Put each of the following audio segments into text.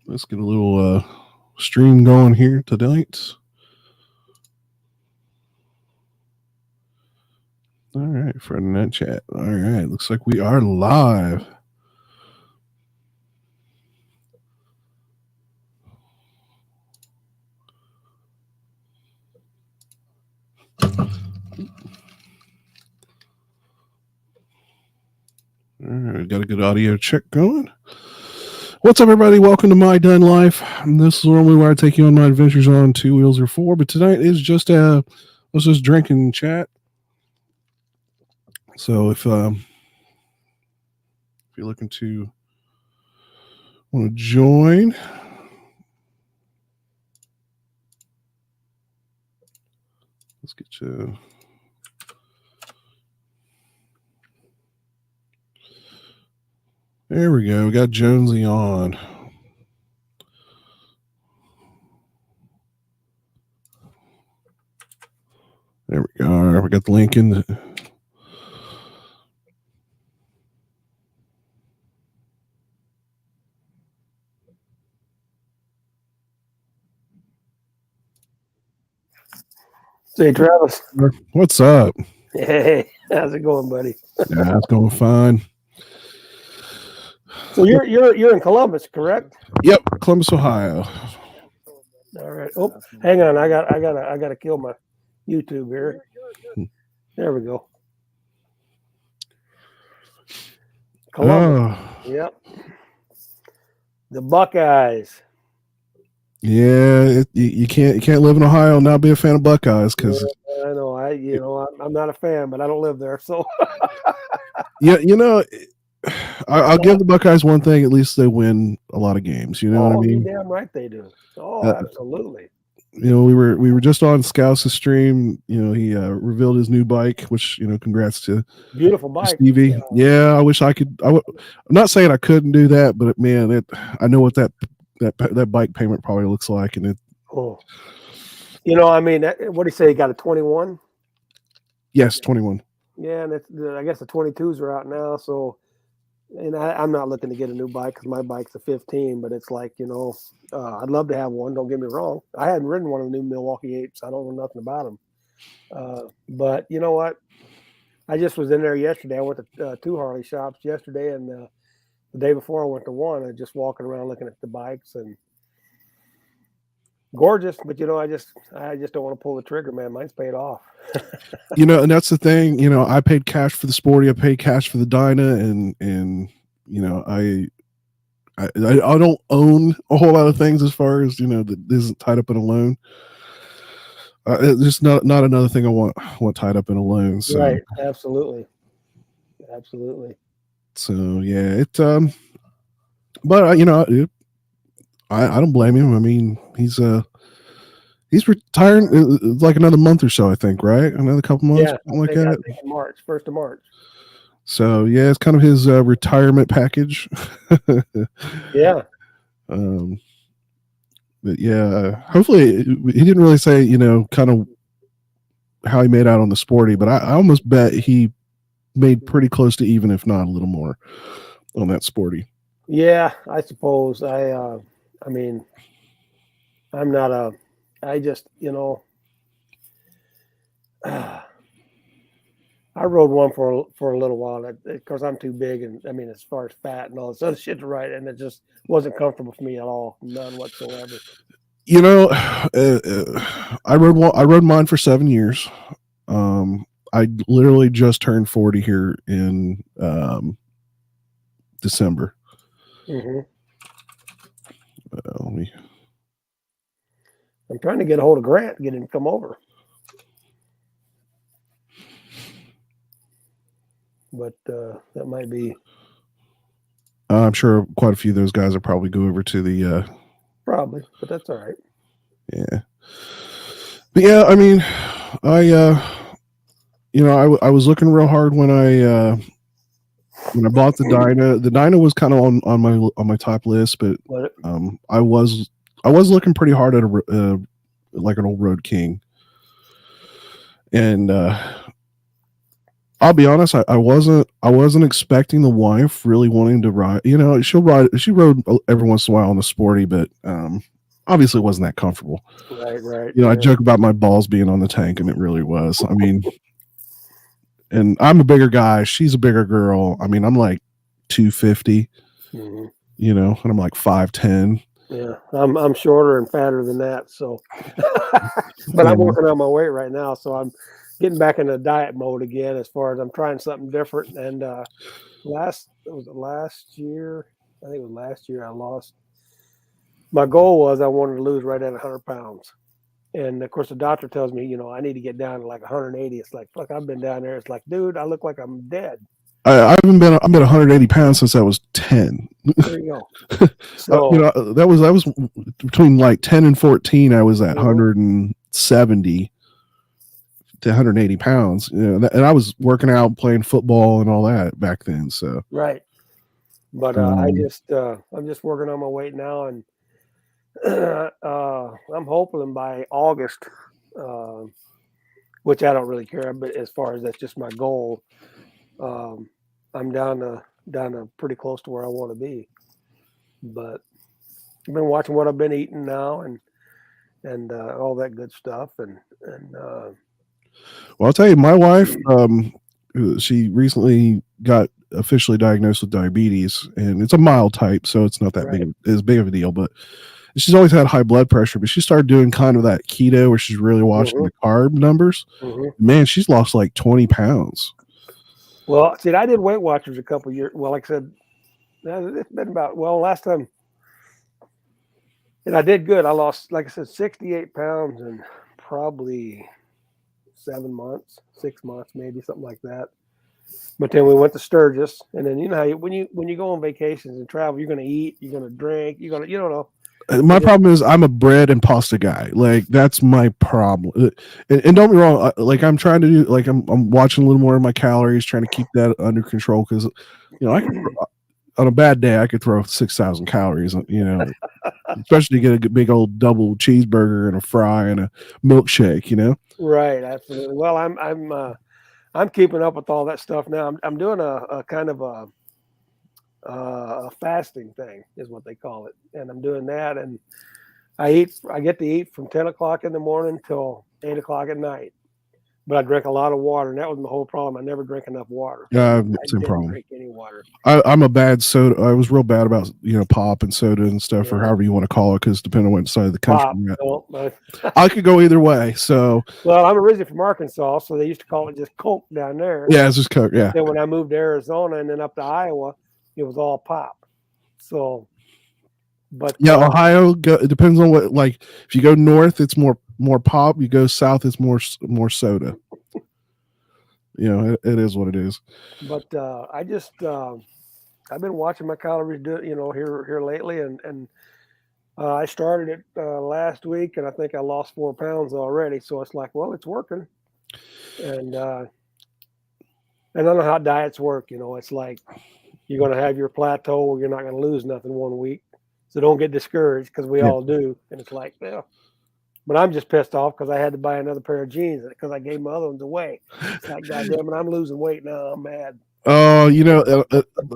Let's get a little stream going here tonight. All right, for net chat. All right, looks like we are live. All right, got a good audio check going. What's up, everybody? Welcome to My Done Life. This is normally where I take you on my adventures on two wheels or four, but tonight is just let's just drink and chat. So if you're looking to want to join, let's get you. There we go. We got Jonesy on. There we go. All right, we got the link in the. Hey, Travis. What's up? Hey, how's it going, buddy? Yeah, it's going fine. So you're in Columbus, correct? Yep, Columbus, Ohio. All right. Oh, hang on. I gotta kill my YouTube here. There we go. Columbus. Yep. The Buckeyes. Yeah, you can't live in Ohio and not be a fan of Buckeyes because I know I'm not a fan, but I don't live there, so yeah, I'll give the Buckeyes one thing: at least they win a lot of games. You know what I mean? You're damn right they do. Oh, absolutely. We were just on Scouse's stream. He revealed his new bike, which congrats to beautiful bike, Stevie. Yeah, I wish I could. I'm not saying I couldn't do that, but man, I know what that bike payment probably looks like, and it. Oh, what do you say? You got a 21? Yes, 21. Yeah, and I guess the 22s are out now. So, and I'm not looking to get a new bike because my bike's a 15. But it's like I'd love to have one. Don't get me wrong. I hadn't ridden one of the new Milwaukee 8s. I don't know nothing about them. But you know what? I just was in there yesterday. I went to 2 Harley shops yesterday, and the day before I went to one. I just walking around looking at the bikes and gorgeous, but I just don't want to pull the trigger, man. Mine's paid off. And that's the thing. I paid cash for the Sporty. I paid cash for the Dyna, and I don't own a whole lot of things as far as that isn't tied up in a loan. It's just not another thing I want tied up in a loan. So. Right, absolutely. So yeah, but I don't blame him. I mean, he's retiring like another month or so, I think, right? Another couple months, something like that. I think March, 1st of March. So yeah, it's kind of his retirement package. Yeah. But yeah, hopefully he didn't really say kind of how he made out on the Sporty, but I almost bet he made pretty close to even, if not a little more, on that Sporty. Yeah, I suppose. I mean, I'm not I just I rode one for a little while. Of course, I'm too big, and I mean, as far as fat and all this other shit to ride, and it just wasn't comfortable for me at all, none whatsoever. I rode mine for 7 years. I literally just turned 40 here in December. Mm-hmm. I'm trying to get a hold of Grant, get him to come over. But that might be. I'm sure quite a few of those guys will probably go over to the. Probably, but that's all right. Yeah. But yeah, I mean, I was looking real hard when I bought the Dyna. The Dyna was kind of on my top list, but I was looking pretty hard at like an old Road King, and I'll be honest, I wasn't expecting the wife really wanting to ride. You know, she rode every once in a while on the sporty, but obviously it wasn't that comfortable. Right, right. You know, I Yeah. joke about my balls being on the tank, and it really was. I mean, and I'm a bigger guy. She's a bigger girl. I mean, I'm like 250, Hmm. you know, and I'm like 5'10. Yeah. I'm shorter and fatter than that. So, but I'm And working on my weight right now. So I'm getting back into diet mode again as far as I'm trying something different. And last year? I think it was last year I lost. My goal was I wanted to lose right at 100 pounds. And of course, the doctor tells me, I need to get down to like 180. It's like, fuck, I've been down there. It's like, dude, I look like I'm dead. I've been 180 pounds since I was 10. There you go. You So, know, that was between like 10 and 14. I was at mhm, 170 to 180 pounds, you know, and I was working out, playing football and all that back then. So, right. But um, I'm just working on my weight now, and I'm hoping by August, uh, which I don't really care, but as far as that's just my goal, um, I'm down to pretty close to where I want to be. But I've been watching what I've been eating now, and all that good stuff, and well, I'll tell you, my wife, she recently got officially diagnosed with diabetes, and it's a mild type, so it's not that right. as big of a deal. But she's always had high blood pressure, but she started doing kind of that keto where she's really watching Hmm. the carb numbers. Hmm. Man, she's lost like 20 pounds. Well, see, I did Weight Watchers a couple years. Well, like I said, it's been about last time, and I did good. I lost, like I said, 68 pounds in probably 7 months, 6 months, maybe something like that. But then we went to Sturgis, and then you know how when you go on vacations and travel, you're going to eat, you're going to drink, you're going to, you don't know. My And it, problem is I'm a bread and pasta guy. Like that's my problem. And don't be wrong. Like I'm trying to do. Like I'm watching a little more of my calories, trying to keep that under control. Because I can on a bad day I could throw 6,000 calories. You know, especially to get a big old double cheeseburger and a fry and a milkshake. You know. right, absolutely. Well, I'm keeping up with all that stuff now. I'm doing a kind of a fasting thing is what they call it, and I'm doing that, and I get to eat from 10 o'clock in the morning till 8 o'clock at night. But I drink a lot of water, and that was my whole problem. I never drink enough water. I Same didn't problem. drink any water. I'm a bad soda. I was real bad about pop and soda and stuff, or Yeah, however you want to call it, because depending on what side of the country pop. you're at, No, I could go either way. So well, I'm originally from Arkansas, so they used to call it just Coke down there. yeah, it's just Coke. But Yeah, then when I moved to Arizona and then up to Iowa, it was all pop. So, but yeah. Ohio, it depends on what. Like, if you go north, it's more pop. You go south, it's more soda. You know, it is what it is. I just I've been watching my calories do here lately, and I started it last week, and I think I lost 4 pounds already. So it's like, well, it's working, and I don't know how diets work. It's like you're going to have your plateau where you're not going to lose nothing one week. So don't get discouraged because we Yeah. all do. And it's like, yeah. But I'm just pissed off because I had to buy another pair of jeans because I gave my other ones away. It's like, God damn it, I'm losing weight now. I'm mad. Oh,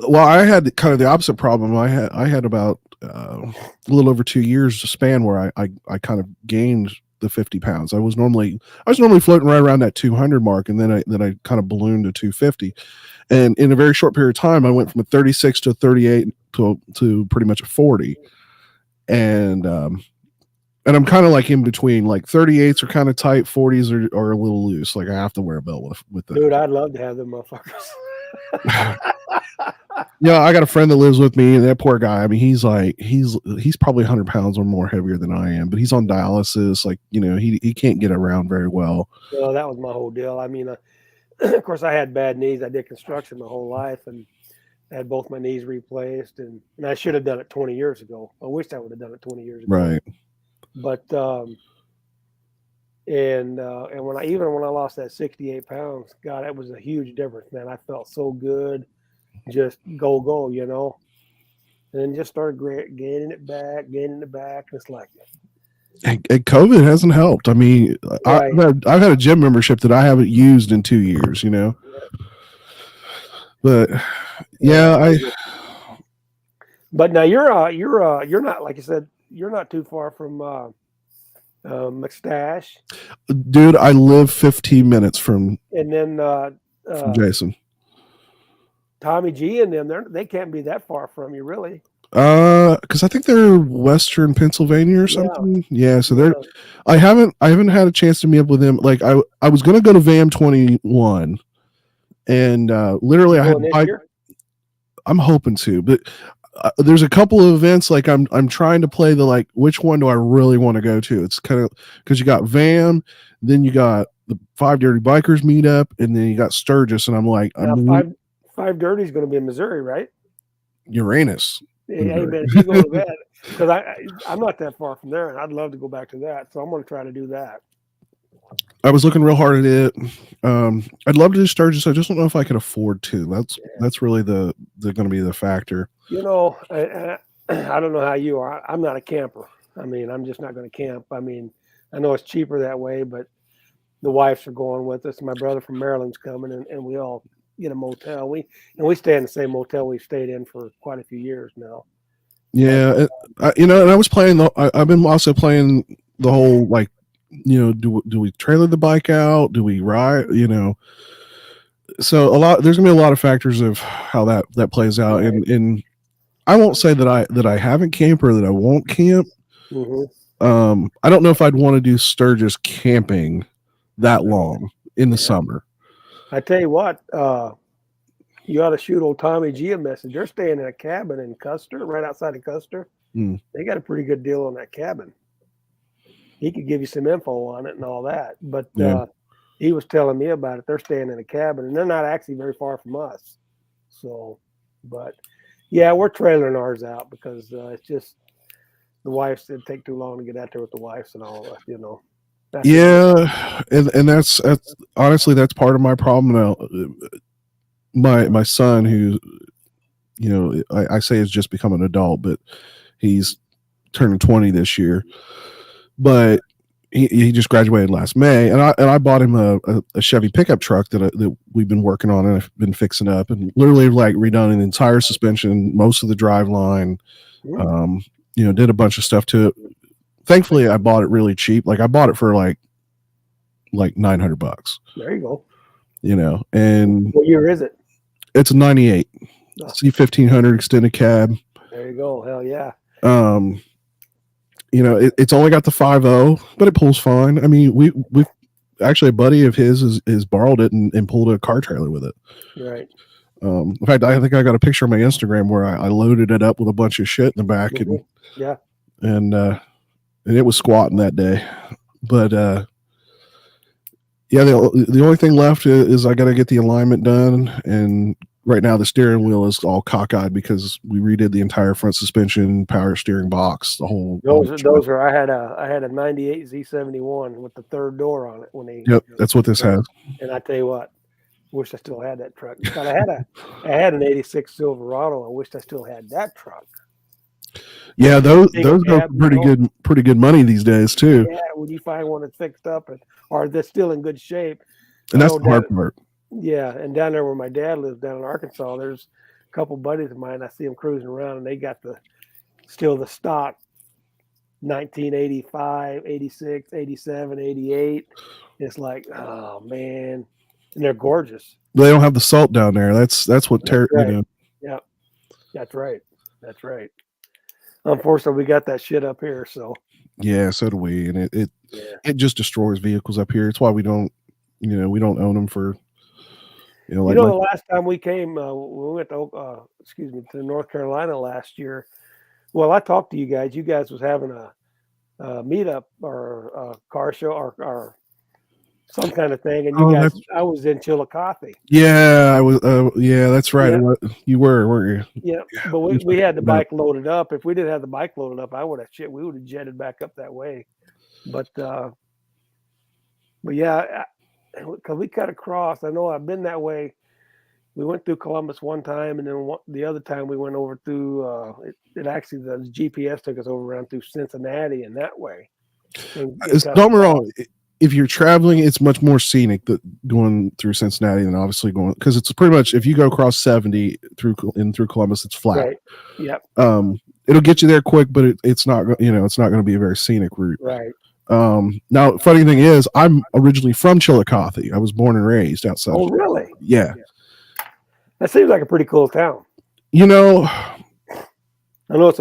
well, I had kind of the opposite problem. I had about a little over 2 years span where I kind of gained the 50 pounds. I was normally floating right around that 200 mark, and then I kind of ballooned to 250. And in a very short period of time, I went from a 36 to a 38 to pretty much a 40. And I'm kind of like in between. Like 38s are kind of tight, 40s are a little loose. Like I have to wear a belt with that. Dude, I'd love to have them motherfuckers. Yeah, I got a friend that lives with me, and that poor guy. I mean, he's probably 100 pounds or more heavier than I am, but he's on dialysis. Like he can't get around very well. Well, that was my whole deal. I mean, of course, I had bad knees. I did construction my whole life, and I had both my knees replaced, and I should have done it 20 years ago. I wish I would have done it 20 years ago. Right. But and when I lost that 68 pounds, God, that was a huge difference, man. I felt so good, just go, and then just started gaining it back. And it's like, And COVID hasn't helped. I mean, right. I've had a gym membership that I haven't used in 2 years. But yeah, But now you're not, like you said, you're not too far from McStash, dude, I live 15 minutes from and then Jason. Tommy G and them. They can't be that far from you, really. Because I think they're Western Pennsylvania or Yeah, something. Yeah, so they're. yeah. I haven't had a chance to meet up with them. Like I was gonna go to VAM 21, and literally I had Going this bike. year? I'm hoping to, but there's a couple of events like I'm trying to play the like which one do I really want to go to? It's kind of because you got VAM, then you got the Five Dirty Bikers meetup, and then you got Sturgis, and I'm like Now I'm five Dirty's going to be in Missouri, right? Uranus. Hey man, if you go to that, because I'm not that far from there, and I'd love to go back to that. So I'm going to try to do that. I was looking real hard at it. I'd love to do Sturgis. I just don't know if I can afford to. That's really the going to be the factor. You know, I don't know how you are. I'm not a camper. I mean, I'm just not going to camp. I mean, I know it's cheaper that way, but the wives are going with us. My brother from Maryland's coming, and we all get a motel. We stay in the same motel we've stayed in for quite a few years now. Yeah, and I was playing I've been also playing the whole like, do we trailer the bike out? Do we ride? So there's gonna be a lot of factors of how that plays out, Right. and I won't say that I haven't camped or that I won't camp. Mm-hmm. I don't know if I'd want to do Sturgis camping that long in the Yeah. summer. I tell you what, you ought to shoot old Tommy G a message. They're staying in a cabin in Custer, right outside of Custer. Mm. They got a pretty good deal on that cabin. He could give you some info on it and all that. But Yeah. he was telling me about it. They're staying in a cabin, and they're not actually very far from us. So, but yeah, we're trailering ours out because it's just the wives. It'd take too long to get out there with the wives and all that. Yeah, and that's honestly that's part of my problem now. My son, who I say has just become an adult, but he's turning 20 this year. But he just graduated last May, and I bought him a Chevy pickup truck that we've been working on and I've been fixing up, and literally like redone an entire suspension, most of the drive line, did a bunch of stuff to it. Thankfully, I bought it really cheap. Like I bought it for like $900. There you go. And what year is it? It's a 98 C1500 extended cab. There you go. Hell yeah. It's only got the 5.0, but it pulls fine. I mean, we've actually a buddy of his is borrowed it and pulled a car trailer with it. Right. In fact, I think I got a picture on my Instagram where I loaded it up with a bunch of shit in the back, and it was squatting that day. But yeah, the only thing left is I got to get the alignment done, and right now the steering wheel is all cockeyed because we redid the entire front suspension, power steering box, the whole. Those are I had a 98 Z71 with the third door on it Yep, that's what this has. And I tell you what, wish I still had that truck. But I had an 86 Silverado. I wished I still had that truck. Yeah, those go pretty good money these days too. Yeah, when you find one that's fixed up or that's still in good shape. And that's the hard part. Yeah, and down there where my dad lives, down in Arkansas, there's a couple buddies of mine. I see them cruising around, and they got the stock 1985, 86, 87, 88. It's like, oh man, and they're gorgeous. They don't have the salt down there. That's what right. Yeah, that's right. That's right. Unfortunately, we got that shit up here. So yeah, so do we, and it just destroys vehicles up here. It's why we don't own them for. The last time we came, we went to North Carolina last year. Well, I talked to you guys. You guys was having a meetup or a car show or some kind of thing, and I was in Chillicothe. Yeah, I was. Yeah, that's right. Yeah. You were, weren't you? Yeah, but we had the bike loaded up. If we didn't have the bike loaded up, we would have jetted back up that way. But yeah. Because we cut across. I know I've been that way. We went through Columbus one time, and then the other time we went over through. It actually the GPS took us over around through Cincinnati and that way. Don't get me wrong. if you're traveling, it's much more scenic that going through Cincinnati than obviously going, because it's pretty much, if you go across 70 through Columbus, it's flat. Right. Yep. It'll get you there quick, but it's not, it's not going to be a very scenic route. Right. Now, funny thing is, I'm originally from Chillicothe. I was born and raised outside. Oh, really? Yeah. That seems like a pretty cool town. You know, I know it's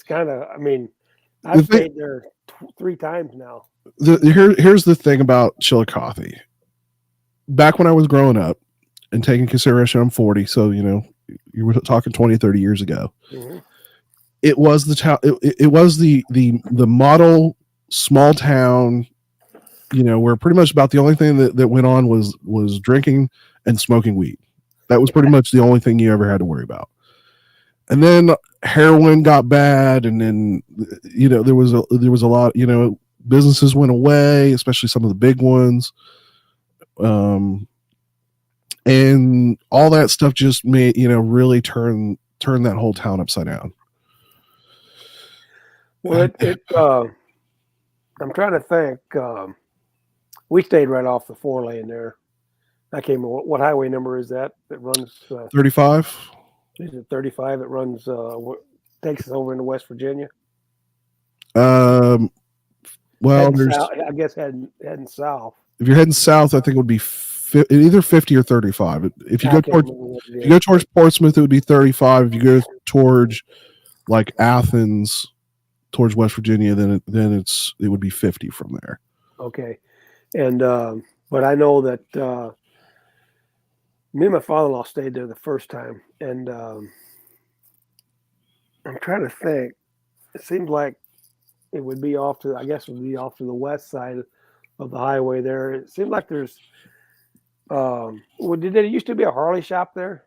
kind of, I mean, I've stayed there 3 times now. Here's the thing about Chillicothe. Back when I was growing up, and taking consideration I'm 40, so, you were talking 20, 30 years ago. Mm-hmm. It was the town. It was the model small town, where pretty much about the only thing that went on was drinking and smoking weed. That was pretty much the only thing you ever had to worry about. And then heroin got bad, and then there was a lot. Businesses went away, especially some of the big ones, and all that stuff just made really turn that whole town upside down. Well, I'm trying to think. We stayed right off the 4-lane there. I can't remember what highway number is that runs 35. Is it 35 that runs takes us over into West Virginia? Well, there's south, I guess heading south. If you're heading south, I think it would be either 50 or 35. If you go towards Portsmouth, it would be 35. If you go towards like Athens, towards West Virginia, then it would be 50 from there. Okay, and but I know that me and my father-in-law stayed there the first time, and I'm trying to think. It seems like it would be off to the west side of the highway there. It seemed like there's did there used to be a Harley shop there?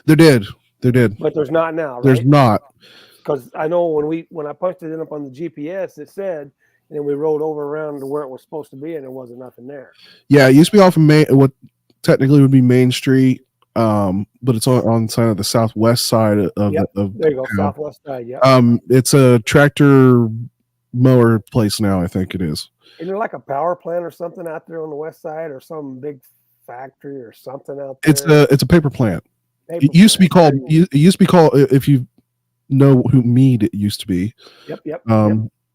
There did. But there's not now, right? There's not. Because I know when I punched it in up on the GPS, it said, and then we rode over around to where it was supposed to be, and there wasn't nothing there. Yeah, it used to be off of what technically would be Main Street, but it's on side of the southwest side of. Yep. There you go, southwest side. Yeah. It's a tractor mower place now. I think it is. Is there like a power plant or something out there on the west side, or some big factory or something out there? It's a paper plant. It used to be called. If you know who Mead it used to be. Yep.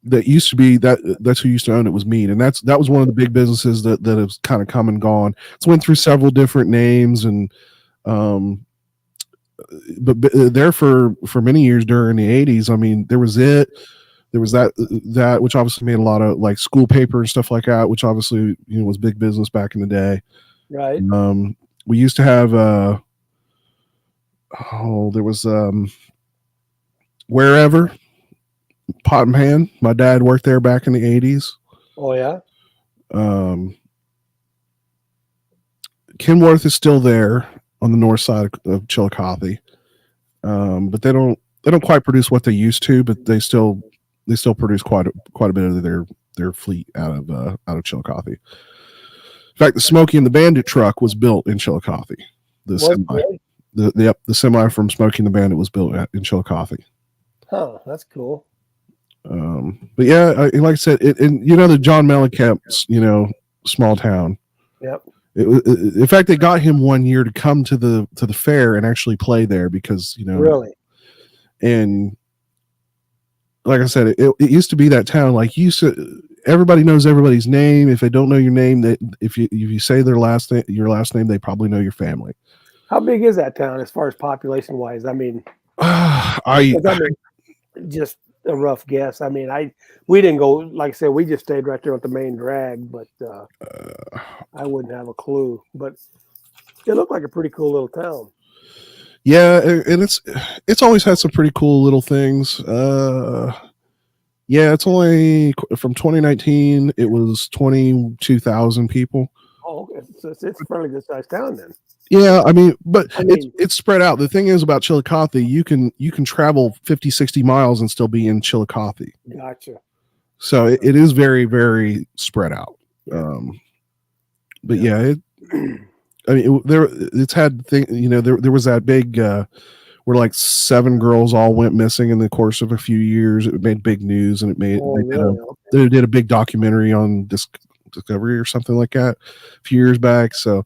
That used to be that's who used to own it was Mead, and that was one of the big businesses that has kind of come and gone. It's went through several different names, and but there for many years during the 80s. I mean, there was that which obviously made a lot of like school paper and stuff like that, which obviously was big business back in the day. Right. We used to have there was Wherever Pot and Pan. My dad worked there back in the 80s. Oh yeah. Kenworth is still there on the north side of Chillicothe, but they don't quite produce what they used to, but they still produce quite a bit of their fleet out of Chillicothe. In fact, the Smokey and the Bandit truck was built in Chillicothe. The semi from Smokey and the Bandit was built in Chillicothe. Huh, that's cool. But yeah, like I said, the John Mellencamp, small town. Yep. In fact, they got him one year to come to the fair and actually play there because really. And like I said, it used to be that town. Like everybody knows everybody's name. If they don't know your name, that if you say your last name, they probably know your family. How big is that town as far as population wise? I mean, just a rough guess. I mean, we didn't go, like I said, we just stayed right there at the main drag, but I wouldn't have a clue. But it looked like a pretty cool little town. Yeah, and it's always had some pretty cool little things. Yeah, it's only from 2019. It was 22,000 people. Oh, okay. So it's a fairly good sized town then. Yeah, I mean, it's spread out. The thing is about Chillicothe, you can travel 50, 60 miles and still be in Chillicothe. Gotcha. So it is very, very spread out. But yeah, it's had there was that big where where like 7 girls all went missing in the course of a few years. It made big news, and Oh, really? they did a big documentary on Discovery or something like that a few years back. So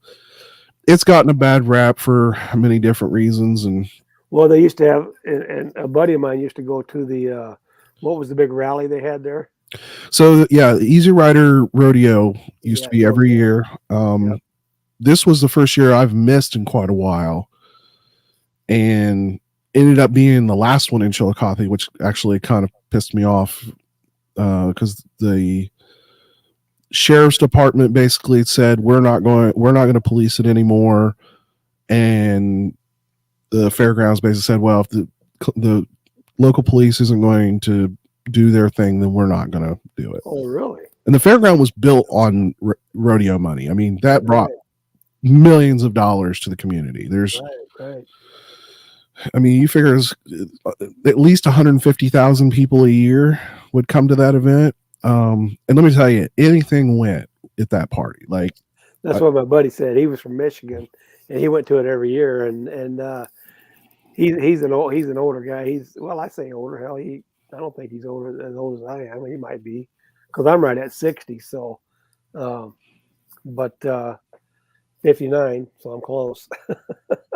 it's gotten a bad rap for many different reasons. And Well, they used to have, and a buddy of mine used to go to the, what was the big rally they had there? so yeah, the Easy Rider Rodeo used to be every year. This was the first year I've missed in quite a while, and ended up being the last one in Chillicothe, which actually kind of pissed me off because the sheriff's department basically said we're not going to police it anymore, and the fairgrounds basically said, well, if the local police isn't going to do their thing, then we're not going to do it. Oh, really? And the fairground was built on rodeo money. I mean, that brought millions of dollars to the community. There's right. I mean, you figure at least 150,000 people a year would come to that event. And let me tell you, anything went at that party. Like, that's what my buddy said. He was from Michigan, and he went to it every year. And he's an older guy. I say older. Hell, I don't think he's as old as I am. He might be, because I'm right at 60. So, but 59. So I'm close.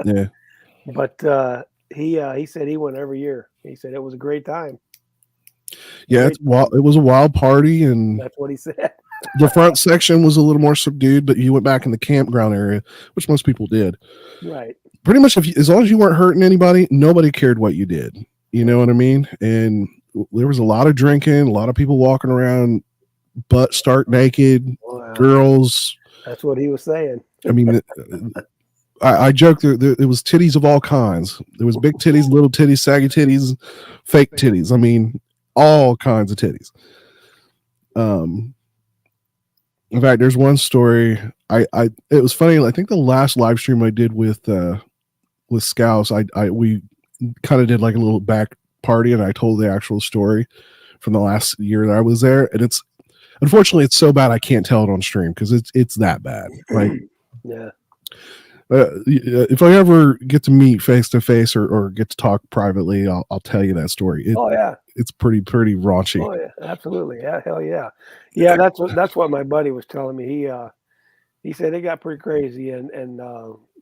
Yeah. But he said he went every year. He said it was a great time. Yeah, it was a wild party, and that's what he said. The front section was a little more subdued, but you went back in the campground area, which most people did. Right. Pretty much, as long as you weren't hurting anybody, nobody cared what you did. You know what I mean? And there was a lot of drinking, a lot of people walking around butt stark naked, girls. That's what he was saying. I mean, I joked there was titties of all kinds. There was big titties, little titties, saggy titties, fake titties. I mean, all kinds of titties. In fact, there's one story. It was funny. I think the last live stream I did with Scouse, we kind of did like a little back party, and I told the actual story from the last year that I was there. And unfortunately it's so bad I can't tell it on stream because it's that bad. Like, yeah. If I ever get to meet face to face or get to talk privately, I'll tell you that story. It's pretty raunchy. Oh yeah, absolutely. Yeah, hell yeah. Yeah, that's what my buddy was telling me. He said it got pretty crazy, and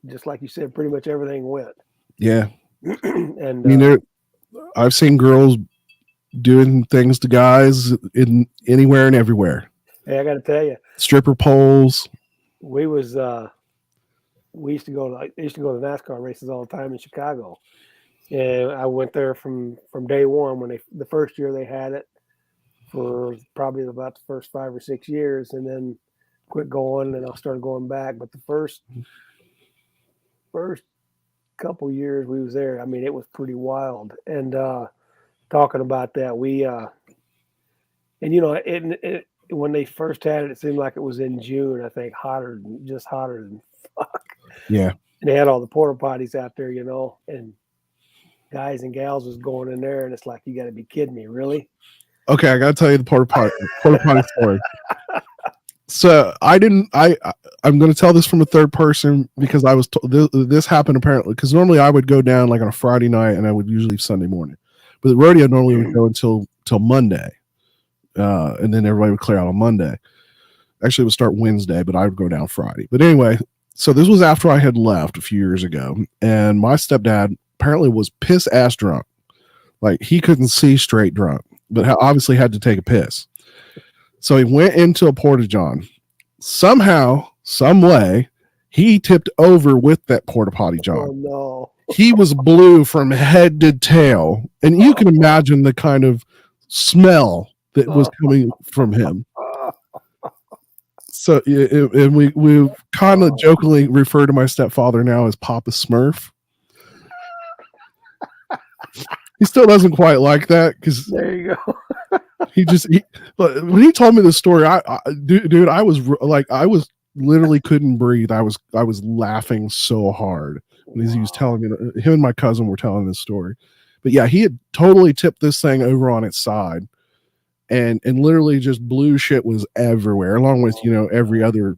just like you said, pretty much everything went. Yeah. And I mean, I've seen girls doing things to guys in anywhere and everywhere. Hey, I got to tell you, stripper poles. We used to go to NASCAR races all the time in Chicago, and I went there from day one when the first year they had it for probably about the first 5 or 6 years, and then quit going, and I started going back. But the first couple years we was there, I mean, it was pretty wild. And talking about that, and you know, when they first had it, it seemed like it was in June, I think, hotter than fuck. Yeah. And they had all the porta potties out there, you know, and guys and gals was going in there, and it's like, you got to be kidding me, really? Okay, I got to tell you the porta potty story. So I'm going to tell this from a third person because I was this happened apparently, because normally I would go down like on a Friday night and I would usually leave Sunday morning, but the rodeo normally would go until Monday, and then everybody would clear out on Monday. Actually, it would start Wednesday, but I would go down Friday. But anyway, so this was after I had left a few years ago, and my stepdad apparently was piss ass drunk, like he couldn't see straight drunk, but obviously had to take a piss. So he went into a porta-john. Somehow, some way, he tipped over with that porta potty john. Oh no! He was blue from head to tail, and you can imagine the kind of smell that was coming from him. So, and we kind of jokingly refer to my stepfather now as Papa Smurf. He still doesn't quite like that because there you go. When he told me this story, dude, I was literally couldn't breathe. I was laughing so hard when he was telling me. Him and my cousin were telling this story, but yeah, he had totally tipped this thing over on its side, and literally just blue shit was everywhere, along with every other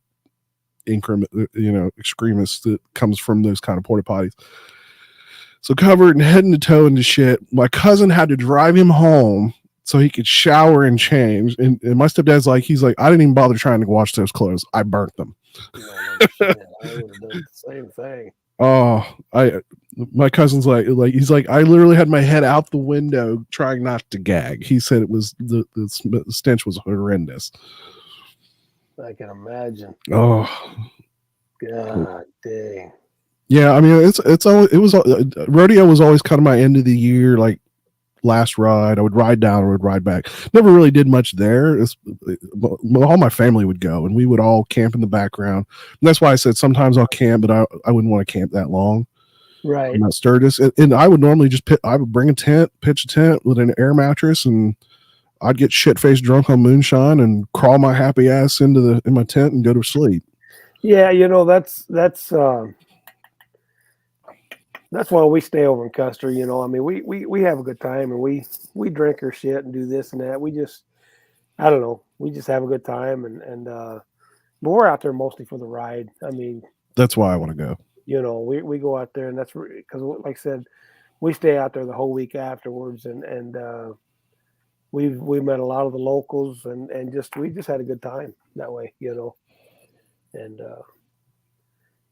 increment, excremus that comes from those kind of porta potties. So covered in head to toe into shit. My cousin had to drive him home so he could shower and change. And my stepdad's like, he's like, I didn't even bother trying to wash those clothes. I burnt them. No shit. I would have done the same thing. Oh, my cousin's like he's like, I literally had my head out the window trying not to gag. He said it was the stench was horrendous. I can imagine. Oh, God dang. Yeah, I mean it was rodeo was always kind of my end of the year like last ride. I would ride down, I would ride back. Never really did much there. All my family would go, and we would all camp in the background. And that's why I said sometimes I'll camp, but I wouldn't want to camp that long. Right. I'm not Sturgis, and I would normally just I would bring a tent, pitch a tent with an air mattress, and I'd get shit faced drunk on moonshine and crawl my happy ass in my tent and go to sleep. Yeah, that's why we stay over in Custer. I mean, we have a good time, and we drink our shit and do this and that. We just, I don't know, we just have a good time, and but we're out there mostly for the ride. I mean, that's why I want to go. We go out there, and that's because, like I said, we stay out there the whole week afterwards, and we met a lot of the locals, and we just had a good time that way, and.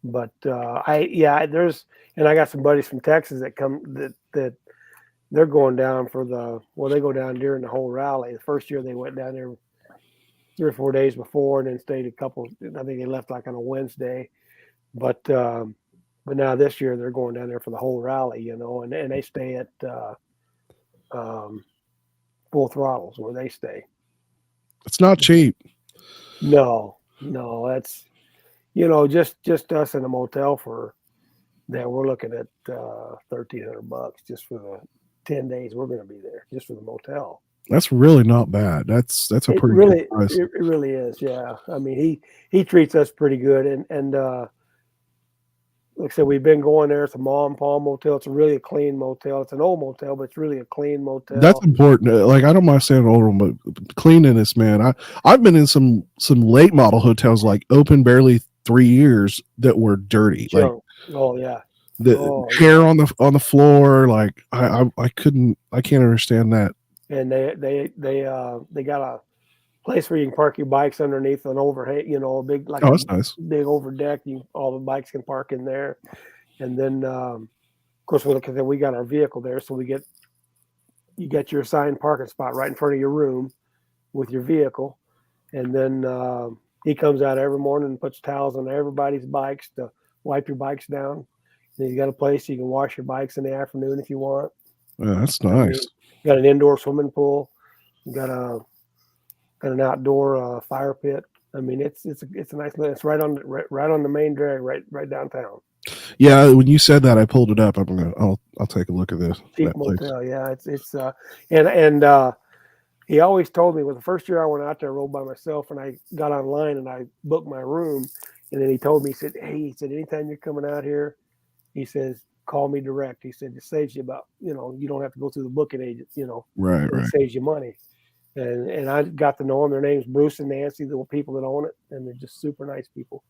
But I got some buddies from Texas that come that they're going down they go down during the whole rally. The first year they went down there 3 or 4 days before and then stayed I think they left like on a Wednesday. But now this year they're going down there for the whole rally, and they stay at Full Throttles where they stay. It's not cheap. No, that's just us in a motel for that. We're looking at $1,300 just for the 10 days we're going to be there, just for the motel. That's really not bad. That's a pretty good price. It really is. Yeah. I mean, he treats us pretty good. And like I said, we've been going there. It's a mom and pop motel. It's really a clean motel. It's an old motel, but it's really a clean motel. That's important. Like, I don't mind saying an old one, but cleanliness, man. I've been in some late model hotels, like open barely 3 years, that were dirty. Like, oh yeah, the hair on the floor. Like, I can't understand that. And they got a place where you can park your bikes underneath an overhang, a big that's nice. Big over deck. All the bikes can park in there, and then of course we got our vehicle there, so you get your assigned parking spot right in front of your room with your vehicle, and then he comes out every morning and puts towels on everybody's bikes to wipe your bikes down. Then you got a place you can wash your bikes in the afternoon if you want. Yeah, that's nice. You got an indoor swimming pool. You got an outdoor fire pit. I mean, it's a nice. It's right on the main drag, right downtown. Yeah, when you said that, I pulled it up. I'll take a look at this. Cheap motel, yeah. And he always told me, the first year I went out there, I rode by myself, and I got online and I booked my room. And then he told me, he said, anytime you're coming out here, he says, call me direct. He said, it saves you about, you don't have to go through the booking agent, Right. It saves you money. And I got to know them. Their name's Bruce and Nancy, the people that own it, and they're just super nice people.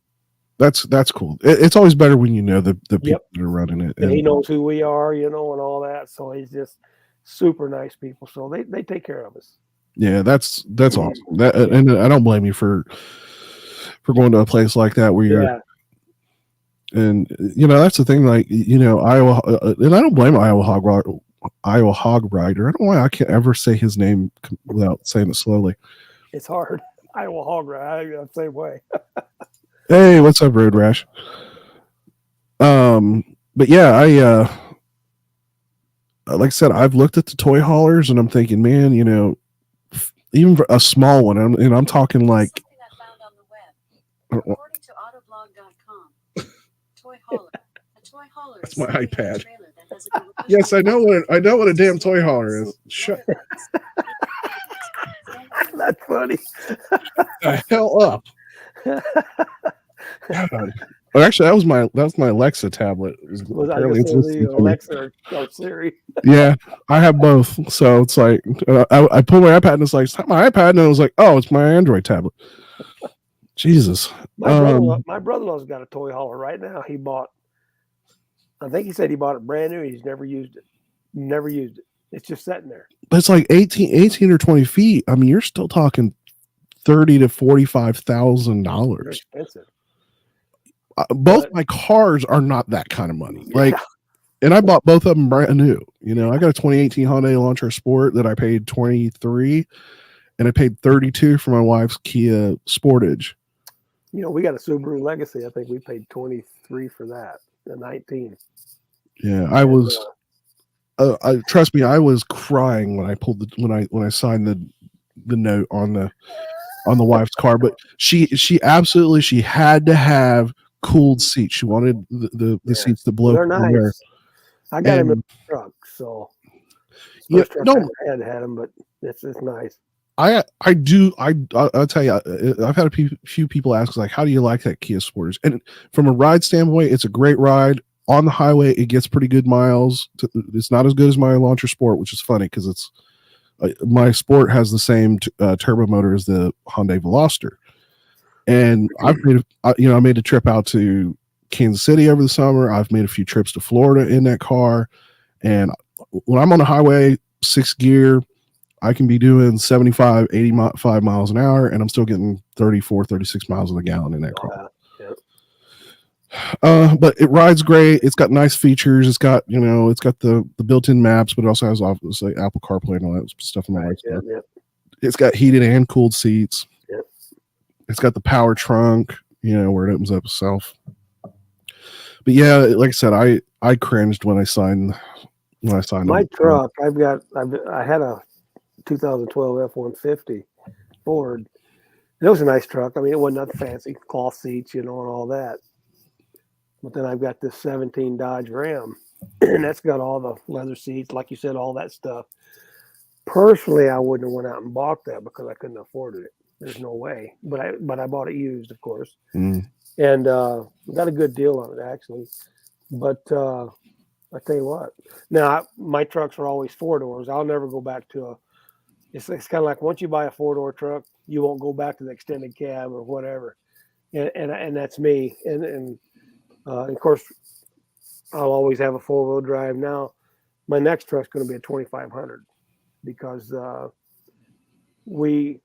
That's cool. It's always better when you know the people that are running it. And he knows who we are, and all that. So he's just super nice people. So they take care of us. Yeah, that's awesome. And I don't blame you for going to a place like that where you're. And that's the thing. Like Iowa, and I don't blame Iowa Hog Rider. I don't know why I can't ever say his name without saying it slowly. It's hard. Iowa Hog Rider. I'm the same way. Hey, what's up, Road Rash? But yeah, I like I said, I've looked at the toy haulers and I'm thinking, man, even for a small one, and I'm talking like. Something I found on the web. According to Autoblog.com, toy hauler. A toy hauler. That's my iPad. Yes, I know what a damn toy hauler is. Shut. That's funny. The hell up. God. Oh, actually, that was my Alexa tablet. Was Alexa or Siri? Yeah, I have both. So it's like I pull my iPad and it's like, it's not my iPad, and I was like, oh, it's my Android tablet. Jesus. My brother-in-law's got a toy hauler right now. He bought I think he said he bought it brand new. He's never used it. Never used it. It's just sitting there. But it's like 18 or 20 feet. I mean, you're still talking $30,000 to $45,000. They're expensive. Both But- my cars are not that kind of money. Like, Yeah. and I bought both of them brand new. You know, I got a 2018 Hyundai Elantra Sport that I paid 23, and I paid 32 for my wife's Kia Sportage. You know, we got a Subaru Legacy. I think we paid 23 for that. The 19. Yeah, I was. Trust me, I was crying when I pulled when I signed the note on the wife's car. But she absolutely she had to have cooled seats. She wanted the Yeah. seats to blow They're cool air. nice. I got him in And the truck, so Yeah, first truck no. I had them, but it's nice. I'll tell you, I've had a few people ask like, how do you like that Kia Sportage? And from a ride standpoint, it's a great ride. On the highway, it gets pretty good miles. It's not as good as my Elantra Sport, which is funny because it's my Sport has the same turbo motor as the Hyundai Veloster. And I've made I made a trip out to Kansas City over the summer. I've made a few trips to Florida in that car, and when I'm on the highway, 6th gear, I can be doing 75, 85 miles an hour, and I'm still getting 34, 36 miles on the gallon in that car. But it rides great. It's got nice features. It's got the built-in maps, but it also has obviously Apple CarPlay and all that stuff in the right. Yeah. It's got heated and cooled seats. Yep. It's got the power trunk, where it opens up itself. But yeah, like I said, I cringed when I signed My truck, I had a 2012 F-150 Ford. It was a nice truck. I mean, it wasn't nothing fancy, cloth seats, and all that. But then I've got this 17 Dodge Ram, and that's got all the leather seats, like you said, all that stuff. Personally, I wouldn't have went out and bought that because I couldn't afford it. There's no way. But I bought it used, of course, and got a good deal on it actually. But I tell you what, now my trucks are always 4 doors. I'll never go back to it's kind of like once you buy a 4-door truck, you won't go back to the extended cab or whatever, and that's me. And of course, I'll always have a 4-wheel drive. Now, my next truck's going to be a 2500 because we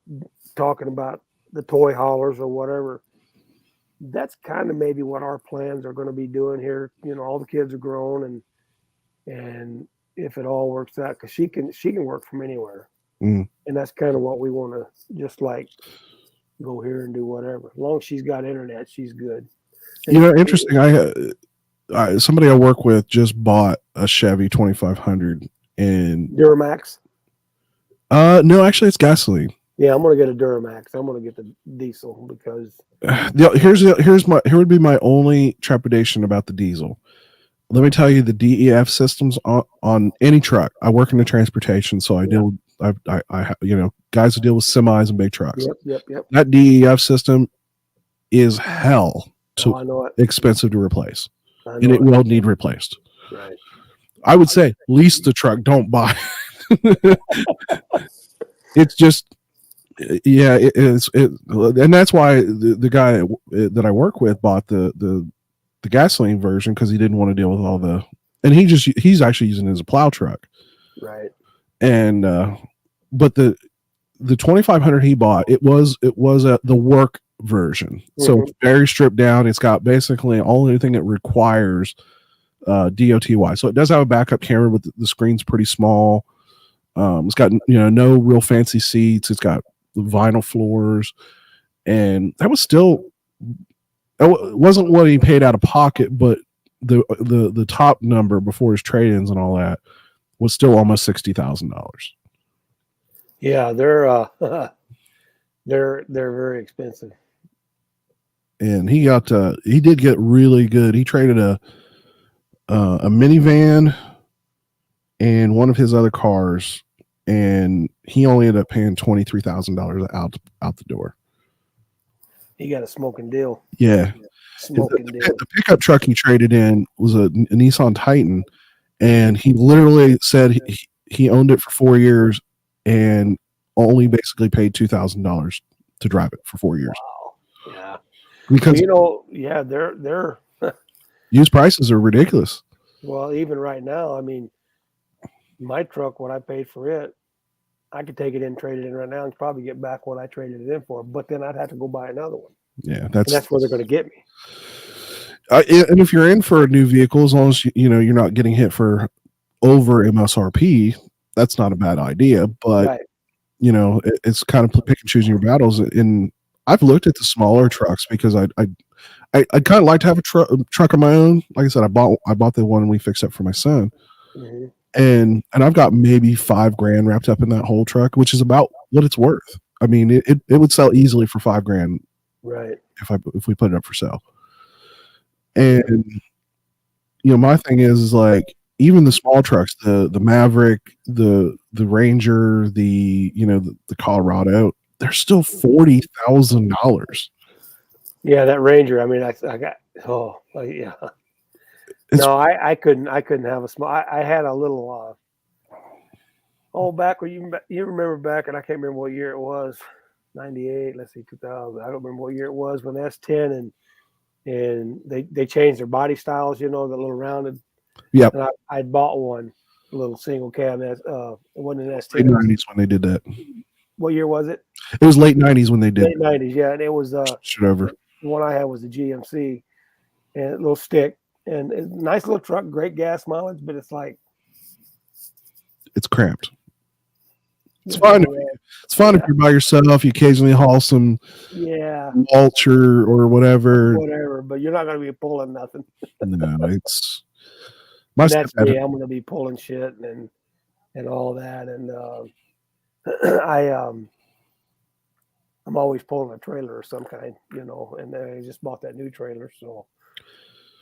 talking about the toy haulers or whatever. That's kind of maybe what our plans are going to be doing here. All the kids are grown, and if it all works out, because she can work from anywhere, and that's kind of what we want to just like go here and do whatever. As long as she's got internet, she's good. Interesting. Somebody I work with just bought a Chevy 2500 and Duramax. No, actually it's gasoline. Yeah, I'm gonna get a Duramax. I'm gonna get the diesel because here would be my only trepidation about the diesel. Let me tell you, the DEF systems on any truck. I work in the transportation, so I deal. I guys who deal with semis and big trucks. Yep. That DEF system is hell. So I know it. expensive to replace, And it will need replaced. Right. I would say lease the truck, don't buy. It's just, yeah, and that's why the guy that I work with bought the gasoline version because he didn't want to deal with all the, and he's actually using it as a plow truck. Right. And but the 2500 he bought, it was the work version, so it's very stripped down. It's got basically only thing it requires DOTY, so it does have a backup camera, but the screen's pretty small. It's got no real fancy seats. It's got vinyl floors, and that was still, it wasn't what he paid out of pocket, but the top number before his trade-ins and all that was still almost $60,000. Yeah, they're very expensive. And he did get really good. He traded a minivan and one of his other cars, and he only ended up paying $23,000 out the door. He got a smoking deal. Yeah. Smoking deal. The pickup truck he traded in was a Nissan Titan, and he literally said he owned it for 4 years and only basically paid $2,000 to drive it for 4 years. Wow. Yeah. Because they're used prices are ridiculous. Well, even right now, I mean, my truck, what I paid for it, I could take it in, trade it in right now, and probably get back what I traded it in for. But then I'd have to go buy another one, Yeah, and that's where they're going to get me. And if you're in for a new vehicle, as long as you're not getting hit for over MSRP, that's not a bad idea. But Right. it's kind of pick and choosing your battles. And I've looked at the smaller trucks because I kind of like to have a truck of my own. Like I said, I bought the one we fixed up for my son, hmm and I've got maybe $5,000 wrapped up in that whole truck, which is about what it's worth. I mean, it would sell easily for $5,000 Right. if we put it up for sale. And my thing is like even the small trucks, the Maverick, the Ranger, the Colorado, they're still $40,000. Yeah, that Ranger. I mean, I got. Oh, yeah. It's No, I couldn't have a small. I had a little. Back when you remember back, and I can't remember what year it was. 98. Let's see, 2000. I don't remember what year it was when S10 and they changed their body styles. The little rounded. Yep. And I bought one, a little single cab. It wasn't an S10. late 90s when they did that. What year was it? It was late 90s when they did Late 90s. Yeah, and it was shit over. the one I had was the GMC, and a little stick, and nice little truck, great gas mileage, but it's like It's cramped. It's you fine. know, It's fun if you're by yourself. You occasionally haul some yeah, mulch or whatever. but you're not going to be pulling nothing. No, it's my And that's stepdad. me. I'm going to be pulling shit and all that, and I'm always pulling a trailer of some kind, and I just bought that new trailer, so.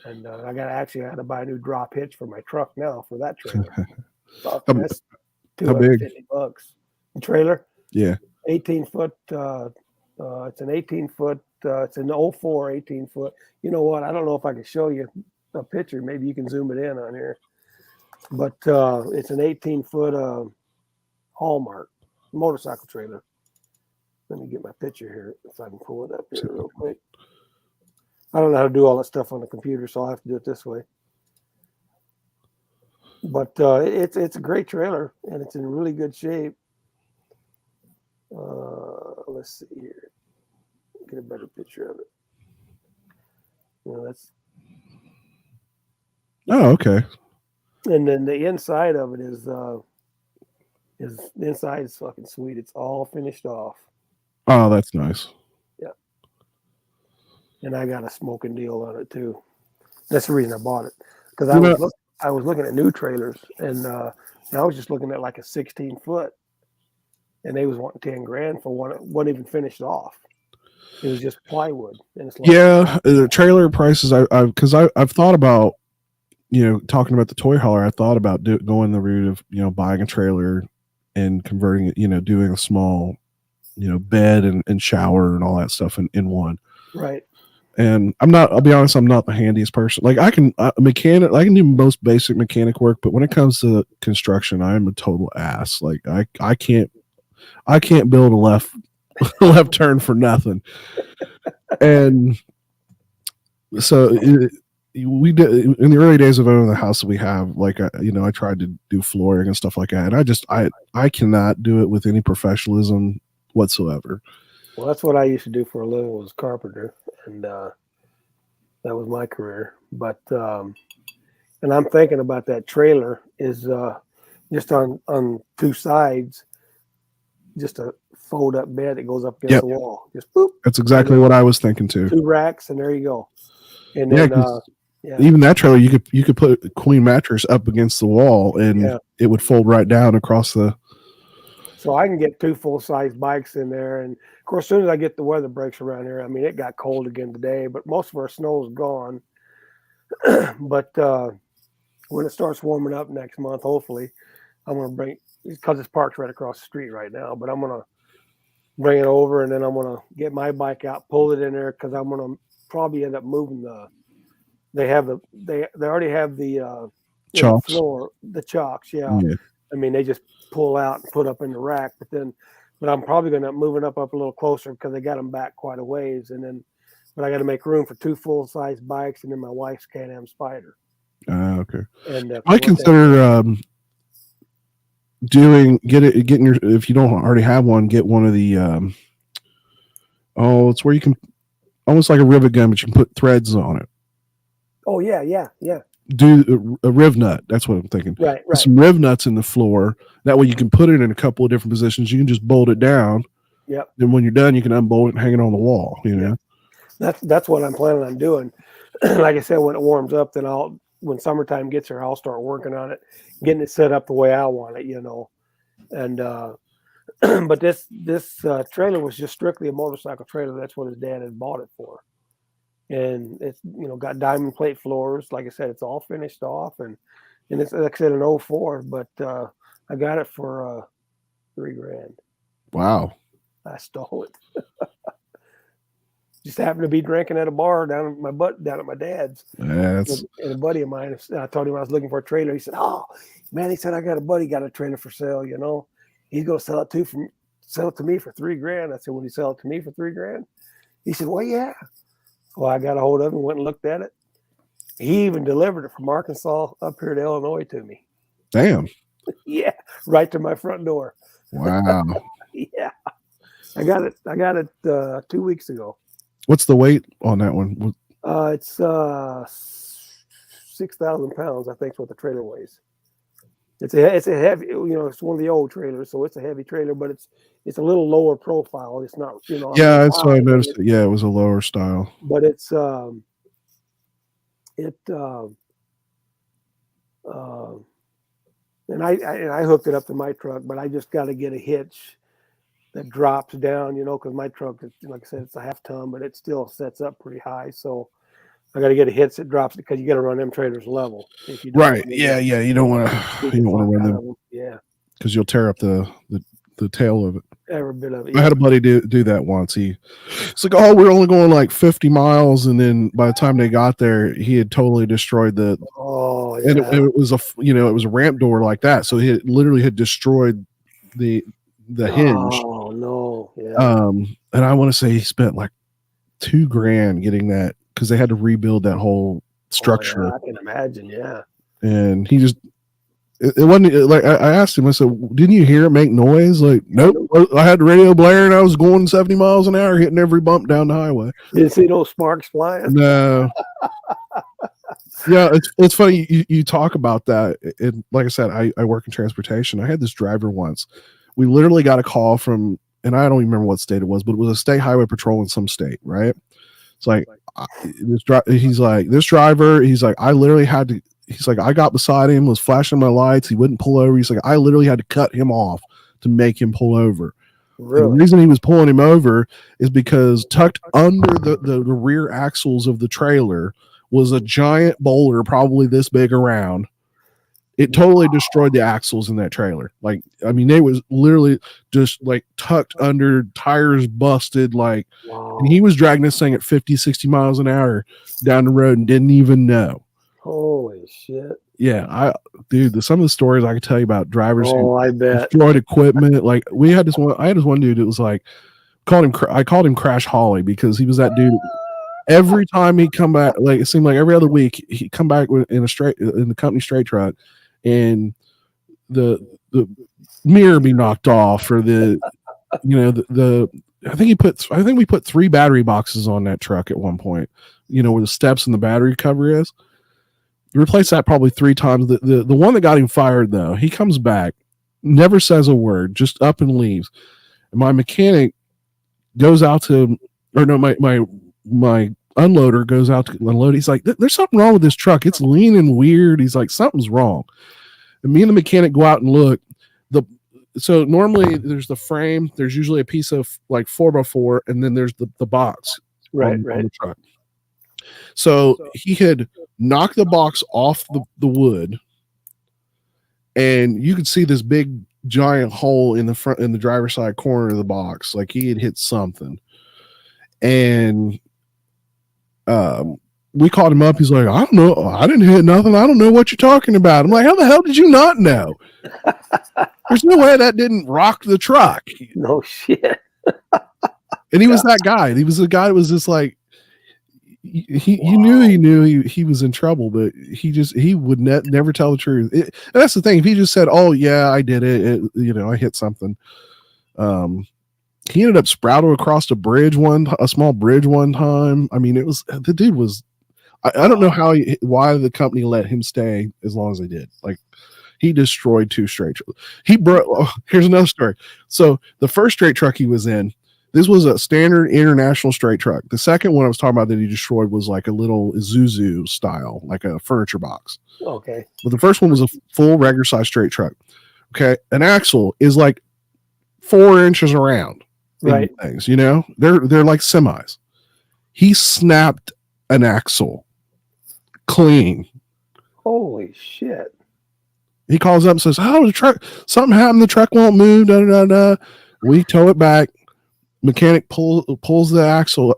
And I had to buy a new drop hitch for my truck now for that trailer. So that's How big? $250. The trailer, Yeah. 18 foot. It's an 18 foot. It's an 04 18 foot. You know what? I don't know if I can show you a picture. Maybe you can zoom it in on here. But it's an 18-foot Hallmark motorcycle trailer. Let me get my picture here if I can pull it up here real quick. I don't know how to do all that stuff on the computer, so I'll have to do it this way. But it's a great trailer, and it's in really good shape. Let's see here. Get a better picture of it. That's. Oh, okay. And then the inside of it is the inside is fucking sweet. It's all finished off. Oh, that's nice. Yeah. And I got a smoking deal on it too. That's the reason I bought it, because I was looking at new trailers, and I was just looking at like a 16-foot, and they was wanting $10,000 for one. It wasn't even finished off. It was just plywood, and it's like, yeah, the trailer prices. I've thought about, talking about the toy hauler. I thought about going the route of buying a trailer and converting it, doing a small, bed and shower and all that stuff in one. right. And I'll be honest, I'm not the handiest person. Like I can do most basic mechanic work, but when it comes to construction, I am a total ass. Like I can't build a left turn for nothing. And so we did in the early days of owning the house that we have, like, I tried to do flooring and stuff like that. And I cannot do it with any professionalism whatsoever. Well, that's what I used to do for a living, was carpenter, and that was my career. But and I'm thinking about that trailer is just on two sides, just a fold up bed that goes up against the wall. Just boop. That's exactly what I was thinking too. 2 racks, and there you go. And then even that trailer, you could put a queen mattress up against the wall, and it would fold right down across the. So I can get 2 full-size bikes in there, and of course, as soon as I get the weather breaks around here, I mean, it got cold again today, but most of our snow is gone. But when it starts warming up next month, hopefully, I'm going to bring, because it's parked right across the street right now, but I'm going to bring it over, and then I'm going to get my bike out, pull it in there, because I'm going to probably end up moving they already have the chocks. Floor, the chocks, yeah. I mean, they just pull out and put up in the rack, but I'm probably going to end up moving up a little closer, because they got them back quite a ways, but I got to make room for 2 full-size bikes, and then my wife's Can-Am Spider. Okay. And I consider getting your, if you don't already have one, get one of the it's where you can, almost like a rivet gun, but you can put threads on it. oh yeah. Do a riv nut. That's what I'm thinking. Right. Put some riv nuts in the floor. That way you can put it in a couple of different positions. You can just bolt it down. Yep. Then when you're done, you can unbolt it and hang it on the wall. You know. That's what I'm planning on doing. Like I said, when it warms up, then when summertime gets here, I'll start working on it, getting it set up the way I want it, And but this trailer was just strictly a motorcycle trailer. That's what his dad had bought it for. And it's got diamond plate floors. Like I said, it's all finished off, and it's, like I said, an 04, but I got it for $3,000. Wow. I stole it. Just happened to be drinking at a bar down at my dad's. Yeah, And a buddy of mine, I told him I was looking for a trailer. He said, "Oh man," he said, "I got a buddy got a trailer for sale. He's gonna sell it to me for $3,000." I said, "Would he sell it to me for $3,000?" He said, "Well, yeah." Well, I got a hold of him, went and looked at it. He even delivered it from Arkansas up here to Illinois to me. Damn. Yeah, right to my front door. Wow. Yeah, I got it 2 weeks ago. What's the weight on that one? It's 6,000 pounds. I think is what the trailer weighs. It's a heavy. It's one of the old trailers, so it's a heavy trailer, but it's a little lower profile. It's not. Yeah, that's what I noticed. Yeah, it was a lower style. But it's and I hooked it up to my truck, but I just got to get a hitch that drops down, because my truck is, like I said, it's a half ton, but it still sets up pretty high. So I got to get a hitch that drops, because you got to run them trailers level. If you don't, Right. Yeah. You don't want to run them. Yeah. Because you'll tear up the tail of it. Every bit of it. I had a buddy do that once. It's like, oh, we're only going like 50 miles, and then by the time they got there, he had totally destroyed the. Oh, yeah. And it was a ramp door like that, so he literally had destroyed the hinge. Oh no! Yeah. And I want to say he spent like $2,000 getting that, because they had to rebuild that whole structure. Oh, yeah, I can imagine. Yeah. And he just. It wasn't like I asked him. I said, "Didn't you hear it make noise?" Like, nope. I had the radio blaring. I was going 70 miles an hour, hitting every bump down the highway. Didn't see those sparks flying. No. Yeah, it's funny you talk about that. And like I said, I work in transportation. I had this driver once. We literally got a call from, and I don't even remember what state it was, but it was a state highway patrol in some state, right? It's like this driver. He's like, I literally had to. He's like, I got beside him, was flashing my lights. He wouldn't pull over. He's like, I literally had to cut him off to make him pull over. Really? The reason he was pulling him over is because tucked under the rear axles of the trailer was a giant boulder, probably this big around. It totally destroyed the axles in that trailer. Like, I mean, they was literally just like tucked under, tires busted. Like, Wow. And he was dragging this thing at 50, 60 miles an hour down the road and didn't even know. Holy shit. Yeah, some of the stories I could tell you about drivers who I bet. destroyed equipment. Like I had this one dude that was like, I called him Crash Holly, because he was that dude. Every time he'd come back, like it seemed like every other week, he'd come back in the company straight truck, and the mirror be knocked off, or I think we put 3 battery boxes on that truck at one point, where the steps and the battery cover is. Replaced that probably 3 times. The one that got him fired, though, he comes back, never says a word, just up and leaves. And my mechanic goes out to, or no, my unloader goes out to unload. He's like, there's something wrong with this truck. It's leaning weird. He's like, something's wrong. And me and the mechanic go out and look. So normally there's the frame. There's usually a piece of like 4x4, and then there's the box on the truck. So he had knocked the box off the wood, and you could see this big giant hole in the driver's side corner of the box. Like he had hit something. And we called him up. He's like, I don't know. I didn't hit nothing. I don't know what you're talking about. I'm like, how the hell did you not know? There's no way that didn't rock the truck. No shit. And he was that guy. He was the guy that was just like, you knew he was in trouble, but he would never tell the truth. And that's the thing. If he just said, "Oh yeah, I did it, I hit something," he ended up sprouting across a small bridge one time. I mean, the dude was. I don't know why the company let him stay as long as they did. Like, he destroyed 2 straight. Here's another story. So the first straight truck he was in, this was a standard international straight truck. The second one I was talking about that he destroyed was like a little Isuzu style, like a furniture box. Okay. But the first one was a full regular size straight truck. Okay. An axle is like 4 inches around. Right. Things, they're like semis. He snapped an axle clean. Holy shit. He calls up and says, "Oh, the truck, something happened. The truck won't move. Da, da, da, da." We tow it back. Mechanic pulls the axle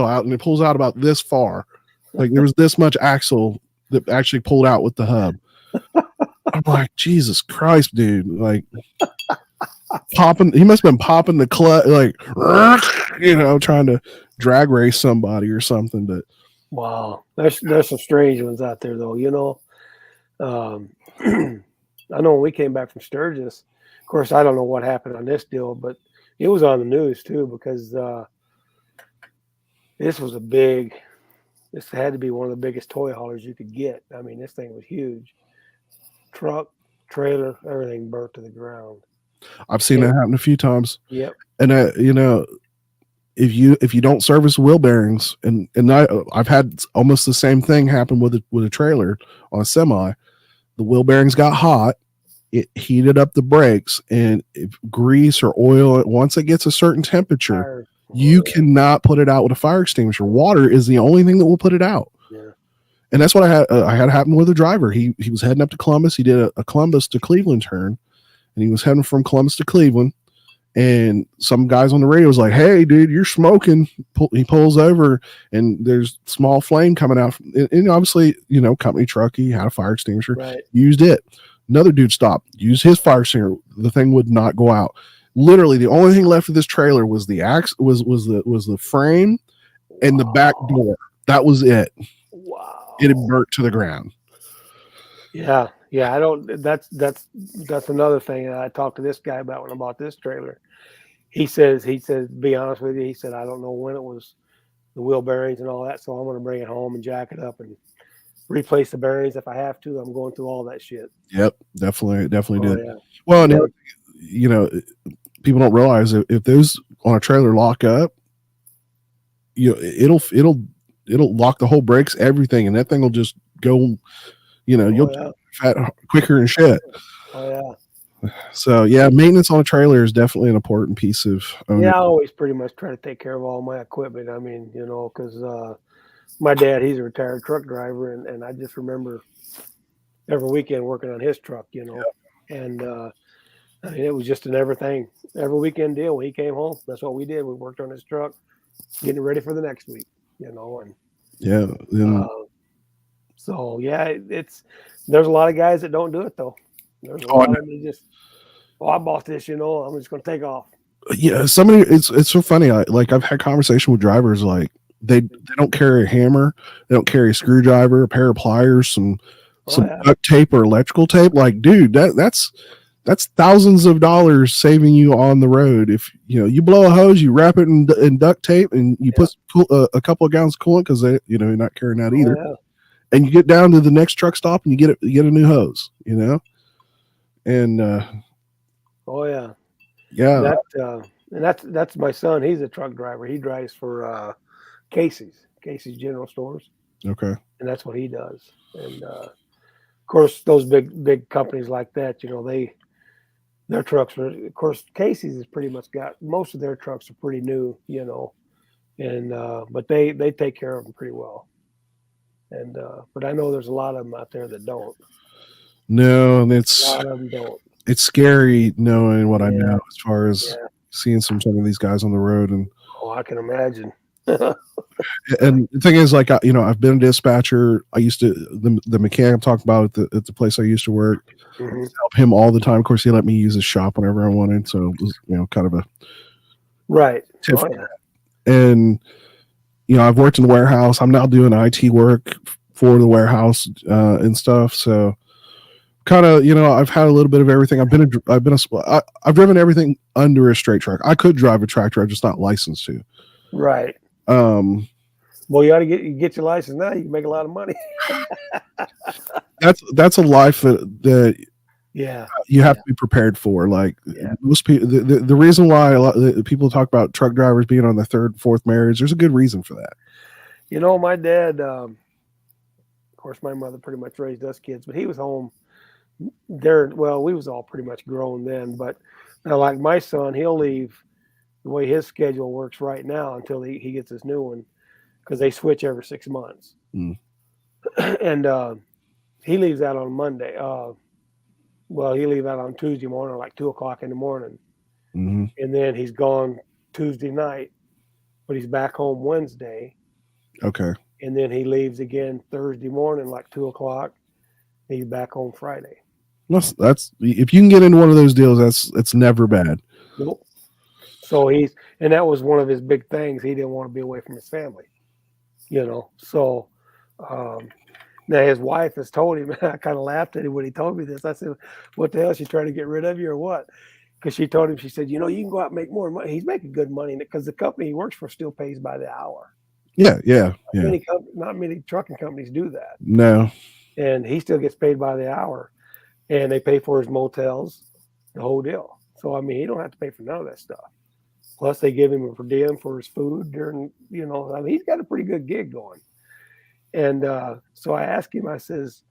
out, and it pulls out about this far. Like, there was this much axle that actually pulled out with the hub. I'm like, Jesus Christ, dude. Like, he must have been popping the clutch, like, trying to drag race somebody or something. But wow, there's some strange ones out there, though. I know when we came back from Sturgis, of course, I don't know what happened on this deal, but it was on the news too, because this had to be one of the biggest toy haulers you could get. I mean, this thing was huge. Truck, trailer, everything burnt to the ground. I've seen that happen a few times. Yep. And if you don't service wheel bearings, and I've had almost the same thing happen with a trailer on a semi. The wheel bearings got hot, it heated up the brakes, and if grease or oil, once it gets a certain temperature, you cannot put it out with a fire extinguisher. Water is the only thing that will put it out. Yeah. And that's what I had happen with a driver. He was heading up to Columbus. He did a Columbus to Cleveland turn, and he was heading from Columbus to Cleveland. And some guys on the radio was like, "Hey, dude, you're smoking." He pulls over, and there's small flame coming out. And obviously, company truck, he had a fire extinguisher, right. Used it. Another dude stopped, used his fire extinguisher. The thing would not go out. Literally, the only thing left of this trailer was the was the frame and the back door. That was it. Wow. It had burnt to the ground. Yeah. Yeah. That's another thing that I talked to this guy about when I bought this trailer. He says, to be honest with you, he said, "I don't know when it was the wheel bearings and all that, so I'm going to bring it home and jack it up and replace the bearings if I have to. I'm going through all that shit." Yep, definitely did. Yeah. Well, and people don't realize if those on a trailer lock up, it'll lock the whole brakes, everything, and that thing will just go. You'll fat quicker and shit. Oh yeah. So yeah, maintenance on a trailer is definitely an important piece of ownership. Yeah, I always pretty much try to take care of all my equipment. I mean, because my dad, he's a retired truck driver, and I just remember every weekend working on his truck, and I mean, it was just an every weekend deal when he came home. That's what we did. We worked on his truck, getting ready for the next week, and yeah. So yeah, there's a lot of guys that don't do it though. There's a lot of them that just, I bought this, I'm just going to take off. Yeah, it's so funny. I've had conversation with drivers, like they don't carry a hammer, they don't carry a screwdriver, a pair of pliers, some duct tape or electrical tape. Like, dude, that's thousands of dollars saving you on the road. If you blow a hose, you wrap it in duct tape, and you put a couple of gallons of coolant, because you're not carrying that either. And you get down to the next truck stop and you get a new hose, and yeah. And that's my son. He's a truck driver. He drives for Casey's General Stores. Okay. And that's what he does. And of course, those big companies like that, their trucks are. Of course, Casey's has pretty much got most of their trucks are pretty new, and but they take care of them pretty well. And but I know there's a lot of them out there that don't. No, and a lot of them don't. It's scary knowing what I know as far as seeing some of these guys on the road. And I can imagine. And the thing is, like, I've been a dispatcher. I used to the mechanic I'm talking about at the place I used to work. Mm-hmm. Help him all the time. Of course, he let me use his shop whenever I wanted. So it was, kind of a right. tip. And I've worked in the warehouse. I'm now doing IT work for the warehouse and stuff. So kind of, I've had a little bit of everything. I've driven everything under a straight truck. I could drive a tractor. I'm just not licensed to. Right. Um, Well, you ought to get your license now. You can make a lot of money. that's a life that Yeah. you have to be prepared for. Like Yeah. most people, the reason why a lot of people talk about truck drivers being on their third, fourth marriage, there's a good reason for that. My dad, of course, my mother pretty much raised us kids, but he was home there. Well, we was all pretty much grown then, but now, like my son, he'll leave the way his schedule works right now until he gets his new one, because they switch every 6 months. Mm. And he leaves out on Monday. Well, he leave out on Tuesday morning, like 2:00 in the morning. Mm-hmm. And then he's gone Tuesday night, but he's back home Wednesday. Okay. And then he leaves again Thursday morning, like 2:00. He's back home Friday. That's if you can get into one of those deals, it's never bad. Nope. So and that was one of his big things. He didn't want to be away from his family, So now his wife has told him. I kind of laughed at him when he told me this. I said, "What the hell? She trying to get rid of you or what?" Because she told him, she said, "You can go out and make more money." He's making good money because the company he works for still pays by the hour. Yeah. Not many trucking companies do that. No. And he still gets paid by the hour, and they pay for his motels, the whole deal. So he don't have to pay for none of that stuff. Plus, they give him a per diem for his food during, he's got a pretty good gig going. And so I asked him, I says,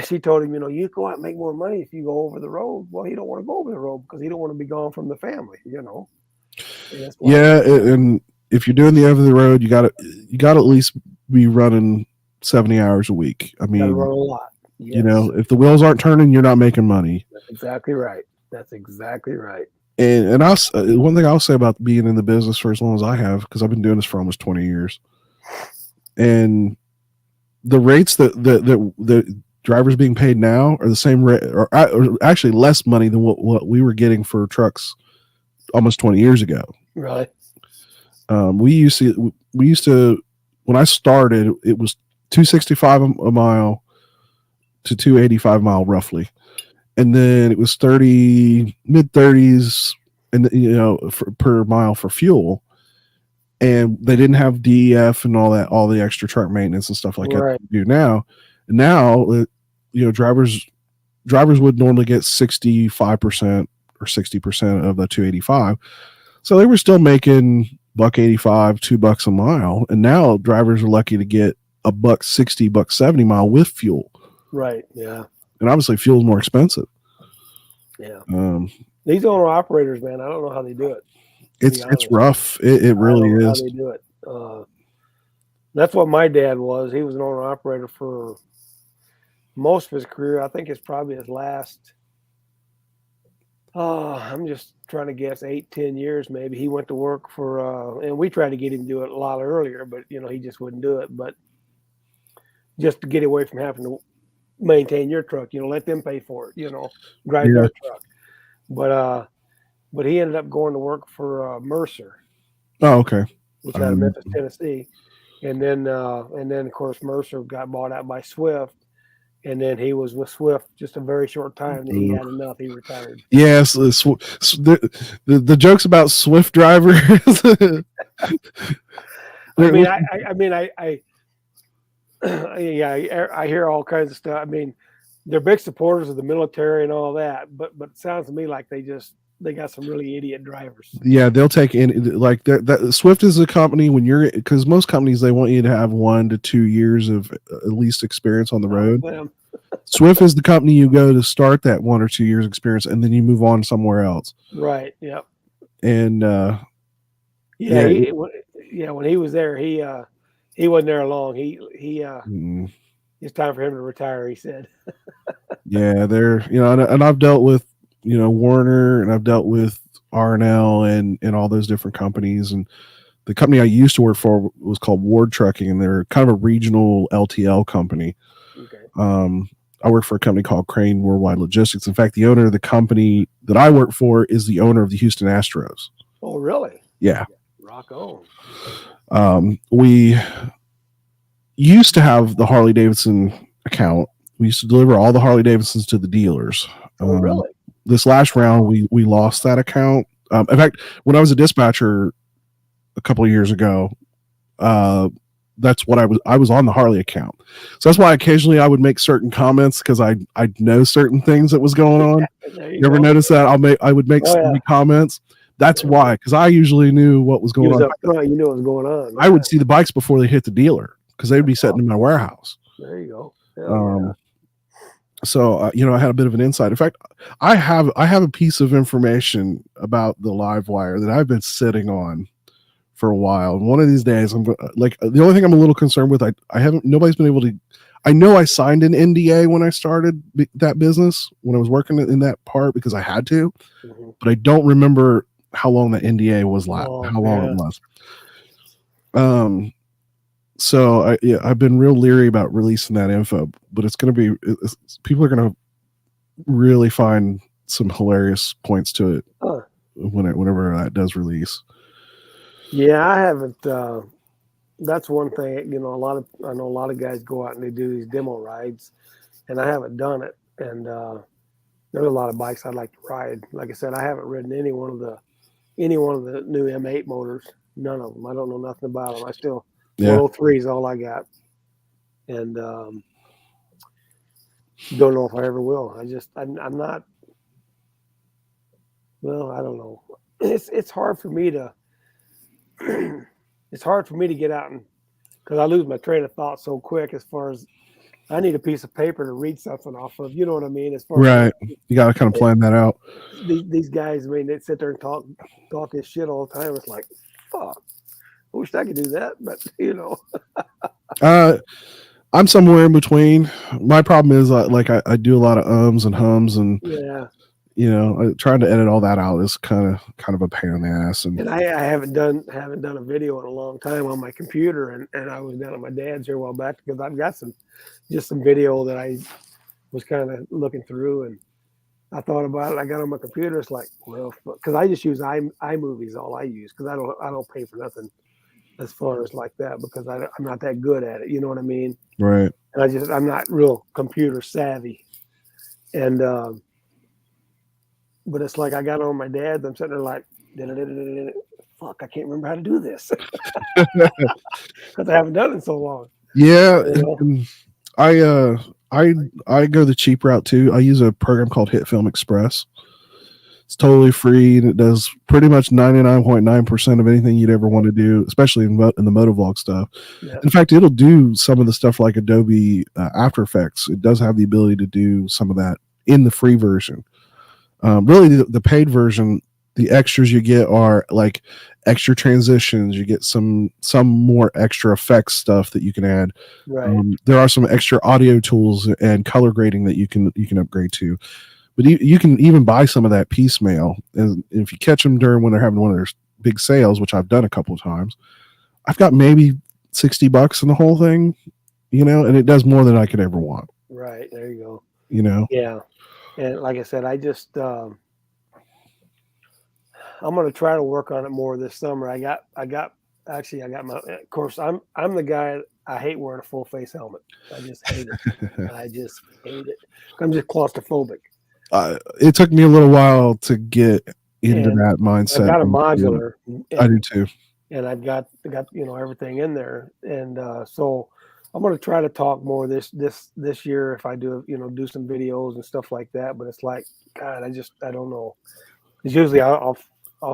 she told him, you go out and make more money if you go over the road. Well, he don't want to go over the road because he don't want to be gone from the family, Yeah, and if you're doing the over the road, you got to at least be running 70 hours a week. I mean, run a lot. Yes. If the wheels aren't turning, you're not making money. That's exactly right. And one thing I'll say about being in the business for as long as I have, because I've been doing this for almost 20 years, and the rates that drivers being paid now are the same rate, or actually less money than what we were getting for trucks almost 20 years ago. Really? We used to when I started, it was $265 a mile to $285 a mile roughly, and then it was mid-30s, and per mile for fuel. And they didn't have DEF and all the extra truck maintenance and stuff like that they do now. And now, drivers would normally get 65% or 60% of the 285. So they were still making $1.85, $2 a mile. And now drivers are lucky to get $1.60, $1.70 a mile with fuel. Right. Yeah. And obviously fuel is more expensive. Yeah. These owner operators, man, I don't know how they do it. It's rough. It really is. How they do it. That's what my dad was. He was an owner operator for most of his career. I think it's probably his last. I'm just trying to guess 8-10 years maybe. He went to work for, and we tried to get him to do it a lot earlier, but he just wouldn't do it. But just to get away from having to maintain your truck, let them pay for it. Drive their truck. But he ended up going to work for Mercer. Oh, okay. Which out of Memphis, Tennessee, and then of course Mercer got bought out by Swift, and then he was with Swift just a very short time. That he had enough. He retired. Yes, the jokes about Swift drivers. I hear all kinds of stuff. I mean, they're big supporters of the military and all that, but it sounds to me like they got some really idiot drivers. Yeah, they'll take in like that. Swift is a company because most companies, they want you to have 1 to 2 years of at least experience on the road. Swift is the company you go to start that 1 or 2 years experience, and then you move on somewhere else. Right. Yep. And when he was there, he wasn't there long. It's time for him to retire, he said. Yeah, and I've dealt with Warner, and I've dealt with R&L and all those different companies. And the company I used to work for was called Ward Trucking, and they're kind of a regional LTL company. Okay. I work for a company called Crane Worldwide Logistics. In fact, the owner of the company that I work for is the owner of the Houston Astros. Oh, really? Yeah. Rock on. We used to have the Harley Davidson account. We used to deliver all the Harley Davidsons to the dealers. Oh, really? This last round, we lost that account. In fact, when I was a dispatcher a couple of years ago, that's what I was on the Harley account. So that's why occasionally I would make certain comments because I know certain things that was going on. There You ever go. notice that? I would make Oh, certain yeah. comments. That's why, because I usually knew what was You going was on. up front, you knew what was going on. I would see the bikes before they hit the dealer because they would be sitting in my warehouse. There you go. Hell yeah. So I had a bit of an insight. In fact, I have a piece of information about the live wire that I've been sitting on for a while. And one of these days, I'm like, the only thing I'm a little concerned with, nobody's been able to. I know I signed an NDA when I started that business when I was working in that part because I had to, but I don't remember how long that NDA was how long it was. So I've been real leery about releasing that info, but it's going to be, people are going to really find some hilarious points to it whenever that does release. Yeah, I haven't. That's one thing. I know a lot of guys go out and they do these demo rides, and I haven't done it. And there's a lot of bikes I'd like to ride. Like I said, I haven't ridden any one of the new M8 motors. None of them. I don't know nothing about them. I still 103 is all I got, and don't know if I ever will. I'm not. Well, I don't know. It's hard for me to. It's hard for me to get out and because I lose my train of thought so quick. As far as I need a piece of paper to read something off of. You know what I mean? As far as you got to kind of plan that out. These guys, I mean, they sit there and talk this shit all the time. It's like, fuck. I wish I could do that, but I'm somewhere in between. My problem is I do a lot of ums and hums and trying to edit all that out is kind of a pain in the ass. And I haven't done a video in a long time on my computer, and I was down at my dad's here a while back because I've got some video that I was kind of looking through, and I thought about it. I got on my computer. It's like, well, because I just use iMovies, all I use, because I don't pay for nothing as far as like that because I'm not that good at it. You know what I mean? Right. And I'm not real computer savvy, and but it's like I got on my dad's. I'm sitting there like, fuck, I can't remember how to do this because I haven't done it in so long. Yeah, I go the cheap route too. I use a program called HitFilm Express. It's totally free and it does pretty much 99.9% of anything you'd ever want to do, especially in the motovlog stuff. Yeah. In fact, it'll do some of the stuff like Adobe After Effects. It does have the ability to do some of that in the free version. Really, the paid version, the extras you get are like extra transitions. You get some more extra effects stuff that you can add. Right. There are some extra audio tools and color grading that you can upgrade to. But you can even buy some of that piecemeal, and if you catch them during when they're having one of their big sales, which I've done a couple of times, I've got maybe $60 in the whole thing, and it does more than I could ever want. Right, there you go. Yeah, and like I said, I just I'm going to try to work on it more this summer. I got my. Of course, I'm the guy. I hate wearing a full face helmet. I just hate it. I just hate it. I'm just claustrophobic. It took me a little while to get into that mindset. I've got a modular. I do too. And I've got everything in there, and so I'm going to try to talk more this year if I do do some videos and stuff like that. But it's like, God, I don't know. Because usually I'll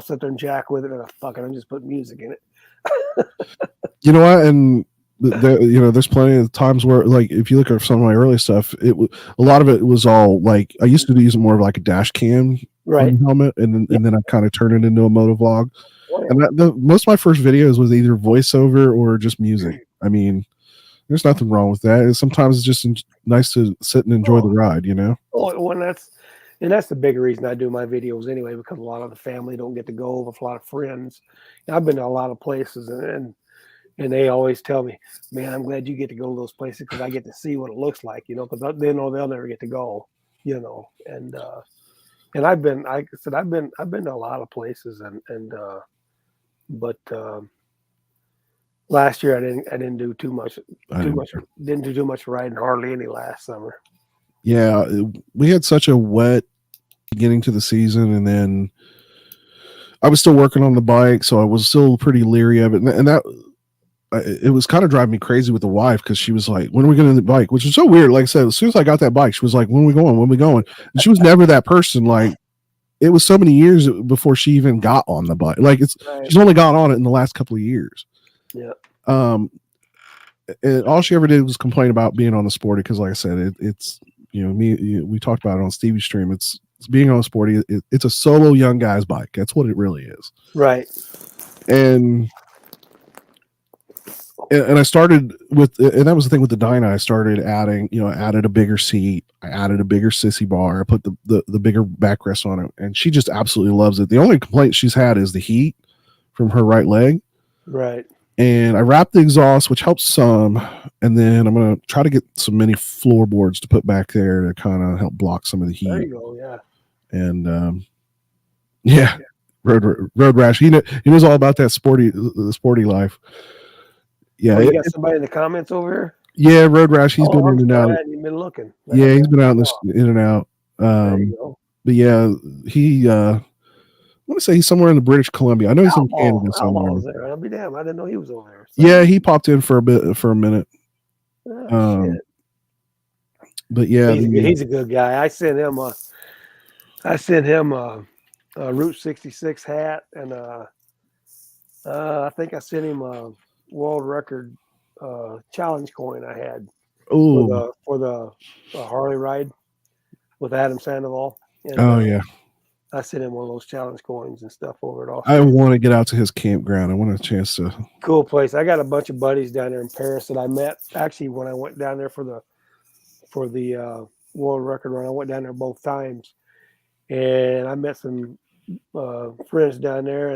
sit there and jack with it, and I'm just put music in it. You know what? And there's plenty of times where, like, if you look at some of my early stuff, a lot of it was all like I used to use it more of like a dash cam helmet, and then I kind of turned it into a motovlog. And most of my first videos was either voiceover or just music. I mean, there's nothing wrong with that. Sometimes it's just nice to sit and enjoy the ride, Oh, and that's the big reason I do my videos anyway, because a lot of the family don't get to go with a lot of friends. And I've been to a lot of places, and they always tell me, man, I'm glad you get to go to those places because I get to see what it looks like, because they know they'll never get to go, and I've been to a lot of places, but Last year I didn't do too much. I Didn't do too much riding, hardly any last summer. Yeah, we had such a wet beginning to the season, and then I was still working on the bike, so I was still pretty leery of it, and that it was kind of driving me crazy with the wife because she was like, "When are we getting the bike?" Which is so weird. Like I said, as soon as I got that bike, she was like, "When are we going? When are we going?" And she was never that person. Like it was so many years before she even got on the bike. Like she's only got on it in the last couple of years. Yeah. And all she ever did was complain about being on the Sporty because, like I said, it's we talked about it on Stevie's stream. It's being on a Sporty. It's a solo young guy's bike. That's what it really is. Right. And I started with, and that was the thing with the Dyna. I started adding, added a bigger seat. I added a bigger sissy bar. I put the bigger backrest on it, and she just absolutely loves it. The only complaint she's had is the heat from her right leg. Right. And I wrapped the exhaust, which helps some. And then I'm going to try to get some mini floorboards to put back there to kind of help block some of the heat. There you go. Yeah. And road rash. He knows all about that the sporty life. Yeah. You got somebody in the comments over here? Yeah, road rash. He's been in and out. You've been looking. Yeah, he's been out in and out. But yeah, he I want to say he's somewhere in the British Columbia. I know he's in Canada somewhere. There. I'll be damned. I didn't know he was over there. So. Yeah, he popped in for a minute. Oh, shit. But yeah, he's a good guy. I sent him a Route 66 hat, and I think I sent him a world record challenge coin I had for the Harley ride with Adam Sandoval. And, yeah. I sent him one of those challenge coins and stuff over at Australia. I want to get out to his campground. I want a chance to. Cool place. I got a bunch of buddies down there in Paris that I met actually when I went down there for the world record run. I went down there both times, and I met some friends down there,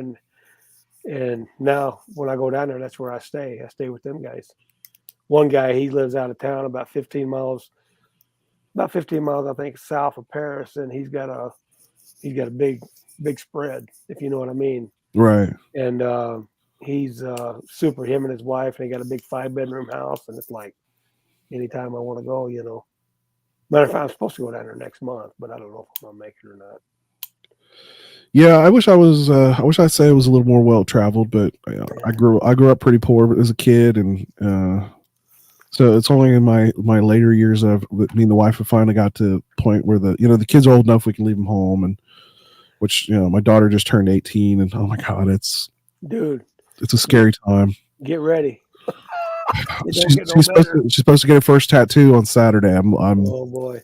and now when I go down there, that's where I stay. I stay with them guys. One guy, he lives out of town about 15 miles, I think, south of Paris, and he's got a big spread, if you know what I mean. Right. And he's super, him and his wife, and they got a big 5-bedroom house, and it's like anytime I want to go, Matter of fact, I'm supposed to go down there next month, but I don't know if I'm gonna make it or not. Yeah, I wish I'd say I was a little more well traveled, but I grew up pretty poor as a kid, and so it's only in my later years of me and the wife have finally got to the point where the kids are old enough we can leave them home, and which my daughter just turned 18, and oh my God, it's a scary time. Get ready. She's supposed to get her first tattoo on Saturday. I'm oh boy,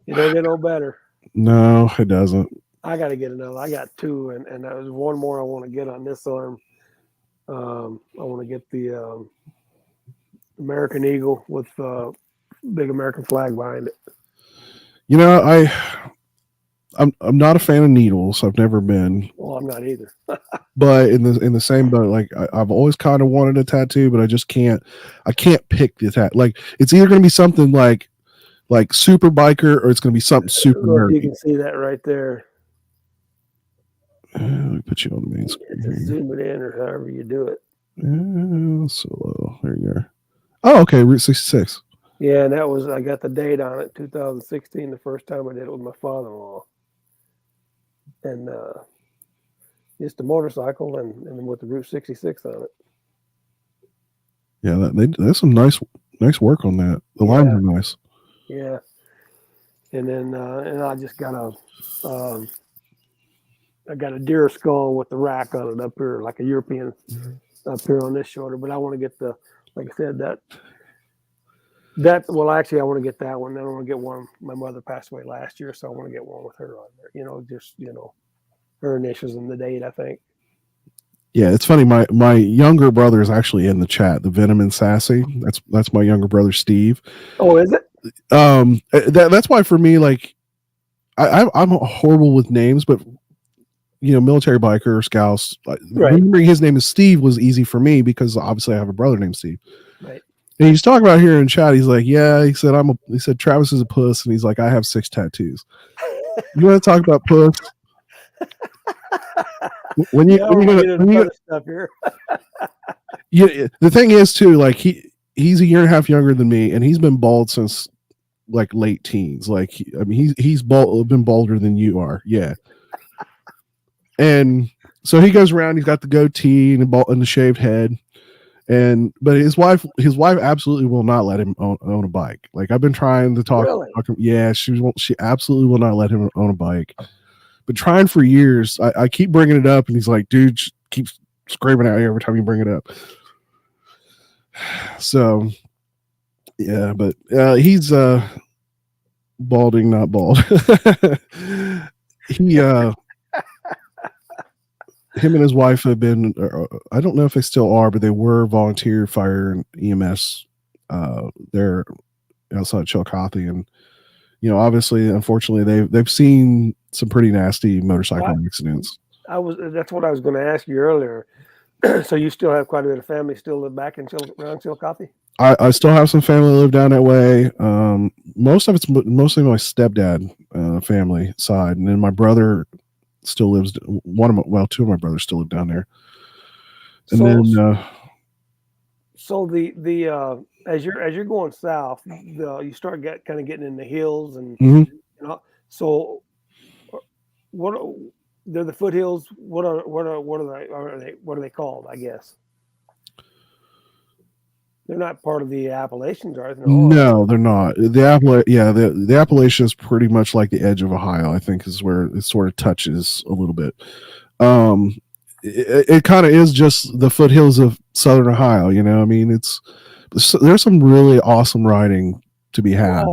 it don't get no better. No, it doesn't. I got to get another. I got 2, and there's one more I want to get on this arm. I want to get the American Eagle with big American flag behind it. I'm not a fan of needles. I've never been. Well, I'm not either. But in the same boat, like I've always kind of wanted a tattoo, but I just can't. I can't pick the tattoo. Like it's either going to be something like super biker, or it's going to be something super nerdy. You can see that right there. Let me put you on the main screen. Zoom it in, or however you do it. Solo. There you are. Oh, okay. Route 66. Yeah, and I got the date on it, 2016, the first time I did it with my father-in-law. And just a motorcycle and with the Route 66 on it. Yeah, there's some nice work on that. The lines are nice. Yeah. And then and I just got a deer skull with the rack on it up here, like a European up here on this shoulder. But I want to get like I said, well, actually, I want to get that one. Then I want to get one. My mother passed away last year, so I want to get one with her on there. Just her initials and the date, I think. Yeah, it's funny. My younger brother is actually in the chat. The Venom and Sassy. That's my younger brother Steve. Oh, is it? That's why for me, like, I'm horrible with names, but military biker, scouts. Right. Remembering his name is Steve was easy for me because obviously I have a brother named Steve. Right. And he's talking about here in chat. He's like, yeah. He said Travis is a puss, and he's like, I have 6 tattoos. You want to talk about puss? When you stuff here. Yeah, the thing is too, like he's a year and a half younger than me, and he's been bald since like late teens. Like he's been balder than you are. Yeah, and so he goes around. He's got the goatee and the shaved head, but his wife absolutely will not let him own a bike. Like I've been trying to Really? talk him. Yeah, she absolutely will not let him own a bike. But trying for years, I keep bringing it up, and he's like, "Dude, keep screaming at me every time you bring it up." So yeah, but he's balding, not bald. He him and his wife have been, I don't know if they still are, but they were volunteer fire and EMS there outside Chillicothe. And obviously, unfortunately, they've seen some pretty nasty motorcycle accidents. That's what I was going to ask you earlier. So you still have quite a bit of family still live back around Chillicothe? I still have some family live down that way. Most of it's mostly my stepdad family side, and then my brother still lives. Two of my brothers still live down there. And so the as you're going south, you start kind of getting in the hills, and so what? They're the foothills. What are they called? I guess they're not part of the Appalachians, are they? No, they're not. The Appalachian is pretty much like the edge of Ohio. I think is where it sort of touches a little bit. It kind of is just the foothills of Southern Ohio. I mean, there's some really awesome riding to be had.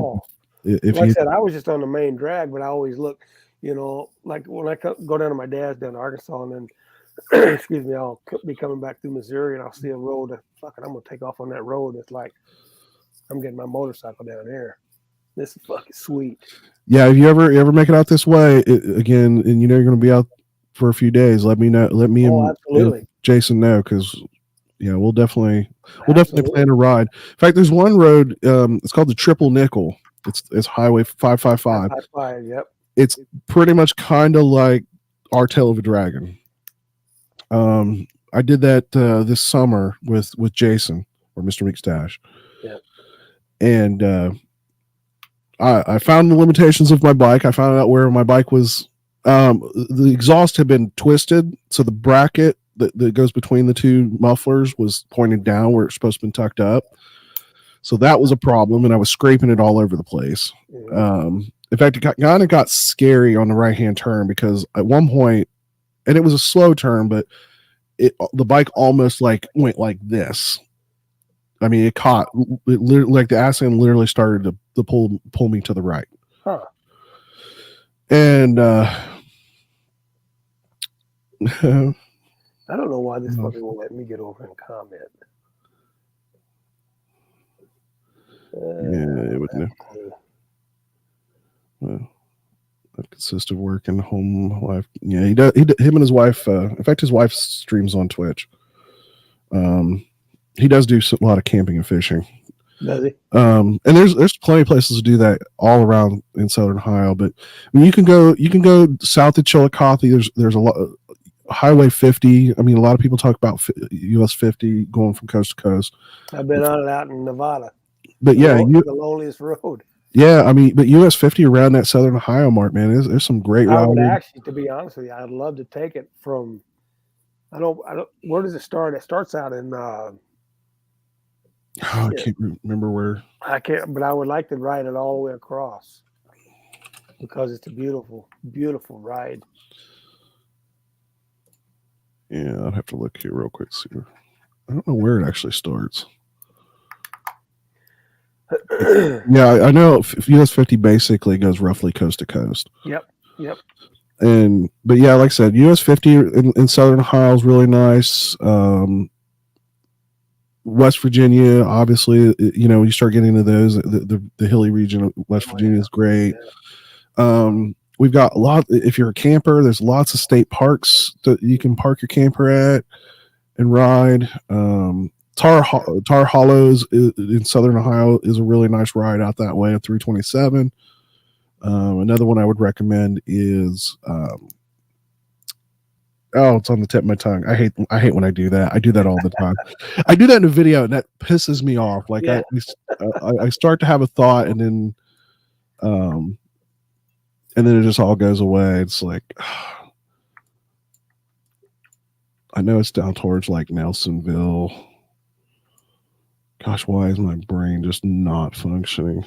Like I said, I was just on the main drag, but I always look. Like when I go down to my dad's down in Arkansas, and then, excuse me, I'll be coming back through Missouri, and I'll see a road. I'm going to take off on that road. It's like I'm getting my motorcycle down there. This is fucking sweet. Yeah, if you ever make it out this way again, and you're going to be out for a few days, let me know. Let me and Jason know, because we'll definitely plan a ride. In fact, there's one road. It's called the Triple Nickel. It's Highway 555. 555. Yep. It's pretty much kind of like our Tail of a Dragon. I did that this summer with Jason or Mr. McStash. Yeah. And I found the limitations of my bike. I found out where my bike was. The exhaust had been twisted, so the bracket that goes between the two mufflers was pointed down where it's supposed to be tucked up. So that was a problem, and I was scraping it all over the place. Mm-hmm. In fact, it kind of got scary on the right-hand turn, because at one point, and it was a slow turn, but the bike almost like went like this. I mean, it like the ass end literally started to pull me to the right. Huh. And I don't know why this fucking won't let me get over and comment. Yeah, it would know. Well, that consists of work and home life. Yeah, he does. Him and his wife. In fact, his wife streams on Twitch. He does do a lot of camping and fishing. Does he? And there's plenty of places to do that all around in Southern Ohio. But I mean, you can go south of Chillicothe. There's a lot. Highway 50. I mean, a lot of people talk about US 50 going from coast to coast. I've been on it out in Nevada. But the loneliest road. Yeah, I mean, but US 50 around that Southern Ohio mark, man, there's some great riding. I would actually, to be honest with you, I'd love to take it from. I don't. Where does it start? It starts out in. I can't remember where. I can't, but I would like to ride it all the way across, because it's a beautiful, beautiful ride. Yeah, I'd have to look here real quick. See, I don't know where it actually starts. Yeah, I know US 50 basically goes roughly coast to coast. Yep. But yeah, like I said, US 50 in Southern Ohio is really nice. West Virginia, obviously, you start getting into those. The hilly region of West Virginia is great. We've got a lot. If you're a camper, there's lots of state parks that you can park your camper at and ride. Tar Hollows in Southern Ohio is a really nice ride out that way at 327. Another one I would recommend is Oh, it's on the tip of my tongue. I hate when I do that. I do that all the time. I do that in a video, and that pisses me off. Like Yeah. I start to have a thought, and then it just all goes away. It's like I know it's down towards like Nelsonville. Gosh, why is my brain just not functioning?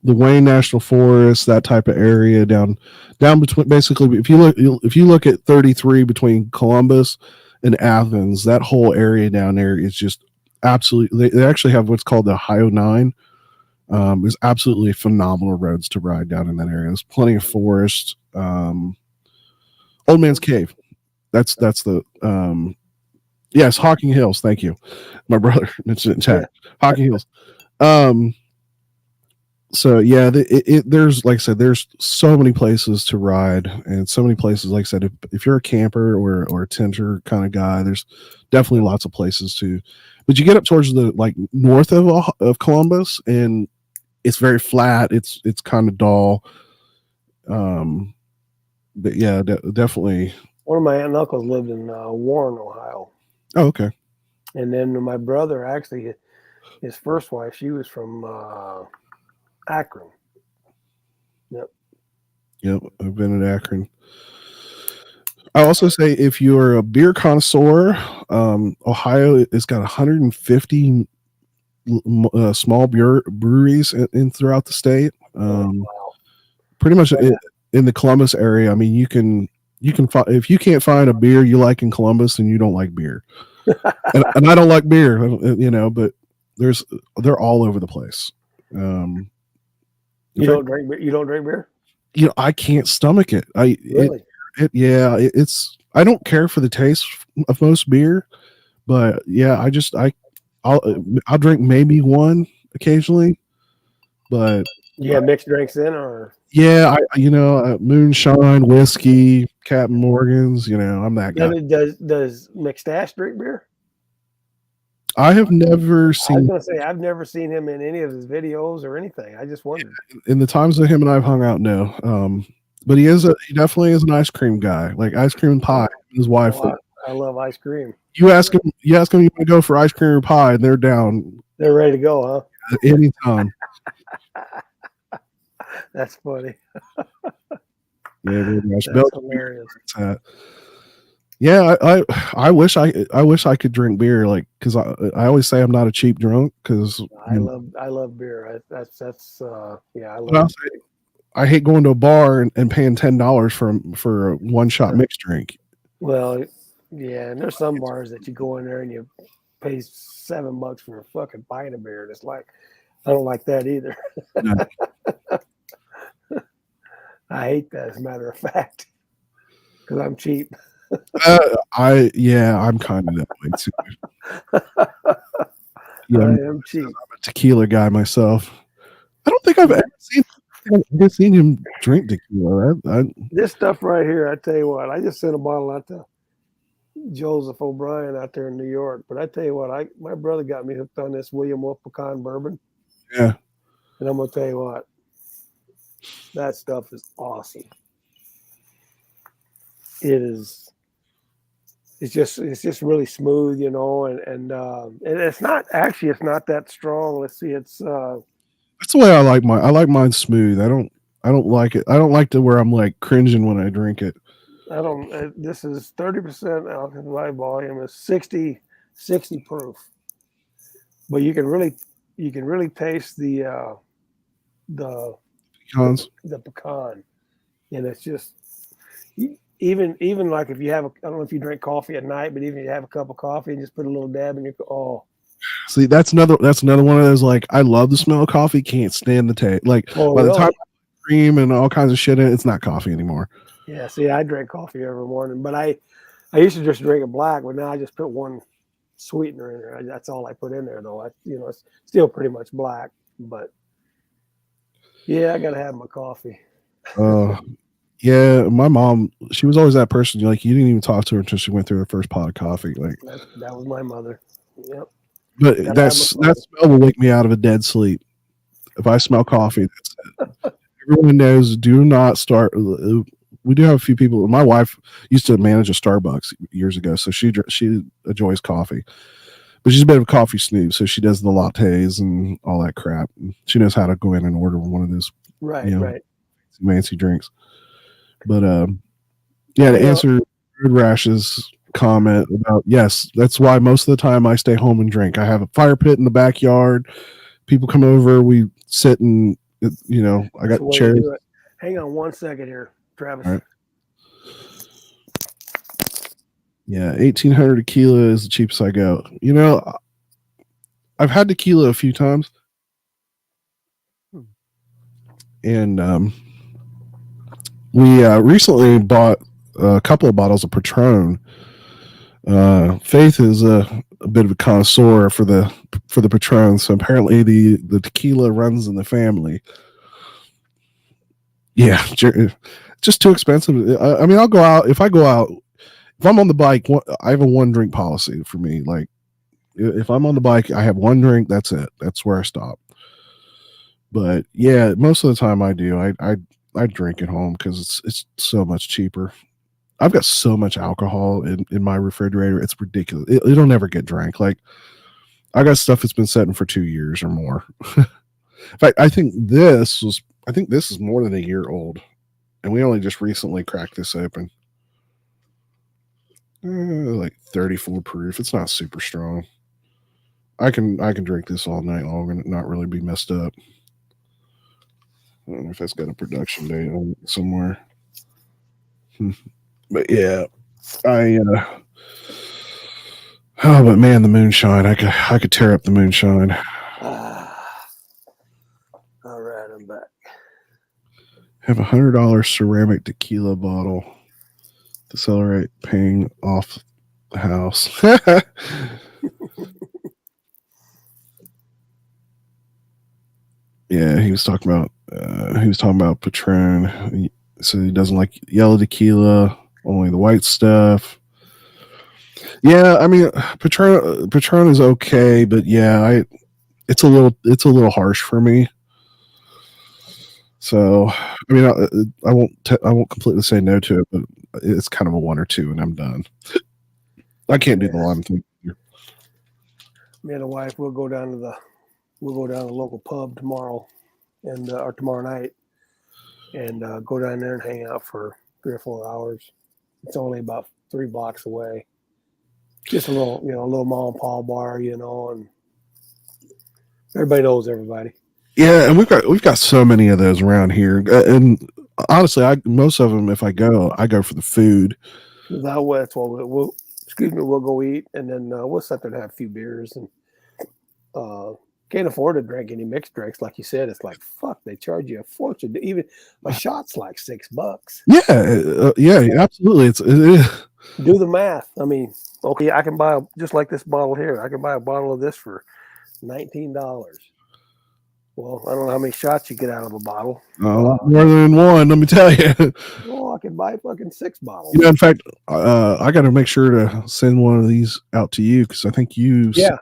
The Wayne National Forest, that type of area down between, basically, if you look at 33 between Columbus and Athens, that whole area down there is just absolutely. They actually have what's called the Ohio 9. There's absolutely phenomenal roads to ride down in that area. There's plenty of forest. Old Man's Cave. That's the yes, Hocking Hills. Thank you. My brother mentioned it in chat. Hocking Hills. So yeah, there's, like I said, there's so many places to ride, and so many places. Like I said, if you're a camper or a tenter kind of guy, there's definitely lots of places to. But you get up towards the like north of Columbus, and it's very flat. It's kind of dull. But yeah, definitely. One of my aunt and uncles lived in Warren, Ohio. Oh, okay. And then my brother, actually, his first wife, she was from Akron. Yep, I've been in Akron. I also say if you're a beer connoisseur, Ohio has got 150 small breweries in throughout the state. Pretty much in the Columbus area. I mean, you can if you can't find a beer you like in Columbus, then you don't like beer. and I don't like beer, but they're all over the place. You don't drink beer? I can't stomach it. Really? It's I don't care for the taste of most beer, but yeah, I'll drink maybe one occasionally, but you have mixed drinks in, or yeah, moonshine, whiskey, Captain Morgan's. I'm that guy. Does McStash drink beer? I have never seen. I was gonna say I've never seen him in any of his videos or anything. I just wondered. In the times that him and I've hung out, no. But he definitely is an ice cream guy, like ice cream and pie. His wife. I love ice cream. You ask him, you want to go for ice cream or pie, and they're down. They're ready to go, huh? Anytime. That's funny. Yeah, very much. That's hilarious. Yeah, I wish I could drink beer, like, because I always say I'm not a cheap drunk, because I love beer. I love. I hate going to a bar and paying $10 for a one shot mixed drink. Well, yeah, and there's some bars that you go in there and you pay $7 for a fucking pint of beer, and it's like, I don't like that either. No. I hate that, as a matter of fact, because I'm cheap. I'm kind of that way too. I am cheap. I'm a tequila guy myself. I don't think I've ever seen him drink tequila. This stuff right here, I tell you what, I just sent a bottle out to Joseph O'Brien out there in New York. But I tell you what, my brother got me hooked on this William Wolf Pecan bourbon. Yeah. And I'm gonna tell you what, that stuff is awesome. It is. It's just really smooth, and it's not that strong. Let's see, it's that's the way I like mine. I like mine smooth. I don't like it. I don't like to where I'm like cringing when I drink it. This is 30% alcohol by volume. Is 60 proof, but you can really taste the Pecans. The pecan, and it's just even like if you have I don't know if you drink coffee at night, but even if you have a cup of coffee and just put a little dab in your See, that's another one of those, like, I love the smell of coffee, can't stand the taste. Like, by the time cream and all kinds of shit in it, it's not coffee anymore. Yeah, see, I drink coffee every morning, but I used to just drink it black, but now I just put one sweetener in there. That's all I put in there, though. It's still pretty much black, but yeah, I gotta have my coffee. Yeah, my mom, she was always that person. Like, you didn't even talk to her until she went through her first pot of coffee. Like, that was my mother. Yep. But that smell will wake me out of a dead sleep. If I smell coffee, that's it. Everyone knows, do not start we do have a few people. My wife used to manage a Starbucks years ago, so she enjoys coffee, but she's a bit of a coffee snoop, so she does the lattes and all that crap. She knows how to go in and order one of those Right, you know, right. fancy drinks. But yeah, to answer Road Rash's comment about, yes, that's why most of the time I stay home and drink. I have a fire pit in the backyard. People come over, we sit and I That's the got way to chairs. do it. Hang on 1 second here, Travis. All right. Yeah, 1,800 tequila is the cheapest I go. I've had tequila a few times, and we recently bought a couple of bottles of Patron. Faith is a bit of a connoisseur for the Patron, so apparently the tequila runs in the family. Yeah, just too expensive. I mean, I'll go out if I go out. If I'm on the bike, I have a one drink policy for me. Like, if I'm on the bike, I have one drink. That's it. That's where I stop. But yeah, most of the time I do. I drink at home because it's so much cheaper. I've got so much alcohol in my refrigerator. It's ridiculous. It'll never get drank. Like, I got stuff that's been sitting for 2 years or more. In fact, I think this is more than a year old, and we only just recently cracked this open. Like 34 proof. It's not super strong. I can drink this all night long and not really be messed up. I don't know if that's got a production date on it somewhere. But yeah, but man, the moonshine, I could tear up the moonshine. All right, I'm back. Have $100 ceramic tequila bottle to celebrate paying off the house. Yeah, he was talking about Patron. He said he doesn't like yellow tequila, only the white stuff. Yeah, I mean, Patron is okay, but yeah, it's a little harsh for me. So, I mean, I won't completely say no to it, but it's kind of a 1 or 2, and I'm done. I can't do the lime thing. Me and the wife we'll go down to the local pub tomorrow, and or tomorrow night, and go down there and hang out for 3 or 4 hours. It's only about 3 blocks away. Just a little mom and pa bar, and everybody knows everybody. Yeah, and we've got so many of those around here, and honestly, most of them, if I go for the food. That's what we'll go eat, and then we'll sit there and have a few beers, and can't afford to drink any mixed drinks, like you said. It's like, fuck, they charge you a fortune. Even a shot's like $6. Yeah, absolutely. Do the math. I mean, okay, I can buy just like this bottle here. I can buy a bottle of this for $19. Well, I don't know how many shots you get out of a bottle. More than one, let me tell you. Well, I can buy fucking 6 bottles. In fact, I got to make sure to send one of these out to you because I think you. Yeah.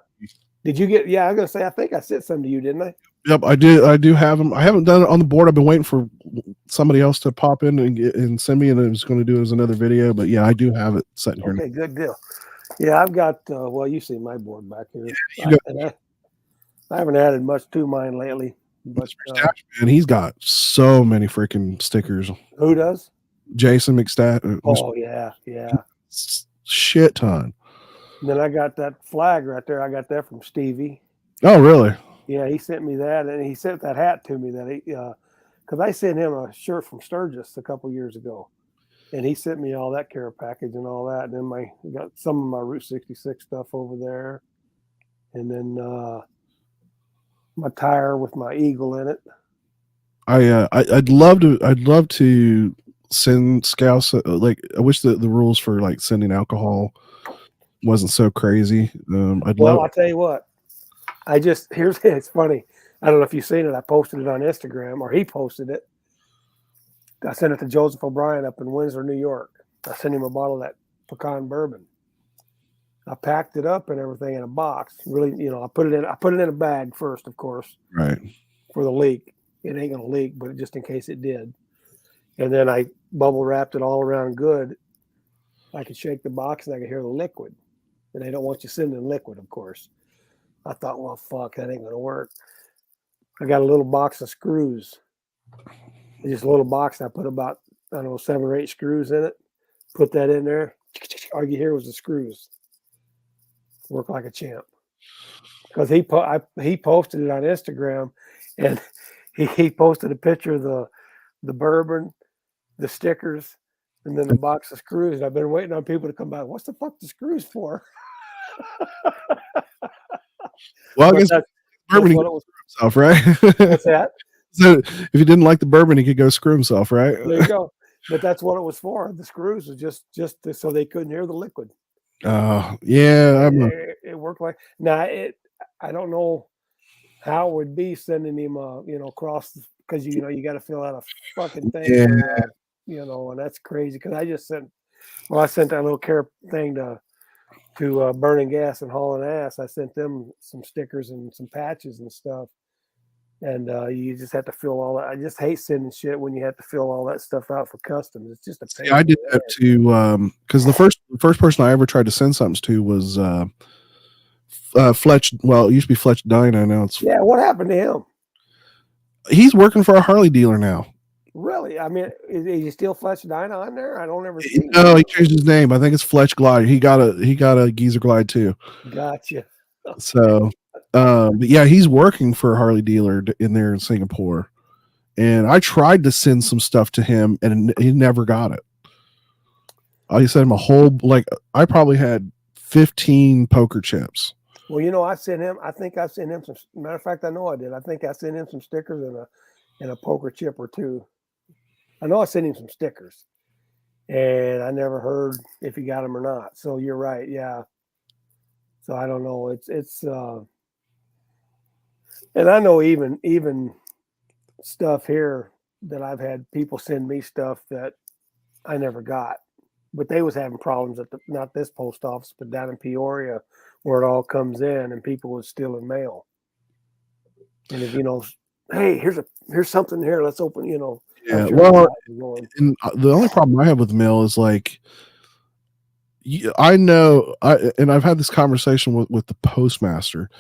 Did you get? Yeah, I was gonna say I think I sent some to you, didn't I? Yep, I did. I do have them. I haven't done it on the board. I've been waiting for somebody else to pop in and send me, and I was going to do it as another video. But yeah, I do have it sitting here. Okay, good deal. Yeah, I've got. Well, you see my board back here. I haven't added much to mine lately. But and he's got so many freaking stickers. Who does? Jason McStat. Oh yeah. Shit ton. And then I got that flag right there. I got that from Stevie. Oh, really? Yeah, he sent me that, and he sent that hat to me. Because I sent him a shirt from Sturgis a couple years ago, and he sent me all that care package and all that. And then got some of my Route 66 stuff over there, and then my tire with my eagle in it. I'd love to send scouts. Like, I wish the rules for like sending alcohol wasn't so crazy. I'll tell you what. It's funny. I don't know if you've seen it. I posted it on Instagram, or he posted it. I sent it to Joseph O'Brien up in Windsor, New York. I sent him a bottle of that pecan bourbon. I packed it up and everything in a box. Really, I put it in a bag first, of course. Right. For the leak. It ain't gonna leak, but just in case it did. and then I bubble wrapped it all around good. I could shake the box and I could hear the liquid. And they don't want you sending liquid, of course. I thought, well, fuck, that ain't gonna work. I got a little box of screws. Just a little box. I put about, I don't know, 7 or 8 screws in it. Put that in there. All you hear was the screws. Work like a champ. Because he posted it on Instagram, and he posted a picture of the bourbon, the stickers, and then the box of screws. And I've been waiting on people to come back. What's the fuck the screws for? Well, I But guess that's bourbon he what could it was. screw himself, right? What's that? So if he didn't like the bourbon, he could go screw himself, right? There you go. But that's what it was for. The screws was just so they couldn't hear the liquid. Yeah, It worked like now. I don't know how it would be sending him across because you got to fill out a fucking thing. Yeah. And that's crazy because I sent that little care thing to Burning Gas and Hauling Ass. I sent them some stickers and some patches and stuff. And you just have to fill all that. I just hate sending shit when you have to fill all that stuff out for customs. It's just a pain. Yeah, I did that too. Because the first person I ever tried to send something to was Fletch. Well, it used to be Fletch Dyna. Now it's What happened to him? He's working for a Harley dealer now. Really? I mean, is he still Fletch Dyna on there? I don't ever see. No, he changed his name. I think it's Fletch Glide. He got a Geezer Glide too. Gotcha. So, but yeah, he's working for a Harley dealer in there in Singapore. And I tried to send some stuff to him, and he never got it. I sent him a whole I probably had 15 poker chips. Well, I sent him. I think I sent him some. Matter of fact, I know I did. I think I sent him some stickers and a poker chip or two. I know I sent him some stickers, and I never heard if he got them or not. So you're right. Yeah. So I don't know. It's and I know even stuff here that I've had people send me stuff that I never got, but they was having problems at not this post office, but down in Peoria where it all comes in and people was stealing mail. And if hey, here's something here, let's open. Yeah. Sure Well, and the only problem I have with mail is I know and I've had this conversation with the postmaster.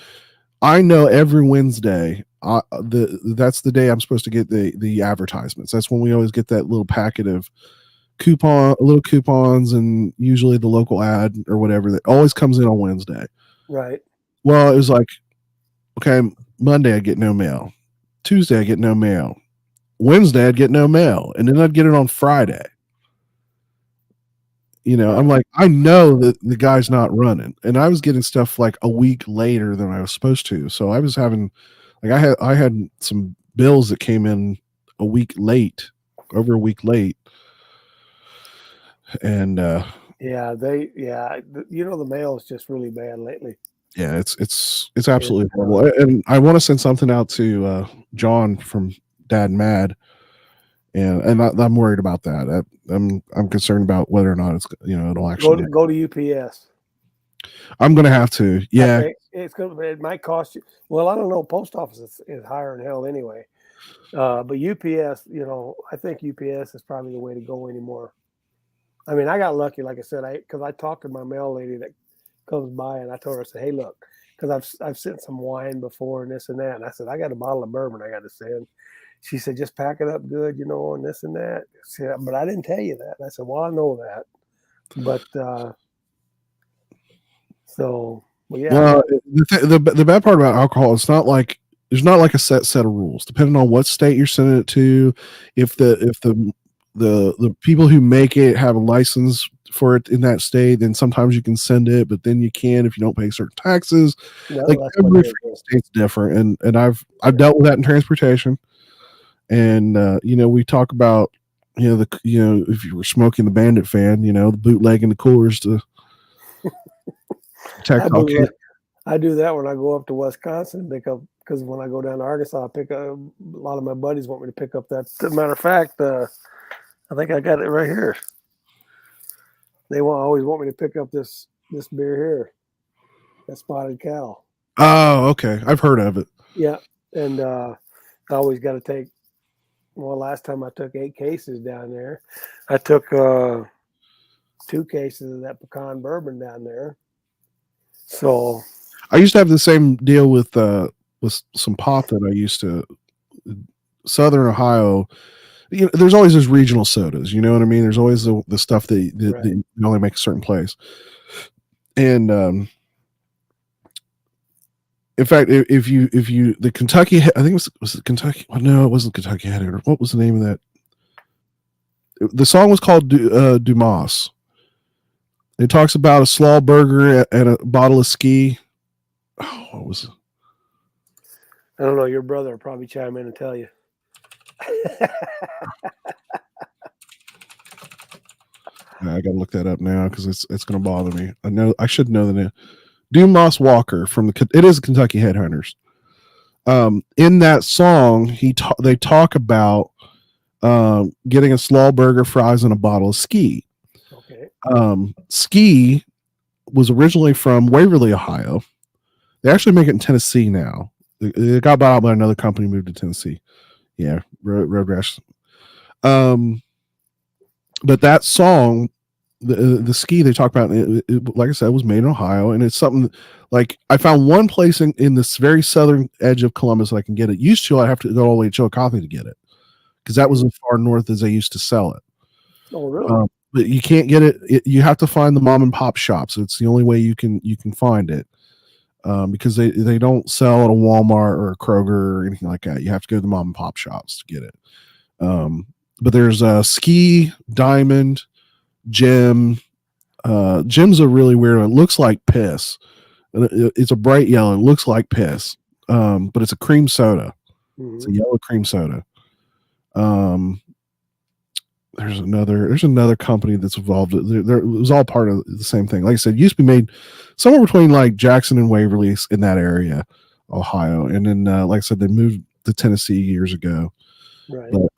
I know every Wednesday, that's the day I'm supposed to get the advertisements. That's when we always get that little packet of little coupons, and usually the local ad or whatever that always comes in on Wednesday. Right. Well, it was like, okay, Monday I get no mail, Tuesday I get no mail, Wednesday I'd get no mail, and then I'd get it on Friday. I'm like, I know that the guy's not running, and I was getting stuff like a week later than I was supposed to. So I was having, I had some bills that came in over a week late, and the mail is just really bad lately. Yeah, it's absolutely horrible. And I want to send something out to John from Dad Mad, and I'm worried about that. I'm concerned about whether or not it's it'll actually go to UPS. I'm gonna have to. Yeah, it might cost you. Well, I don't know. Post office is higher than hell anyway. But UPS, I think UPS is probably the way to go anymore. I mean, I got lucky, like I said, because I talked to my mail lady that comes by, and I told her, I said, hey, look, because I've sent some wine before and this and that, and I said, I got a bottle of bourbon I got to send. She said, just pack it up good, and this and that. Said, but I didn't tell you that. And I said, well, I know that, but yeah. Well, the bad part about alcohol, it's not like there's not like a set of rules. Depending on what state you're sending it to, if the people who make it have a license for it in that state, then sometimes you can send it, but then you can't if you don't pay certain taxes. Every state's different, and I've dealt with that in transportation. And we talk about if you were smoking the Bandit fan, the bootleg and the coolers to protect. I do that when I go up to Wisconsin, because when I go down to Arkansas, I pick up a lot of my buddies want me to pick up that. As a matter of fact, I think I got it right here. They always want me to pick up this beer here, that Spotted Cow. Oh, okay. I've heard of it. Yeah, and I always got to take Well, last time I took 8 cases down there, I took 2 cases of that pecan bourbon down there. So I used to have the same deal with some pop that I used to Southern Ohio. You know, there's always those regional sodas. You know what I mean? There's always the stuff that Right. you only make a certain place. And in fact, if you the Kentucky, I think it was it Kentucky. Well, no, it wasn't Kentucky Headhunter. What was the name of that? The song was called Dumas. It talks about a slaw burger and a bottle of ski. Oh, what was it? I don't know. Your brother will probably chime in and tell you. I got to look that up now because it's going to bother me. I know I should know the name. Dumas Walker from it is Kentucky Headhunters. In that song, they talk about getting a slaw burger, fries, and a bottle of ski. Okay. Ski was originally from Waverly, Ohio. They actually make it in Tennessee now. It got bought out by another company, moved to Tennessee. Yeah, Road Rash. But that song, the ski they talk about, like I said, it was made in Ohio, and it's something like I found one place in this very southern edge of Columbus that I can get it. Used to, I have to go all the way to Chillicothe to get it because that was as far north as they used to sell it. Oh, really? But you can't get it. You have to find the mom and pop shops. It's the only way you can find it. Because they don't sell at a Walmart or a Kroger or anything like that. You have to go to the mom and pop shops to get it. But there's a Ski, Diamond, Jim. Jim's a really weird one. It looks like piss. It's a bright yellow. It looks like piss. But it's a cream soda. Mhm. It's a yellow cream soda. There's another company that's involved. It was all part of the same thing. Like I said, it used to be made somewhere between like Jackson and Waverly in that area, Ohio. And then, like I said, they moved to Tennessee years ago. Right. But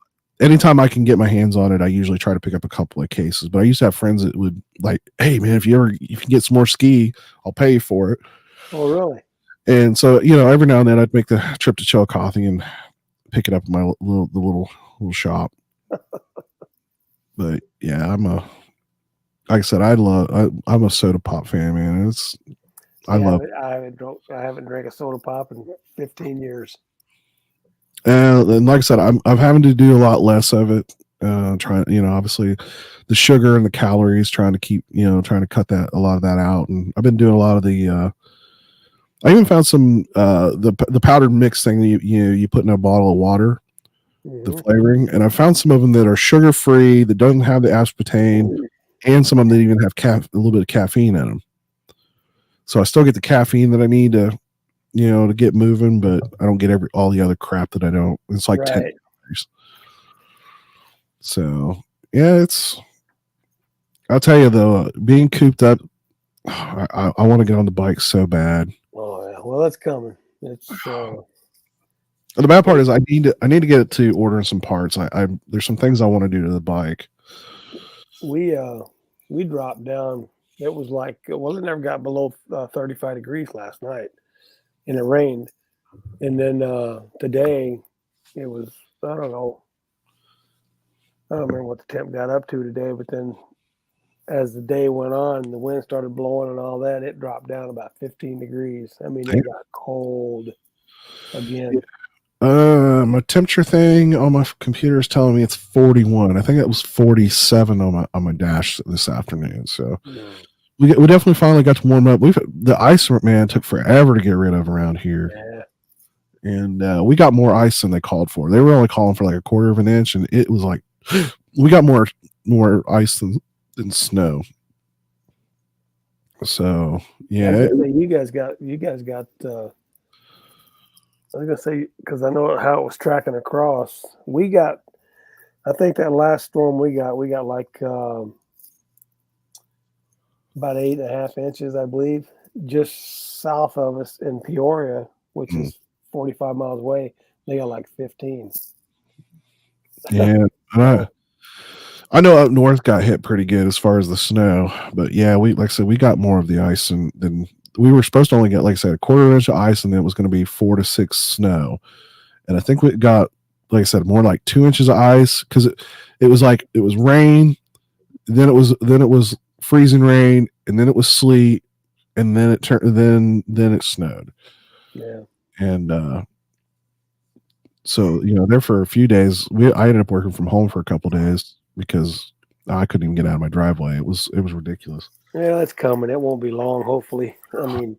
anytime I can get my hands on it, I usually try to pick up a couple of cases. But I used to have friends that would like, hey man, if you can get some more ski, I'll pay you for it. Oh, really? And so, every now and then I'd make the trip to Chillicothe and pick it up in my little shop. But yeah, like I said, I'm a soda pop fan, man. I haven't drank a soda pop in 15 years. And like I said, I'm having to do a lot less of it. Trying, obviously the sugar and the calories, trying to keep, trying to cut a lot of that out. And I've been doing a lot of the, I even found some, the powdered mix thing that you put in a bottle of water, the flavoring. And I found some of them that are sugar free, that doesn't have the aspartame, and some of them that even have a little bit of caffeine in them. So I still get the caffeine that I need to, to get moving, but I don't get all the other crap that I don't. It's like 10 calories. So yeah, I'll tell you though, being cooped up, I want to get on the bike so bad. Oh yeah, well that's coming. It's the bad part is I need to get it to ordering some parts. There's some things I want to do to the bike. We dropped down. It was like, well, it never got below 35 degrees last night, and it rained. And then today, it was, I don't know. I don't remember what the temp got up to today, but then as the day went on, the wind started blowing and all that, it dropped down about 15 degrees. I mean, it got cold again. My temperature thing on my computer is telling me it's 41. I think it was 47 on my dash this afternoon. So we definitely finally got to warm up. The ice, man, took forever to get rid of around here. Yeah. And we got more ice than they called for. They were only calling for like a quarter of an inch, and it was like we got more ice than snow. So yeah, you guys got. I was gonna say, because I know how it was tracking across. We got, I think that last storm we got like about 8.5 inches, I believe, just south of us in Peoria, which is 45 miles away. They got like 15. Yeah, I know up north got hit pretty good as far as the snow, but yeah, like I said, we got more of the ice than we were supposed to only get, like I said, a quarter inch of ice, and then it was going to be 4 to 6 snow. And I think we got like I said, more like 2 inches of ice because it was like it was rain, then it was freezing rain, and then it was sleet, and then it turned then it snowed. Yeah. And so there for a few days, I ended up working from home for a couple days because I couldn't even get out of my driveway. It was ridiculous. Yeah, it's coming. It won't be long, hopefully. I mean,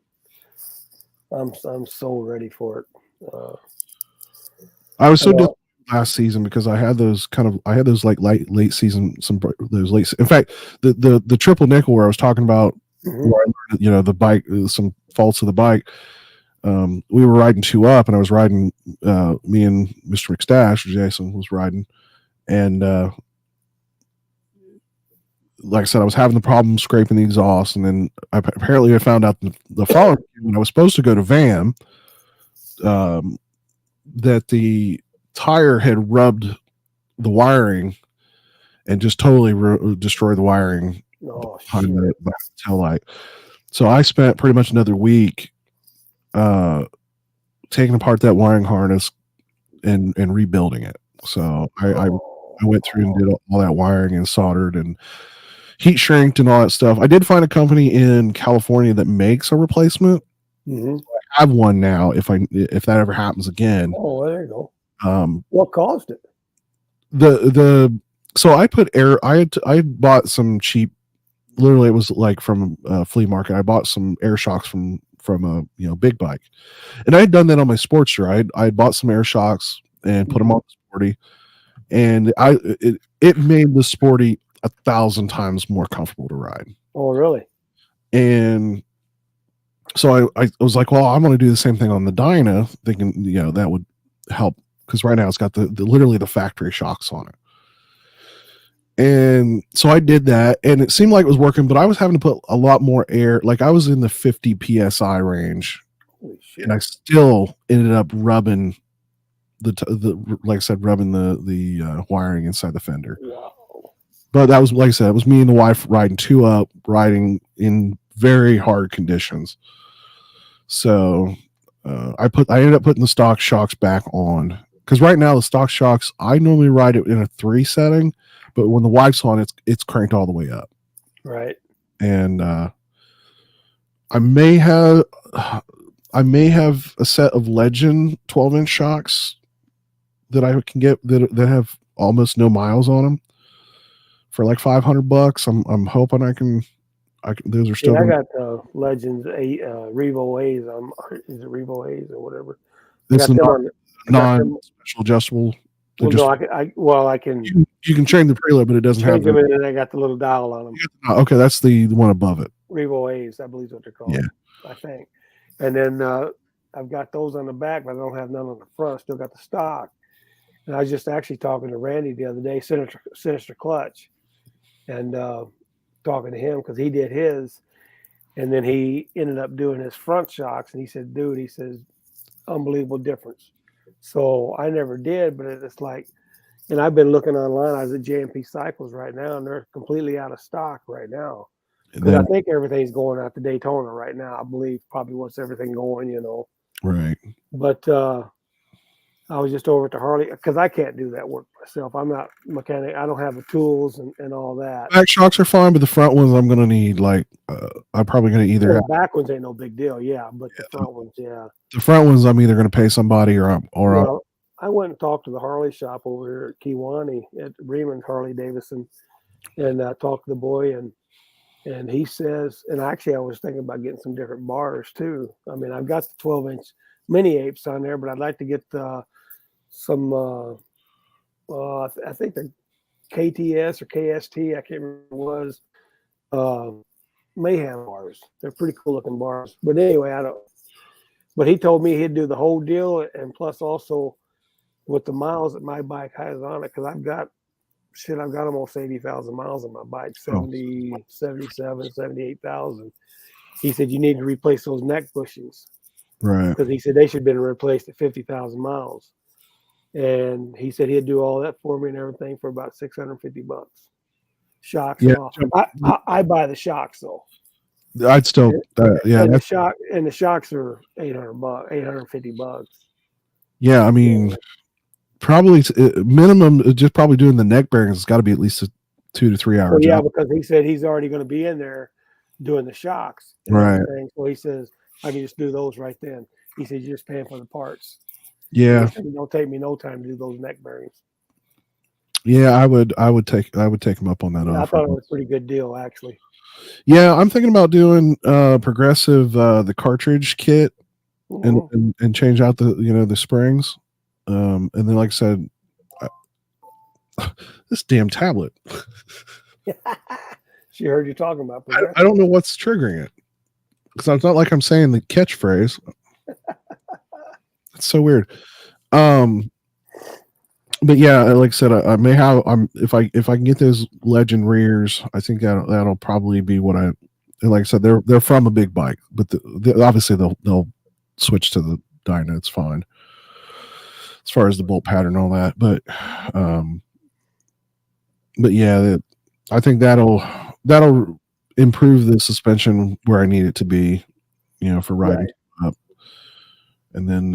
I'm so ready for it. I was so Well- disappointed last season because I had those like late season those late. In fact, the triple nickel where I was talking about, Mhm. where I learned, the bike, some faults of the bike. We were riding 2 up, and I was riding. Me and Mr. McStash, Jason, was riding, and like I said, I was having the problem scraping the exhaust, and then apparently I found out the following when I was supposed to go to VAM, that the tire had rubbed the wiring and just totally destroyed the wiring Oh, behind shit. the tail light. So I spent pretty much another week taking apart that wiring harness and rebuilding it. So I went through and did all that wiring and soldered and heat shrinked and all that stuff. I did find a company in California that makes a replacement. Mhm. I have one now if that ever happens again. Oh, there you go. What caused it? So I put I bought some cheap, literally it was like from a flea market. I bought some air shocks from a big bike, and I had done that on my Sportster. I had bought some air shocks and put them on the Sporty, and it made the Sporty 1,000 times more comfortable to ride. Oh, really? And so I was like, well, I'm going to do the same thing on the Dyna, thinking that would help, because right now it's got the literally the factory shocks on it. And so I did that, and it seemed like it was working, but I was having to put a lot more air. Like I was in the 50 psi range, Holy shit. and I still ended up rubbing like I said, rubbing the wiring inside the fender. Wow. But that was, like I said, it was me and the wife riding 2 up, riding in very hard conditions. So I ended up putting the stock shocks back on, because right now the stock shocks, I normally ride it in a 3 setting, but when the wife's on, it's cranked all the way up. Right. And I may have a set of Legend 12-inch shocks that I can get that have almost no miles on them for like $500. I'm hoping I can. Those are still. Yeah, I got Legends Revo A's. Is it Revo A's or whatever? It's non-special adjustable. I can You can change the preload, but it doesn't have. change them, and then I got the little dial on them. Okay, that's the one above it. Revo A's, I believe is what they're called. Yeah. I think. And then I've got those on the back, but I don't have none on the front. Still got the stock. And I was just actually talking to Randy the other day, Sinister Clutch, and talking to him because he did his, and then he ended up doing his front shocks, and he said, dude, he says, unbelievable difference. So I never did, but it's like, and I've been looking online. I was at JMP Cycles right now, and they're completely out of stock right now. Because I think everything's going out to Daytona right now. I believe probably once everything going, Right. But I was just over at the Harley because I can't do that work myself. I'm not mechanic. I don't have the tools and all that. Back shocks are fine, but the front ones I'm gonna need. Like I'm probably gonna either. The back ones ain't no big deal, but the front ones, yeah. The front ones I'm either gonna pay somebody or I went and talked to the Harley shop over here at Kewanee at Raymond Harley Davidson, and talked to the boy, and he says, and actually I was thinking about getting some different bars too. I mean, I've got the 12-inch mini apes on there, but I'd like to get some. I think the KTS or KST, I can't remember what it was. Mayhem bars. They're pretty cool looking bars. But anyway, I don't. But he told me he'd do the whole deal, and plus also with the miles that my bike has on it, because I've got almost 80,000 miles on my bike, 77, 78,000. He said you need to replace those neck bushings. Right. Because he said they should have been replaced at 50,000 miles. And he said he'd do all that for me and everything for about $650. Shocks. Yeah. I buy the shocks though. I'd still, And the shocks are $850. Yeah, I mean, probably minimum, just probably doing the neck bearings. It's got to be at least a 2 to 3 hour Well, yeah, job. because he said he's already going to be in there doing the shocks and Right. everything. So he says I can just do those right then. He said you're just paying for the parts. Yeah, It don't take me no time to do those neck bearings. yeah. I would take him up on that I offer. thought it was a pretty good deal, actually. Yeah, I'm thinking about doing Progressive the cartridge kit Mhm. and change out the the springs. And then like I said, this damn tablet. She heard you talking about I don't know what's triggering it because it's not like I'm saying the catchphrase. It's so weird. But yeah, like I said, I may have. If I can get those Legend rears, I think that'll probably be what I. And like I said, they're from a big bike, but obviously they'll switch to the Dyna. It's fine as far as the bolt pattern and all that. But yeah, I think that'll improve the suspension where I need it to be, for riding up. And then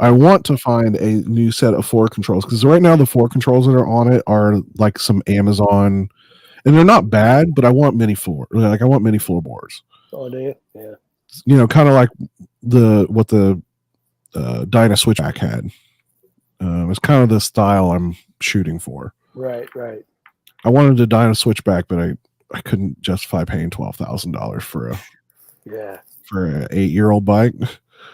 I want to find a new set of floor controls because right now the floor controls that are on it are like some Amazon, and they're not bad, but I want mini floorboards. Oh, do you? Yeah. Kind of like what the Dyna Switchback had. It's kind of the style I'm shooting for. Right. I wanted a Dyna Switchback, but I couldn't justify paying $12,000 for a for an 8-year-old bike.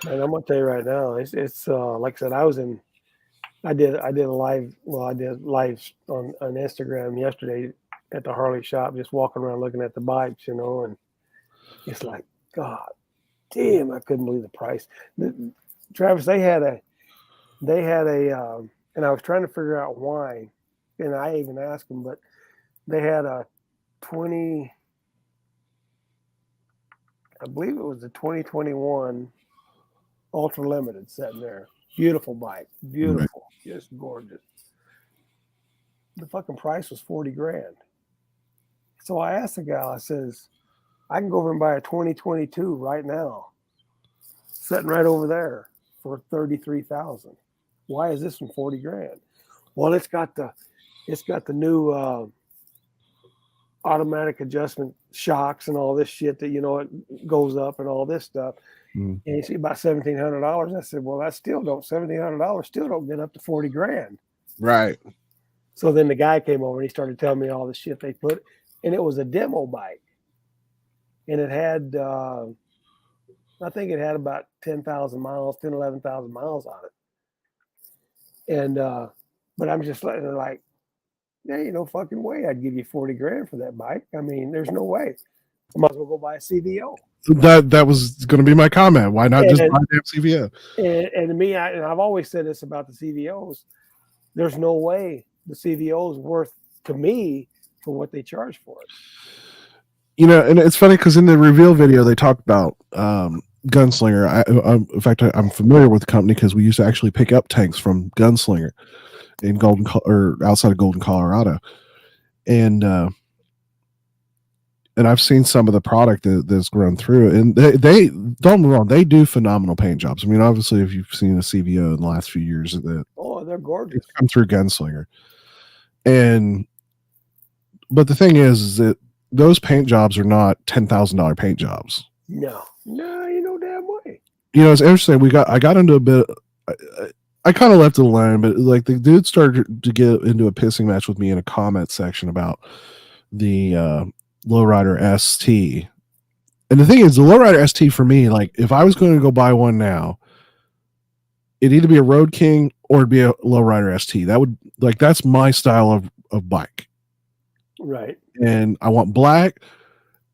And I'm gonna tell you right now, it's like I said, I did a live on Instagram yesterday at the Harley shop, just walking around looking at the bikes, and it's like, God damn, I couldn't believe the price. Travis, they had a and I was trying to figure out why, and I even asked them, but they had a 20, I believe it was the 2021 Ultra Limited sitting there. Beautiful bike. Beautiful. Just gorgeous. The fucking price was $40,000. So I asked the guy, I says, I can go over and buy a 2022 right now, sitting right over there for $33,000. Why is this one $40,000? Well, it's got the new automatic adjustment shocks and all this shit that it goes up and all this stuff. And you see about $1,700. I said, well, that still don't $1,700 still don't get up to $40,000. Right. So then the guy came over and he started telling me all the shit they put, and it was a demo bike, and it had I think it had about 11,000 miles on it. And but I'm just letting her like, there ain't no fucking way I'd give you $40,000 for that bike. I mean, there's no way. I might as well go buy a CVO. That was going to be my comment. Why not just buy a damn CVO? And to me, I've always said this about the CVOs. There's no way the CVO is worth to me for what they charge for it. And it's funny because in the reveal video they talked about Gunslinger. In fact, I'm familiar with the company because we used to actually pick up tanks from Gunslinger in outside of Golden, Colorado, and I've seen some of the product that's run through, and they don't get me wrong, they do phenomenal paint jobs. I mean, obviously, if you've seen a CVO in the last few years, they're gorgeous. It's come through Gunslinger, but the thing is that those paint jobs are not $10,000 paint jobs. No, you know damn way. It's interesting. I got into a bit. I kind of left it alone, but like the dude started to get into a pissing match with me in a comment section about the Lowrider ST. And the thing is, the Lowrider ST for me, like if I was going to go buy one now, it'd either be a Road King or it'd be a Lowrider ST. That's my style of bike. Right. And I want black,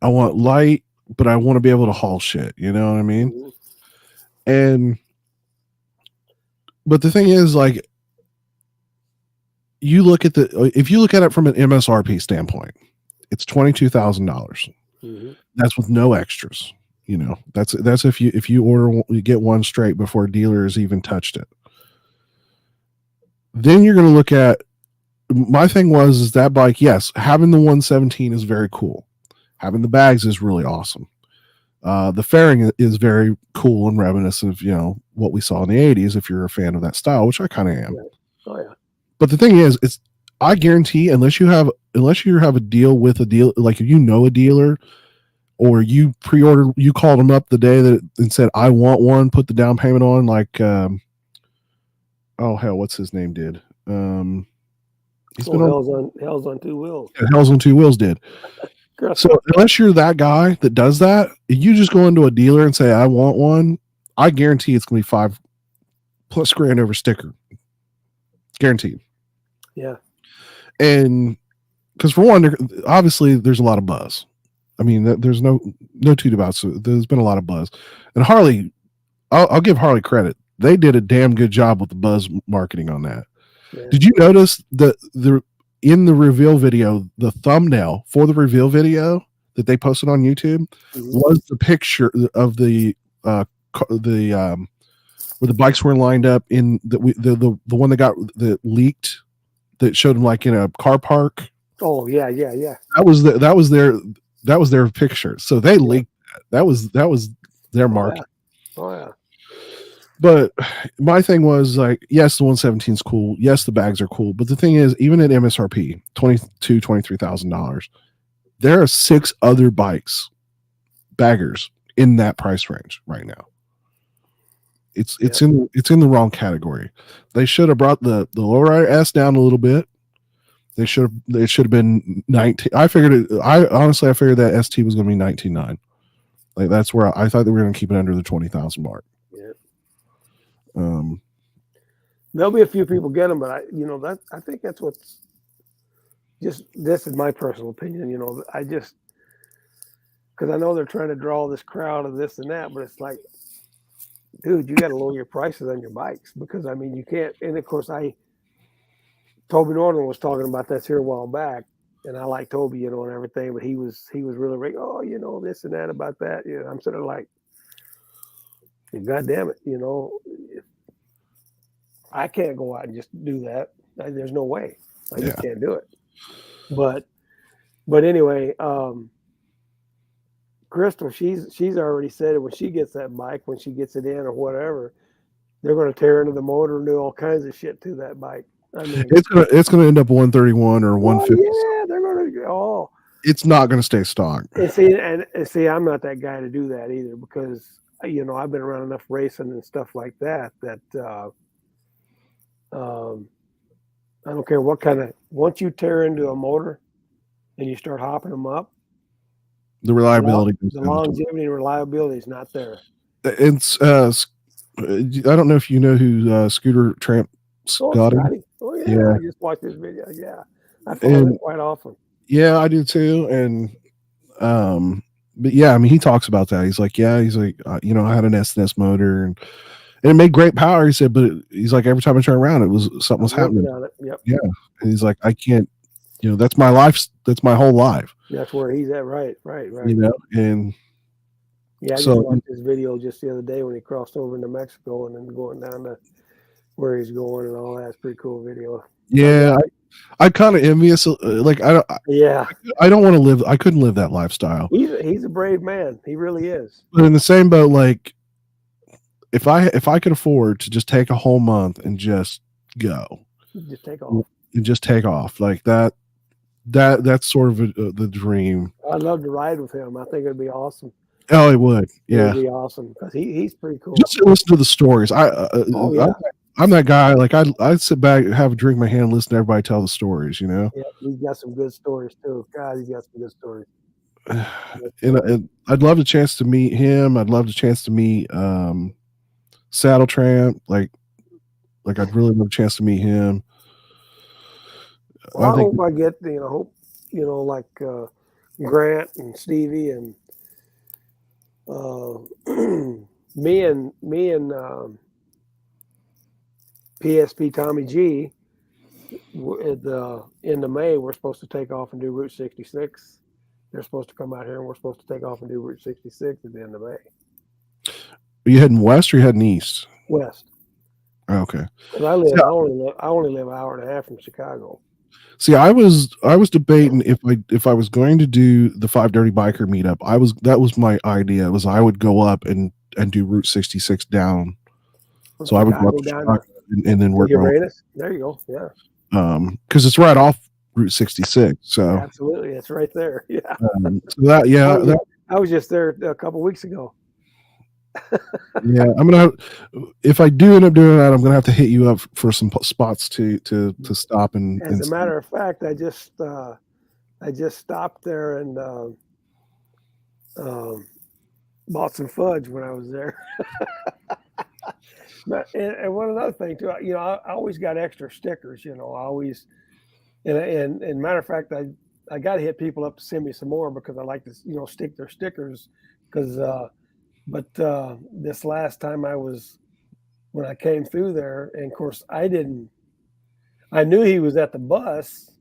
I want light, but I want to be able to haul shit. You know what I mean? Mm-hmm. But the thing is, like, if you look at it from an MSRP standpoint, it's $22,000. Mm-hmm. That's with no extras. That's if you order, you get one straight before dealer has even touched it. Then you're going to look at, my thing is that bike, yes, having the 117 is very cool. Having the bags is really awesome. The fairing is very cool and reminiscent of, you know, what we saw in the 80s if you're a fan of that style, which I kind of am. Yeah. Oh yeah. But the thing is, it's I guarantee unless you have a deal with a deal, like if you know a dealer or you pre-ordered, you called them up the day that and said, I want one, put the down payment on, like oh hell, what's his name did? He's been on Hell's on Two Wheels. yeah, Hell's on Two Wheels did. So unless you're that guy that does that, you just go into a dealer and say, I want one, I guarantee it's gonna be $5+ grand over sticker. Guaranteed. Yeah. And because for one, obviously there's a lot of buzz. I mean, there's no tweet about it. So there's been a lot of buzz. And Harley, I'll give Harley credit. They did a damn good job with the buzz marketing on that. Yeah. Did you notice that in the reveal video, the thumbnail for the reveal video that they posted on YouTube was the picture of the where the bikes were lined up in the one that leaked that showed them like in a car park. Oh yeah. That was their picture. So they leaked that. That was their market. Oh yeah. But my thing was like, yes, the 117 is cool. Yes, the bags are cool. But the thing is, even at MSRP, $23,000, there are 6 other baggers in that price range right now. It's in the wrong category. They should have brought the lowrider S down a little bit. It should have been 19. I figured that ST was going to be 19.9. Like that's where I thought they were going to keep it under the 20,000 mark. Yeah. There'll be a few people get them, but I think that's what's just. This is my personal opinion. Because I know they're trying to draw this crowd of this and that, but it's like, dude, you got to lower your prices on your bikes because I mean you can't. And of course, Toby Norton was talking about this here a while back, and I like Toby, and everything, but he was really like, oh, this and that about that. I'm sort of like, God damn it, I can't go out and just do that. There's no way. I just can't do it. But anyway, Crystal, she's already said it when she gets that bike, when she gets it in or whatever, they're going to tear into the motor and do all kinds of shit to that bike. I mean, it's gonna end up 131 or 150. Yeah, they're going to. Oh, it's not going to stay stock. And see, I'm not that guy to do that either because I've been around enough racing and stuff like that I don't care what kind of. Once you tear into a motor and you start hopping them up, the reliability, the longevity and reliability is not there. It's I don't know if you know who Scooter Tramp Scotty. Oh yeah, I just watched this video. Yeah, I follow him quite often. Yeah, I do too. And but yeah, I mean, he talks about that. He's like, I had an SNS motor and it made great power. He said, but he's like, every time I turn around, something was happening. Yep. Yeah, and he's like, I can't. That's my life. That's my whole life. That's where he's at. Right. And yeah, I just watched this video just the other day when he crossed over into Mexico and then going down to where he's going and all that. It's a pretty cool video. Yeah, I'm kind of envious. Like I don't want to live. I couldn't live that lifestyle. He's a brave man. He really is. But in the same boat, like if I could afford to just take a whole month and just go, just take off and just take off like that. That's sort of the dream. I'd love to ride with him. I think it'd be awesome. Oh, it would. Yeah, it'd be awesome because he's pretty cool. Just to listen to the stories. I'm that guy. Like I sit back, have a drink in my hand, listen to everybody tell the stories. Yeah, he's got some good stories too. God, he's got some good stories. And I'd love the chance to meet him. I'd love the chance to meet Saddle Tramp. Like I'd really love a chance to meet him. Well, I hope I get like Grant and Stevie and me and PSP Tommy G at the end of May, we're supposed to take off and do Route 66. They're supposed to come out here and we're supposed to take off and do Route 66 at the end of May. Are you heading west or you heading east? West. Oh, okay. I only live an hour and a half from Chicago. See, I was debating if I was going to do the Five Dirty Biker meetup. That was my idea. Was I would go up and do Route 66 down. So I would go up Go to down Chicago and then to work my way, Uranus. There you go. Yeah, because it's right off Route 66. So, absolutely. It's right there. Yeah. so that yeah, that, I was just there a couple weeks ago. yeah, I'm gonna if I do end up doing that, I'm gonna have to hit you up for some spots to stop and As a matter of fact, I just stopped there and bought some fudge when I was there. But and one other thing too, you know, I always got extra stickers. You know, I always and matter of fact, I got to hit people up to send me some more because I like to stick their stickers because but this last time when I came through there, and of course I knew he was at the bus,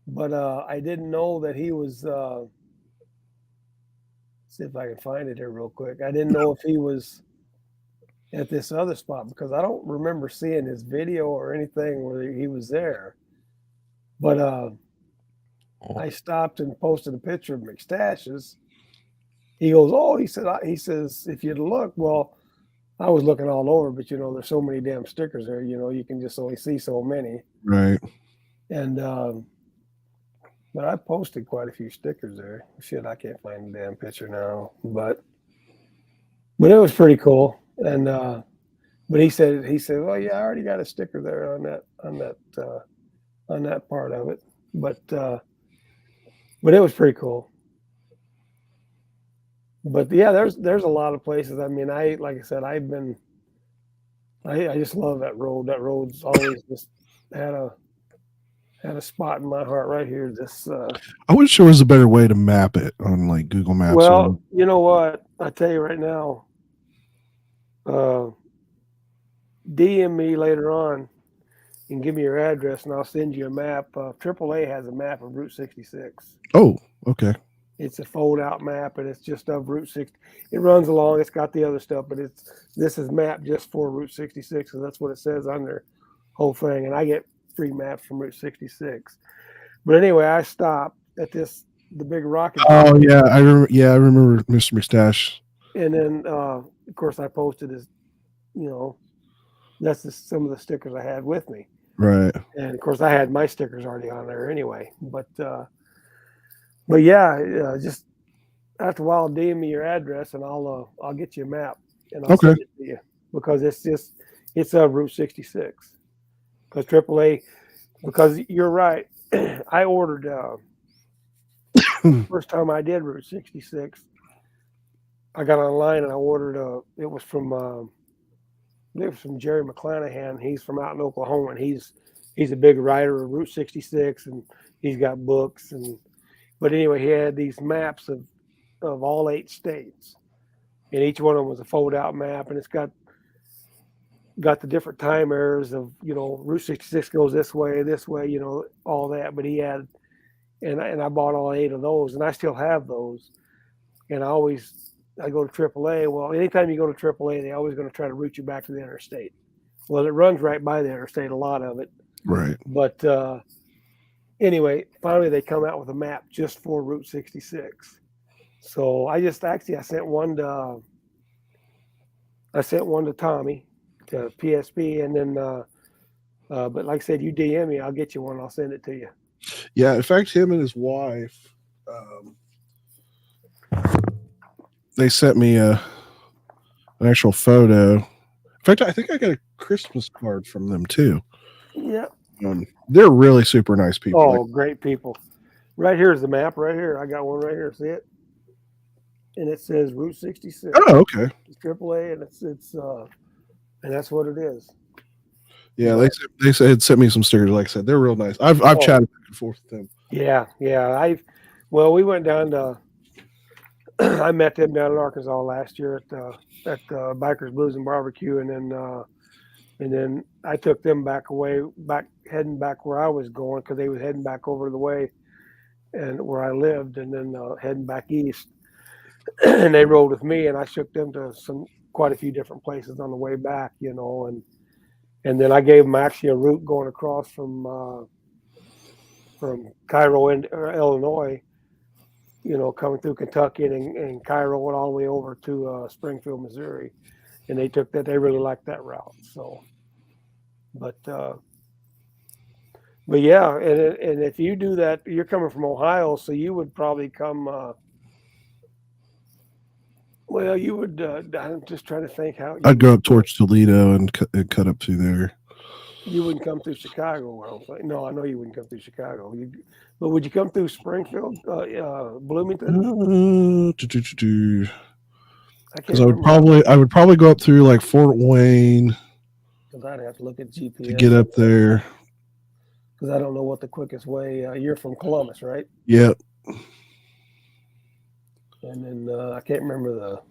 but I didn't know that he was. See if I can find it here real quick. I didn't know if he was at this other spot because I don't remember seeing his video or anything where he was there. But I stopped and posted a picture of McStashes. He goes, "Oh," he says, "if you'd look, well, I was looking all over, but there's so many damn stickers there. You can just only see so many." right. And but I posted quite a few stickers there. Shit, I can't find the damn picture now, but it was pretty cool. And but he said, "Well, yeah, I already got a sticker there on that part of it." But it was pretty cool. But yeah, there's a lot of places. I mean, like I said, I just love that road. That road's always just had a spot in my heart right here. I wish there was a better way to map it on like Google Maps. Well, you know what? I tell you right now, DM me later on and give me your address, and I'll send you a map. AAA has a map of Route 66. Oh, okay. It's a fold-out map, and it's just of Route 60. It runs along. It's got the other stuff, but this is mapped just for Route 66, and that's what it says on their whole thing. And I get free maps from Route 66. But anyway, I stopped at the big rocket. Oh yeah, I remember. Yeah, I remember Mr. Mustache. And then, of course, I posted that's just some of the stickers I had with me. Right. And of course, I had my stickers already on there anyway. But yeah, just after a while, DM me your address, and I'll get you a map, and I'll send it to you because it's Route 66. Because AAA, because you're right, I ordered first time I did Route 66. I got online and I ordered it was from Jerry McClanahan. He's from out in Oklahoma, and he's a big writer of Route 66, and he's got books. But anyway, he had these maps of all 8 states, and each one of them was a fold-out map, and it's got the different time errors of Route 66 goes this way, all that. But he had, and I bought all 8 of those, and I still have those. And I go to AAA. Well, anytime you go to AAA, they're always going to try to route you back to the interstate. Well, it runs right by the interstate, a lot of it. Right. But anyway, finally they come out with a map just for Route 66. So I sent one to Tommy, to PSP, and then but like I said, you DM me, I'll get you one. I'll send it to you. Yeah, in fact, him and his wife, they sent me an actual photo. In fact, I think I got a Christmas card from them too. Yeah. They're really super nice people. Oh, great people. Right here's the map right here. I got one right here. See it? And it says Route 66. Oh, okay. It's AAA, and it's and that's what it is. Yeah, they had sent me some stickers. Like I said, they're real nice. I've chatted back and forth with them. Yeah. We went down to. I met them down in Arkansas last year at Bikers Blues and Barbecue, and then I took them heading back where I was going because they was heading back over the way and where I lived, and then heading back east. And they rode with me, and I shook them to quite a few different places on the way back, and then I gave them actually a route going across from from Cairo, Illinois, coming through Kentucky and Cairo went all the way over to Springfield, Missouri, and they took that. They really liked that route. So, but yeah, and if you do that, you're coming from Ohio, so you would probably come. Well, you would. I'm just trying to think how. I'd go up towards Toledo and cut up through there. You wouldn't come through Chicago. I don't think. No, I know you wouldn't come through Chicago. But would you come through Springfield, Bloomington? Because I would probably go up through like Fort Wayne. Because I'd have to look at GPS to get up there. Because I don't know what the quickest way. You're from Columbus, right? Yep. And then I can't remember the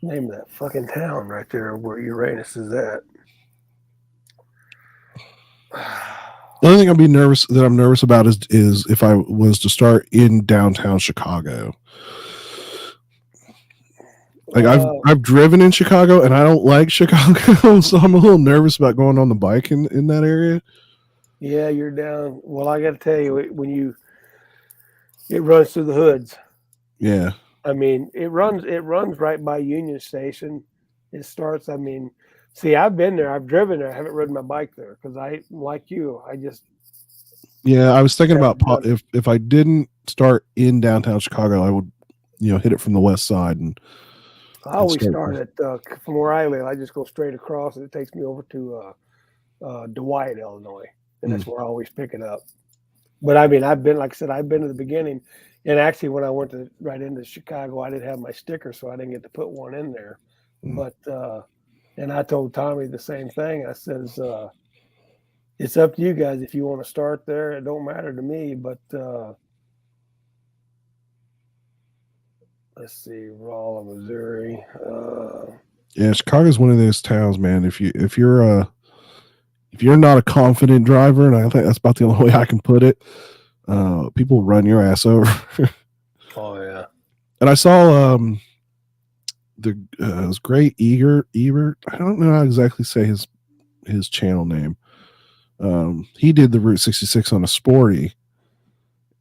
name of that fucking town right there where Uranus is at. The only thing I'm nervous about is if I was to start in downtown Chicago. Like I've driven in Chicago and I don't like Chicago, so I'm a little nervous about going on the bike in that area. Yeah, you're down. Well, I got to tell you, it runs through the hoods. Yeah. I mean, it runs right by Union Station. It starts. I mean, see, I've been there. I've driven there. I haven't ridden my bike there because like you. Yeah, I was thinking about if I didn't start in downtown Chicago, I would, hit it from the west side. And I always start at from where I live. I just go straight across, and it takes me over to Dwight, Illinois, and that's where I always pick it up. But I mean, I've been, like I said, I've been to the beginning. And actually, when I went right into Chicago, I didn't have my sticker, so I didn't get to put one in there. But and I told Tommy the same thing. I says, it's up to you guys if you want to start there. It don't matter to me. But let's see, Rolla, Missouri. Yeah, Chicago's one of those towns, man. If you're not a confident driver, and I think that's about the only way I can put it. People run your ass over. Oh yeah. And I saw it was Great Ebert. I don't know how to exactly say his channel name. He did the Route 66 on a Sporty,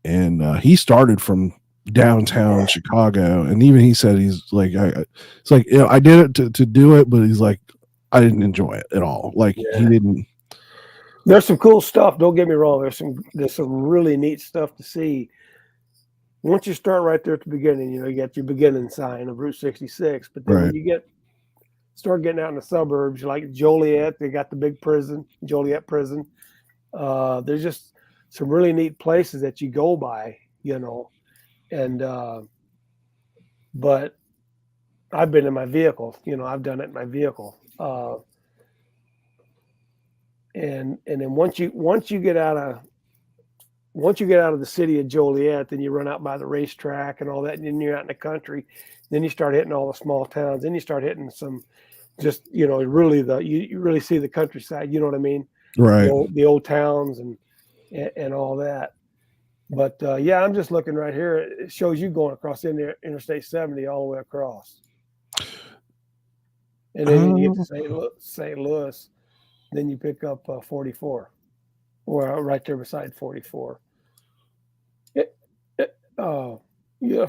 and he started from downtown Chicago, and even he said he's like, it's like, I did it to do it, but he's like, I didn't enjoy it at all. Like he didn't. There's some cool stuff. Don't get me wrong. There's some really neat stuff to see. Once you start right there at the beginning, you got your beginning sign of Route 66. But then when you start getting out in the suburbs, like Joliet, they got the big prison, Joliet prison. There's just some really neat places that you go by, and but I've been in my vehicle. I've done it in my vehicle. And then once you get out of the city of Joliet, then you run out by the racetrack and all that, and then you're out in the country. Then you start hitting all the small towns. Then you start hitting some, just really you really see the countryside. You know what I mean? Right. The old towns and all that. But yeah, I'm just looking right here. It shows you going across Interstate 70 all the way across, and then you get to St. Louis. Then you pick up 44, or right there beside 44.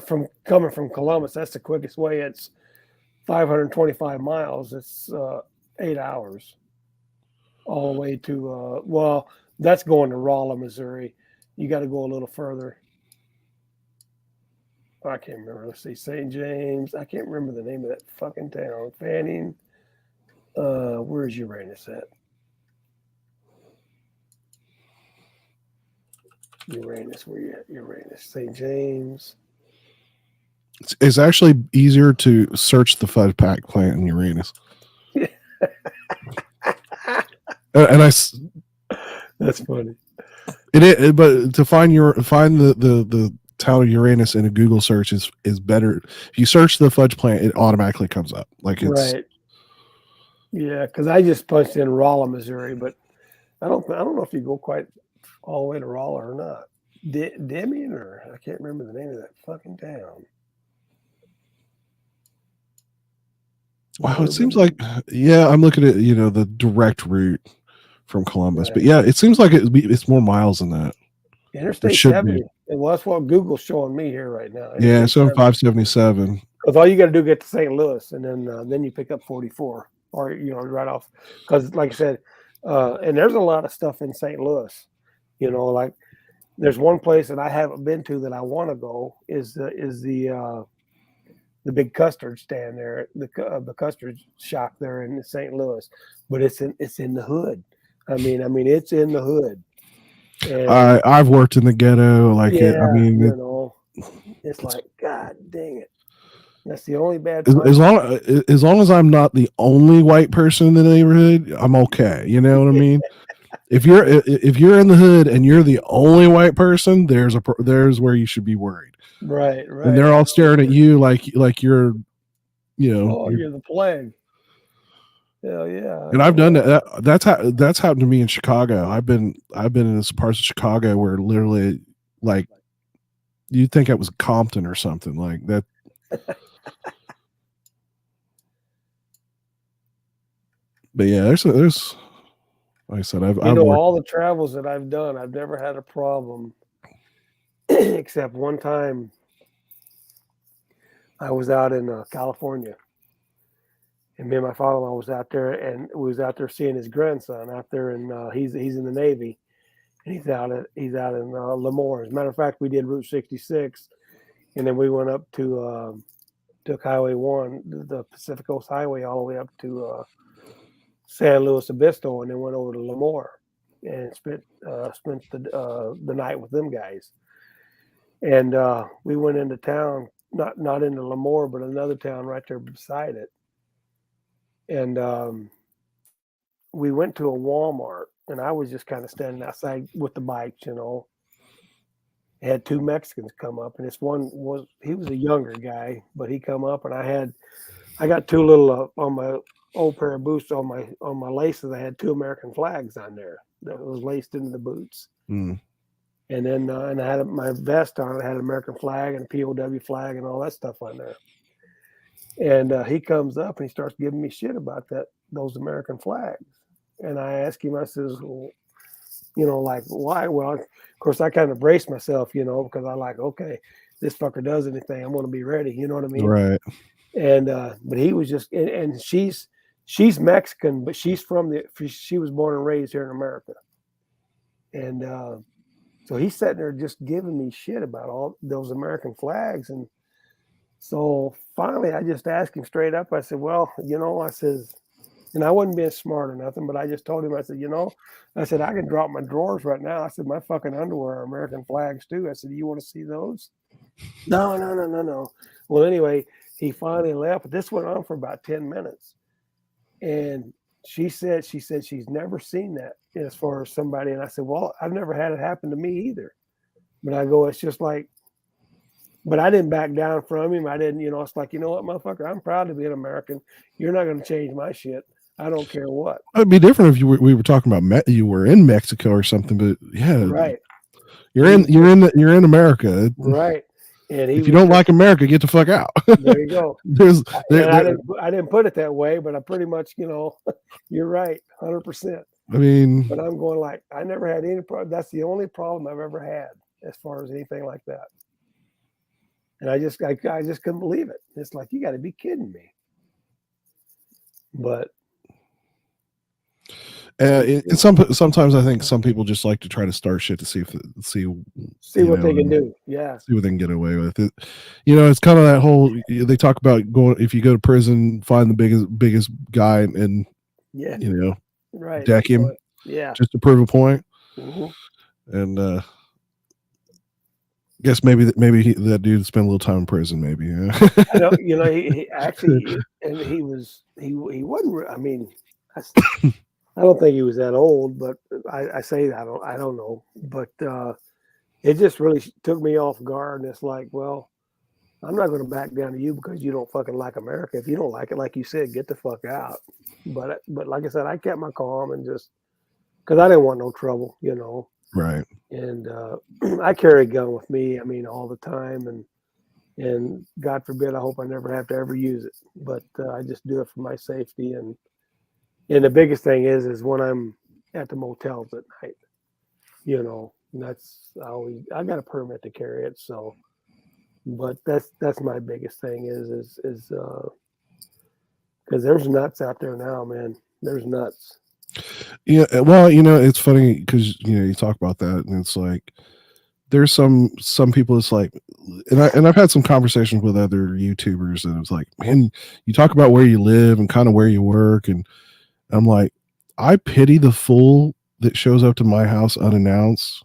From coming from Columbus, that's the quickest way. It's 525 miles. It's 8 hours, all the way to that's going to Rolla, Missouri. You got to go a little further. I can't remember. Let's see, St. James. I can't remember the name of that fucking town. Fanning. Where's Uranus at? Uranus, where you at? Uranus, St. James. It's actually easier to search the fudge pack plant in Uranus. And that's funny. But to find the town of Uranus in a Google search is better. If you search the fudge plant, it automatically comes up. Like it's right. Yeah, because I just punched in Rolla, Missouri, but I don't know if you go quite all the way to Rolla or not. Deming, or I can't remember the name of that fucking town. Wow, it seems like, I'm looking at the direct route from Columbus, but it seems like it's more miles than that. Interstate should 70. be. Well, that's what Google's showing me here right now. Yeah, so 577. Because all you got to do is get to St. Louis, and then you pick up 44, or right off. Because like I said, and there's a lot of stuff in St. Louis. Like there's one place that I haven't been to that I want to go is the big custard stand there, the custard shop there in St. Louis, but it's in the hood. I mean it's in the hood. And I've worked in the ghetto, like yeah, it. I mean, it's like, God dang it. That's the only bad as part. long as I'm not the only white person in the neighborhood, I'm okay. You know what I mean? If you're in the hood and you're the only white person, there's where you should be worried. Right. And they're all staring at you like you're, you're the plague. Hell yeah. And I've done that. That's happened to me in Chicago. I've been in some parts of Chicago where literally, like, you'd think it was Compton or something like that. But yeah, there's like I said, I've all the travels that I've done, I've never had a problem, except one time I was out in California. And me and my father-in-law was out there, and we was out there seeing his grandson out there, and he's in the Navy, and he's out in Lemoore. As a matter of fact, we did Route 66, and then we went up to Highway 1, the Pacific Coast Highway, all the way up to San Luis Obispo, and then went over to Lemoore and spent the night with them guys. And we went into town, not into Lemoore, but another town right there beside it. And we went to a Walmart, and I was just kind of standing outside with the bikes, Had two Mexicans come up, and this one was a younger guy, but he come up, and I got two little on my old pair of boots on my laces. I had two American flags on there that was laced into the boots. Mm. And then and I had my vest on. I had an American flag and a POW flag and all that stuff on there. And he comes up and he starts giving me shit about those American flags. And I ask him, I says, well, like, why? Well, of course, I kind of brace myself, because I like, okay, this fucker does anything, I'm going to be ready. You know what I mean? Right. And but he was just, and she's Mexican, but she was born and raised here in America. And so he's sitting there just giving me shit about all those American flags. And so finally, I just asked him straight up. I said, well, I says, and I wasn't being smart or nothing, but I just told him, I said, I said, I can drop my drawers right now. I said, my fucking underwear are American flags too. I said, do you want to see those? No. Well, anyway, he finally left, but this went on for about 10 minutes. And she said she's never seen that as far as somebody. And I said, well, I've never had it happen to me either. But I go, it's just like, but I didn't back down from him. I didn't, it's like, you know what, motherfucker, I'm proud to be an American. You're not going to change my shit. I don't care what. It'd be different if we were talking about you were in Mexico or something, but yeah, right. You're in America, right? And if you don't like America, get the fuck out. There you go. I didn't put it that way, but I pretty much, you're right, 100%. I mean, but I'm going like, I never had any problem. That's the only problem I've ever had as far as anything like that. And I just couldn't believe it. It's like, you got to be kidding me. But sometimes I think some people just like to try to start shit to see what they can do. Yeah. See what they can get away with it. It's kind of that whole, they talk about going, if you go to prison, find the biggest guy and right. deck him. Yeah. Just to prove a point. Mm-hmm. And guess maybe that dude spent a little time in prison. Maybe. Yeah. I don't. He actually, and he wasn't. I mean, I don't think he was that old, but I say that I don't know. But it just really took me off guard. And it's like, well, I'm not going to back down to you because you don't fucking like America. If you don't like it, like you said, get the fuck out. But like I said, I kept my calm and just because I didn't want no trouble, Right. And I carry a gun with me. I mean, all the time, and God forbid, I hope I never have to ever use it. But I just do it for my safety. And the biggest thing is when I'm at the motels at night, And I got a permit to carry it, so. But that's my biggest thing is because there's nuts out there now, man. There's nuts. Yeah, well, it's funny because you talk about that, and it's like there's some people. It's like, and I've had some conversations with other YouTubers, and it's like, man, you talk about where you live and kind of where you work, and I'm like, I pity the fool that shows up to my house unannounced.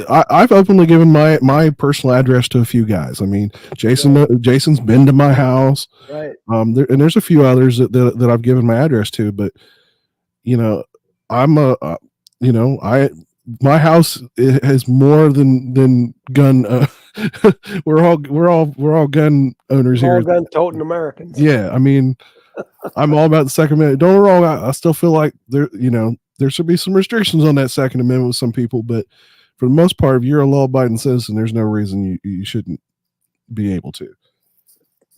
I've openly given my personal address to a few guys. I mean, Jason's been to my house, right? And there's a few others that I've given my address to, but I'm my house has more than gun. We're all gun owners here. All gun toting Americans. Yeah, I mean, I'm all about the Second Amendment. Don't get me wrong. I still feel like there should be some restrictions on that Second Amendment with some people, but for the most part, if you're a law-abiding citizen, there's no reason you shouldn't be able to.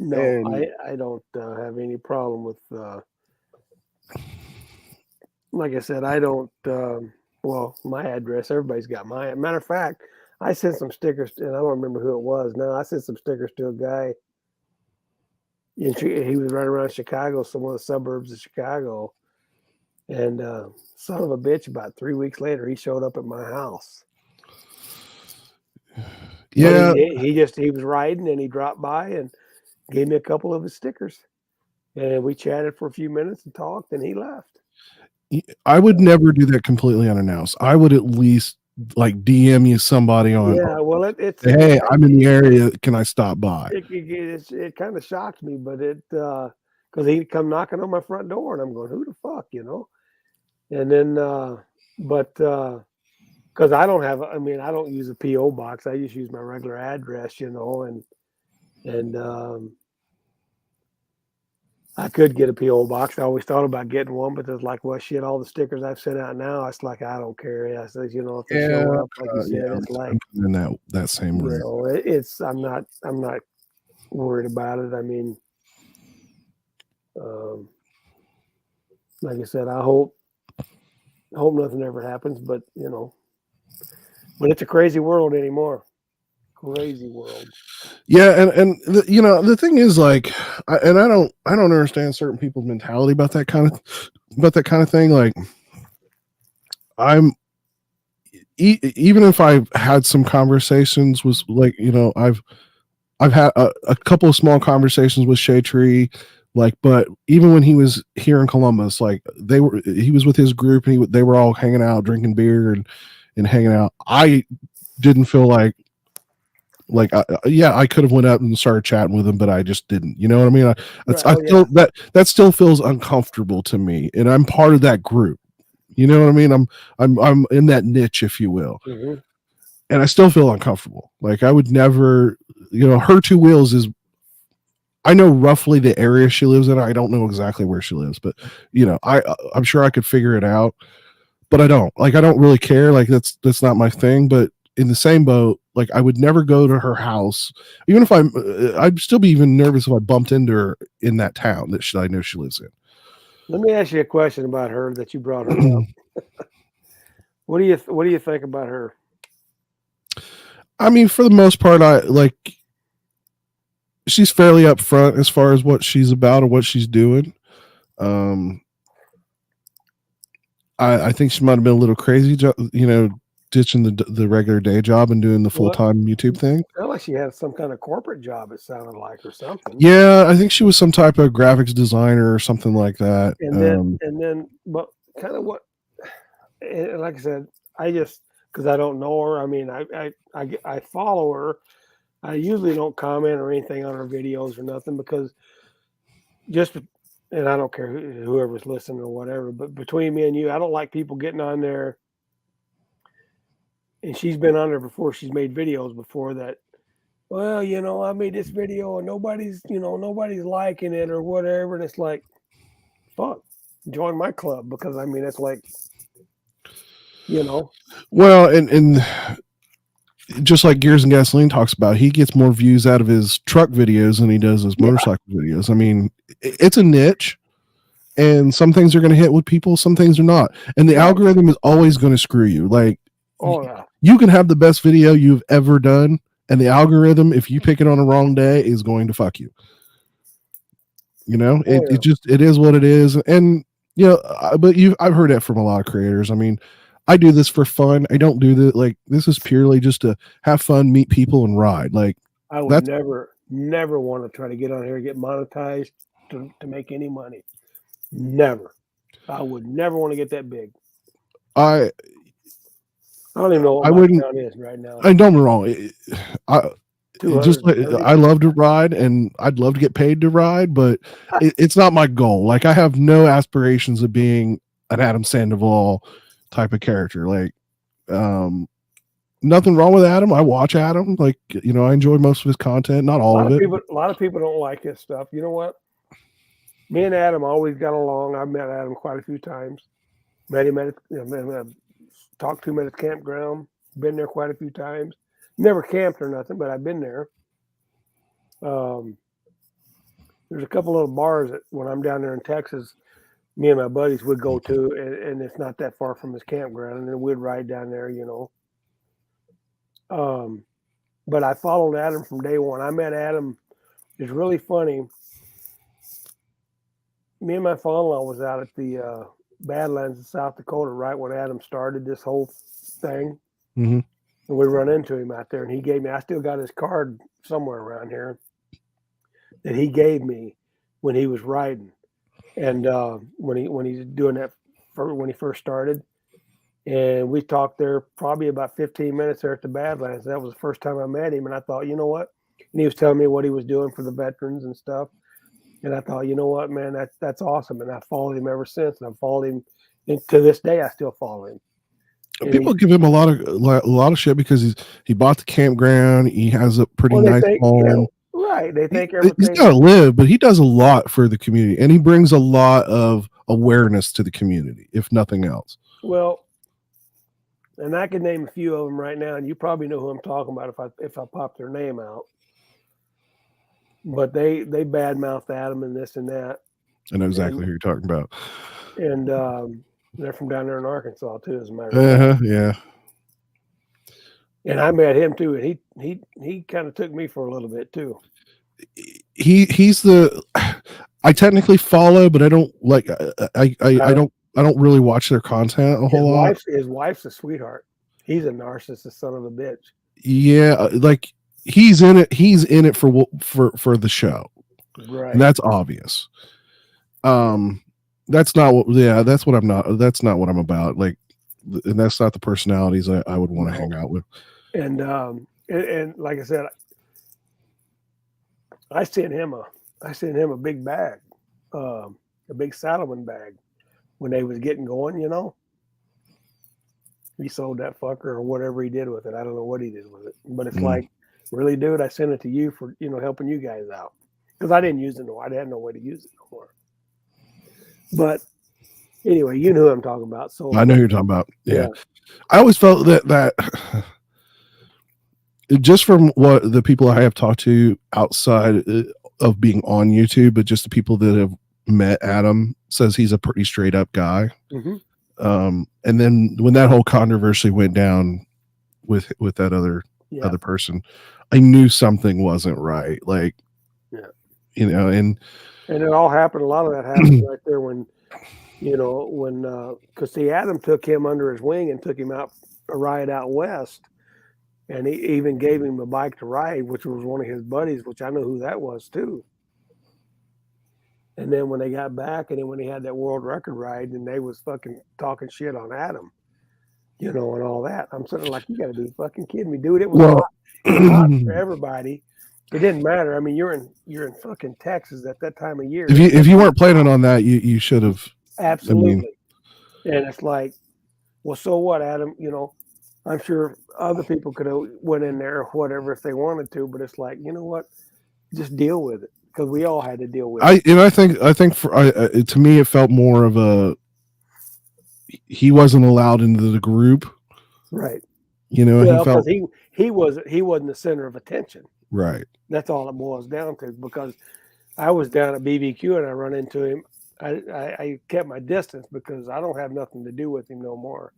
No, I don't have any problem with. Like I said, I don't. Well, my address, everybody's got mine. Matter of fact, I sent some stickers, and I don't remember who it was. Now I sent some stickers to a guy. He was right around Chicago, some of the suburbs of Chicago. And son of a bitch, about 3 weeks later, he showed up at my house. Yeah. He was riding and he dropped by and gave me a couple of his stickers. And we chatted for a few minutes and talked, and he left. I would never do that completely unannounced. I would at least like DM you somebody on. Yeah, well, hey, I'm in the area. Can I stop by? It kind of shocked me, but because he'd come knocking on my front door, and I'm going, who the fuck, And then, because I don't use a PO box. I just use my regular address, and I could get a PO box. I always thought about getting one, but there's like, well, shit, all the stickers I've sent out now, it's like, I don't care. I said, if they show up, like you said, it's like in that same way. I'm not worried about it. I mean, like I said, I hope nothing ever happens, but but it's a crazy world anymore. Crazy world. Yeah, and the thing is, like, I don't understand certain people's mentality about that kind of thing. Like, I'm even if I've had some conversations with, like, I've had a couple of small conversations with Shea Tree, like, but even when he was here in Columbus, like, he was with his group and they were all hanging out, drinking beer and hanging out. I didn't feel like I could have went up and started chatting with him, but I just didn't. You know what I mean? That still feels uncomfortable to me, and I'm part of that group. You know what I mean? I'm in that niche, if you will, and I still feel uncomfortable. Like, I would never, her two wheels is. I know roughly the area she lives in. I don't know exactly where she lives, but I'm sure I could figure it out. But I don't. Like, I don't really care. Like, that's not my thing. But in the same boat, like, I would never go to her house, even if I'd still be even nervous if I bumped into her in that town that I know she lives in. Let me ask you a question about her that you brought her up. What do you think about her? I mean, for the most part, she's fairly upfront as far as what she's about or what she's doing. I think she might have been a little crazy, ditching the regular day job and doing the full-time YouTube thing. I felt like she had some kind of corporate job, it sounded like, or something. Yeah, I think she was some type of graphics designer or something like that. And then, but kind of like I said, because I don't know her. I mean, I follow her. I usually don't comment or anything on her videos or nothing because and I don't care whoever's listening or whatever, but between me and you, I don't like people getting on there. And she's been on there before. She's made videos before that. Well, I made this video and nobody's liking it or whatever. And it's like, fuck, join my club, because I mean, it's like, Well, and just like Gears and Gasoline talks about, he gets more views out of his truck videos than he does his motorcycle videos. I mean, it's a niche, and some things are going to hit with people, some things are not, and the Right. algorithm is always going to screw you. Like, Oh yeah. you can have the best video you've ever done, and the algorithm, if you pick it on a wrong day, is going to fuck you. You know, Oh, yeah. it is what it is. And but I've heard that from a lot of creators. I mean, I do this for fun. I don't do this like, this is purely just to have fun, meet people, and ride. Like, I would that's never want to try to get on here and get monetized to make any money. Never. I would never want to get that big. I I don't even know what I my wouldn't. account is right now. I don't get me wrong. Just like, 230. I love to ride, and I'd love to get paid to ride, but it's not my goal. Like, I have no aspirations of being an Adam Sandoval type of character. Like, nothing wrong with Adam. I watch Adam. Like, I enjoy most of his content, not all of it. A lot of people don't like his stuff. You know what? Me and Adam always got along. I've met Adam quite a few times. Met him at talked to him at his campground. Been there quite a few times. Never camped or nothing, but I've been there. There's a couple little bars that when I'm down there in Texas, me and my buddies would go to, and it's not that far from his campground, and then we'd ride down there, But I followed Adam from day one. I met Adam. It's really funny. Me and my father-in-law was out at the Badlands in South Dakota right when Adam started this whole thing. Mm-hmm. And we run into him out there, and he gave me, I still got his card somewhere around here that he gave me when he was riding. And when he's doing that when he first started. And we talked there probably about 15 minutes there at the Badlands. That was the first time I met him. And I thought, you know what? And he was telling me what he was doing for the veterans and stuff. And I thought, you know what, man, that's awesome. And I followed him ever since. And I've followed him. And to this day, I still follow him. And people give him a lot of shit because he bought the campground. He has a pretty nice home. Right. They think everything. He's got to live, but he does a lot for the community. And he brings a lot of awareness to the community, if nothing else. Well, and I can name a few of them right now, and you probably know who I'm talking about if I pop their name out. But they badmouth Adam and this and that. I know exactly who you're talking about. And they're from down there in Arkansas too, as a matter of fact. Yeah. And I met him too, and he kind of took me for a little bit too. He's the I technically follow, but I don't like I don't really watch their content a whole lot. His wife's a sweetheart. He's a narcissist son of a bitch. Yeah, like he's in it for the show, right? And that's obvious. That's not what. Yeah, that's what I'm not. That's not what I'm about. Like, and that's not the personalities I would want to hang out with. And like I said, I sent him a big bag, a big Saddleman bag when they was getting going. He sold that fucker or whatever he did with it. I don't know what he did with it, but it's like, really, dude, I sent it to you for helping you guys out because I didn't use it. I had no way to use it no more. But anyway, you know who I'm talking about. So I know who you're talking about. Yeah. I always felt that just from what the people I have talked to outside of being on YouTube, but just the people that have met Adam, says he's a pretty straight up guy. Mm-hmm. And then when that whole controversy went down with that other person, I knew something wasn't right. Like, and it all happened. A lot of that happened right there when because Adam took him under his wing and took him out a ride out west, and he even gave him a bike to ride, which was one of his buddies, which I know who that was too. And then when they got back, and then when he had that world record ride, and they was fucking talking shit on Adam, and all that, I'm sitting like, you got to be fucking kidding me, dude. It was hot for everybody. It didn't matter. I mean, you're in fucking Texas at that time of year. If you weren't planning on that, you should have. Absolutely. And it's like, well, so what, Adam? I'm sure other people could have went in there or whatever if they wanted to, but it's like, you know what? Just deal with it, because we all had to deal with it. I think for to me, it felt more of a he wasn't allowed into the group, right? He felt he wasn't the center of attention, right? That's all it boils down to. Because I was down at BBQ and I run into him. I kept my distance because I don't have nothing to do with him no more.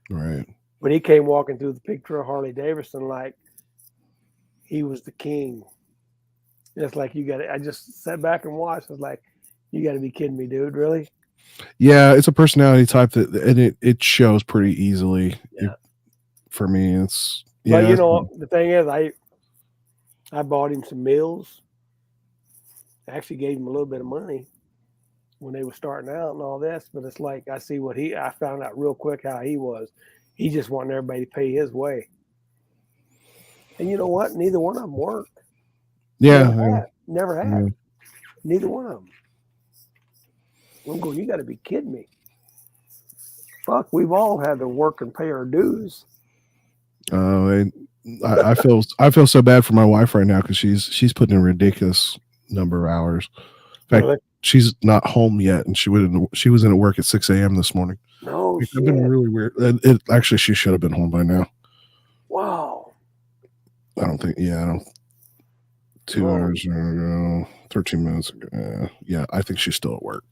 Right. But he came walking through the picture of Harley Davidson like he was the king. It's like you got. I just sat back and watched. It's like, you got to be kidding me, dude. Really? Yeah, it's a personality type that, and it shows pretty easily. Yeah. For me, it's But you know, the thing is, I bought him some meals. I actually gave him a little bit of money when they were starting out and all this. But it's like I see I found out real quick how he was. He just wanted everybody to pay his way. And you know what? Neither one of them worked. Yeah. Never had. Yeah. Neither one of them. I'm going, you got to be kidding me. Fuck, we've all had to work and pay our dues. I feel so bad for my wife right now because she's putting in a ridiculous number of hours. In fact, Really? she's not home yet, and she was in at work at 6 a.m. this morning. No It's shit. been really weird. It actually, she should have been home by now. Wow. I don't think. Yeah, I don't. 2 hours ago, 13 minutes ago. Yeah, I think she's still at work.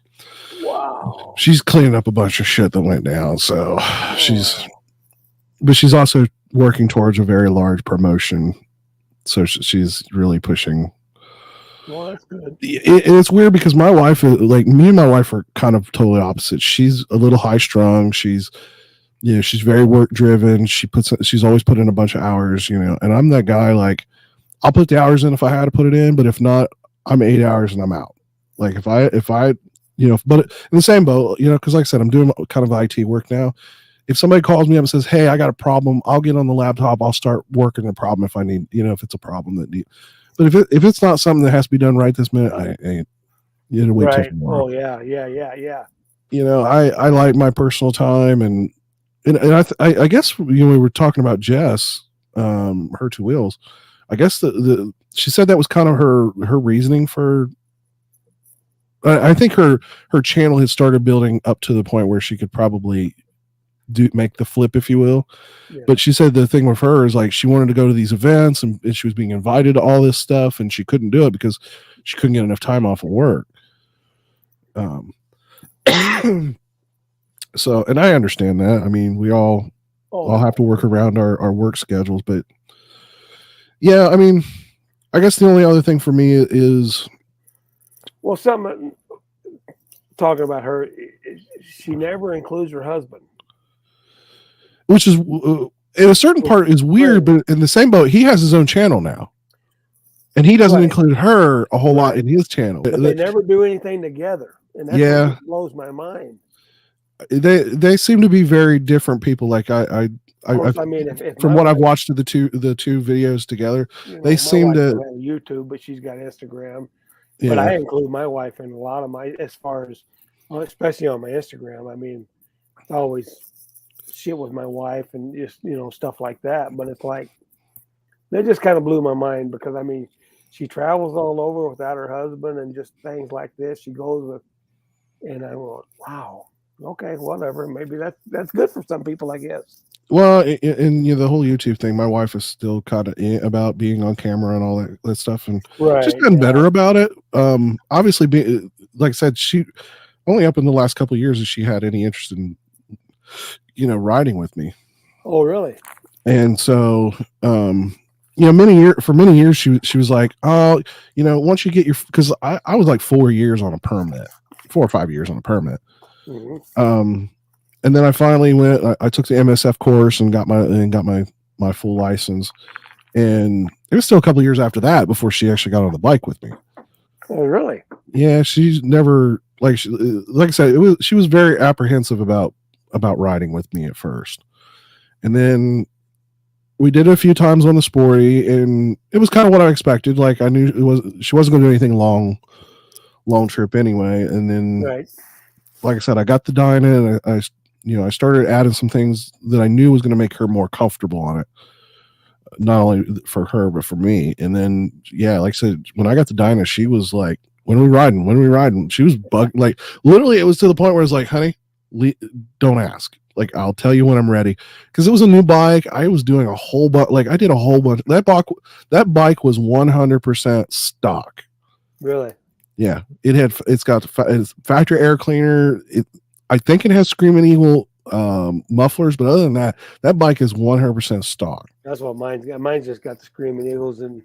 Wow. She's cleaning up a bunch of shit that went down. So but she's also working towards a very large promotion. So she's really pushing. Well, that's good. It's weird because my wife, like me and my wife are kind of totally opposite. She's a little high strung. She's very work driven. She's always put in a bunch of hours, and I'm that guy, like, I'll put the hours in if I had to put it in, but if not, I'm 8 hours and I'm out. Like if I, but in the same boat, because like I said, I'm doing kind of IT work now. If somebody calls me up and says, "Hey, I got a problem," I'll get on the laptop. I'll start working the problem if I need, if it's a problem that need. But if it's not something that has to be done right this minute, I ain't. You know, wait till tomorrow. Oh yeah. I like my personal time, and I guess we were talking about Jess, her two wheels. I guess she said that was kind of her reasoning for. I think her channel had started building up to the point where she could probably make the flip, if you will. Yeah. But she said the thing with her is like she wanted to go to these events and she was being invited to all this stuff and she couldn't do it because she couldn't get enough time off of work. So, and I understand that. I mean, we all have to work around our work schedules, but yeah, I mean, I guess the only other thing for me is, well, something talking about her, she never includes her husband, which is in a certain part is weird, but in the same boat, he has his own channel now, and he doesn't include her a whole lot in his channel. But they never do anything together, and that's what blows my mind. They seem to be very different people. Like I mean, if from what I've watched of the two videos together, they seem to have YouTube, but she's got Instagram. Yeah. But I include my wife in a lot of my, as far as, especially on my Instagram. I mean, it's always shit with my wife and just stuff like that. But it's like they just kind of blew my mind because I mean, she travels all over without her husband and just things like this. She goes with, and I went, wow. Okay, whatever. Maybe that's good for some people, I guess. Well, and the whole YouTube thing, my wife is still kind of about being on camera and all that stuff, and just gotten better about it. Obviously, like I said, she only up in the last couple of years has she had any interest in, riding with me. Oh, really? And so, for many years, she was like, oh, once you get because I was like 4 years on a permit, 4 or 5 years on a permit. Mm-hmm. And then I finally went. I took the MSF course and got my full license. And it was still a couple of years after that before she actually got on the bike with me. Oh, really? Yeah, she's never like I said. She was very apprehensive about riding with me at first, and then we did it a few times on the Sporty, and it was kind of what I expected. Like I knew she wasn't going to do anything long trip anyway. And then. Right. Like I said, I got the Dyna, and I started adding some things that I knew was going to make her more comfortable on it, not only for her but for me. And then, like I said, when I got the Dyna, she was like, "When are we riding? When are we riding?" She was like, literally, it was to the point where it's like, "Honey, don't ask. Like, I'll tell you when I'm ready." Because it was a new bike. I was doing a whole bunch. Like, I did a whole bunch. That bike was 100% stock. Really? Yeah, it's got it's factory air cleaner. I think it has Screaming Eagle mufflers, but other than that, that bike is 100% stock. That's what mine's got. Mine's just got the Screaming Eagles, and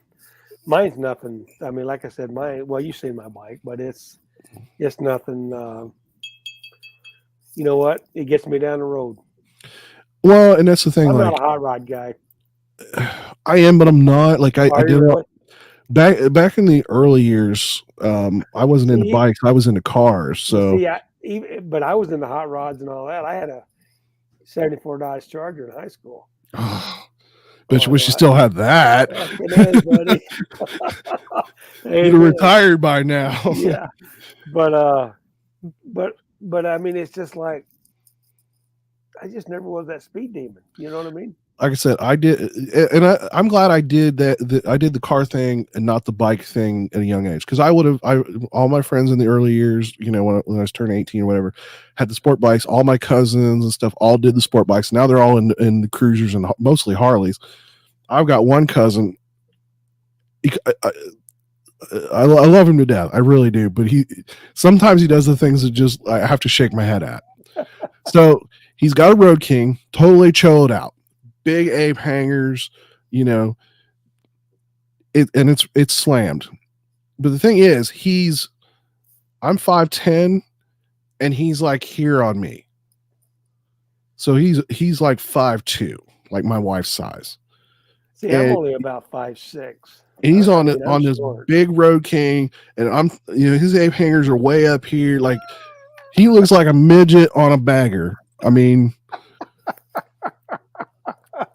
mine's nothing. I mean, like I said, well, you seen my bike, but it's nothing. You know what? It gets me down the road. Well, and that's the thing. I'm Like, not a hot rod guy. I am, but I'm not. Like, I Are did you really? back in the early years. I wasn't into See, bikes. I was into cars. So, but I was into hot rods and all that. I had a '74 Dodge Charger in high school. bitch, Oh, wish you still had that. Fucking A, buddy. You'd have retired by now. Yeah, but I mean, it's just like I just never was that speed demon. You know what I mean? Like I said, I did, and I'm glad I did that. I did the car thing and not the bike thing at a young age, because I would have. All my friends in the early years, you know, when I was turning 18 or whatever, had the sport bikes. All my cousins and stuff all did the sport bikes. Now they're all in the cruisers and mostly Harleys. I've got one cousin. I love him to death. I really do. But sometimes he does the things that just I have to shake my head at. So he's got a Road King, totally chilled out, big ape hangers, you know. It's slammed. But the thing is, I'm 5'10", and he's like here on me. So he's like 5'2", like my wife's size. See, I'm only about 5'6". And he's on I'm this short. big Road King, and his ape hangers are way up here. Like, he looks like a midget on a bagger. I mean,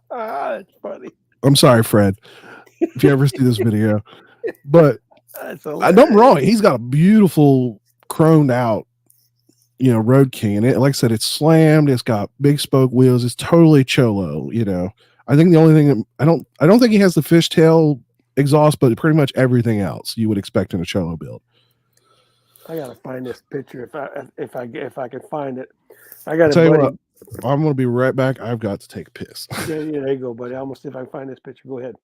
That's funny. I'm sorry, Fred, if you ever see this video, but I know I'm wrong. He's got a beautiful chromed out, Road King, and like I said, it's slammed. It's got big spoke wheels. It's totally cholo. I think the only thing I don't think he has the fishtail exhaust, but pretty much everything else you would expect in a cholo build. I gotta find this picture if I can find it. I got Tell a you buddy. what, I'm gonna be right back. I've got to take a piss. Yeah, there you go, buddy. I'm gonna see if I can find this picture. Go ahead.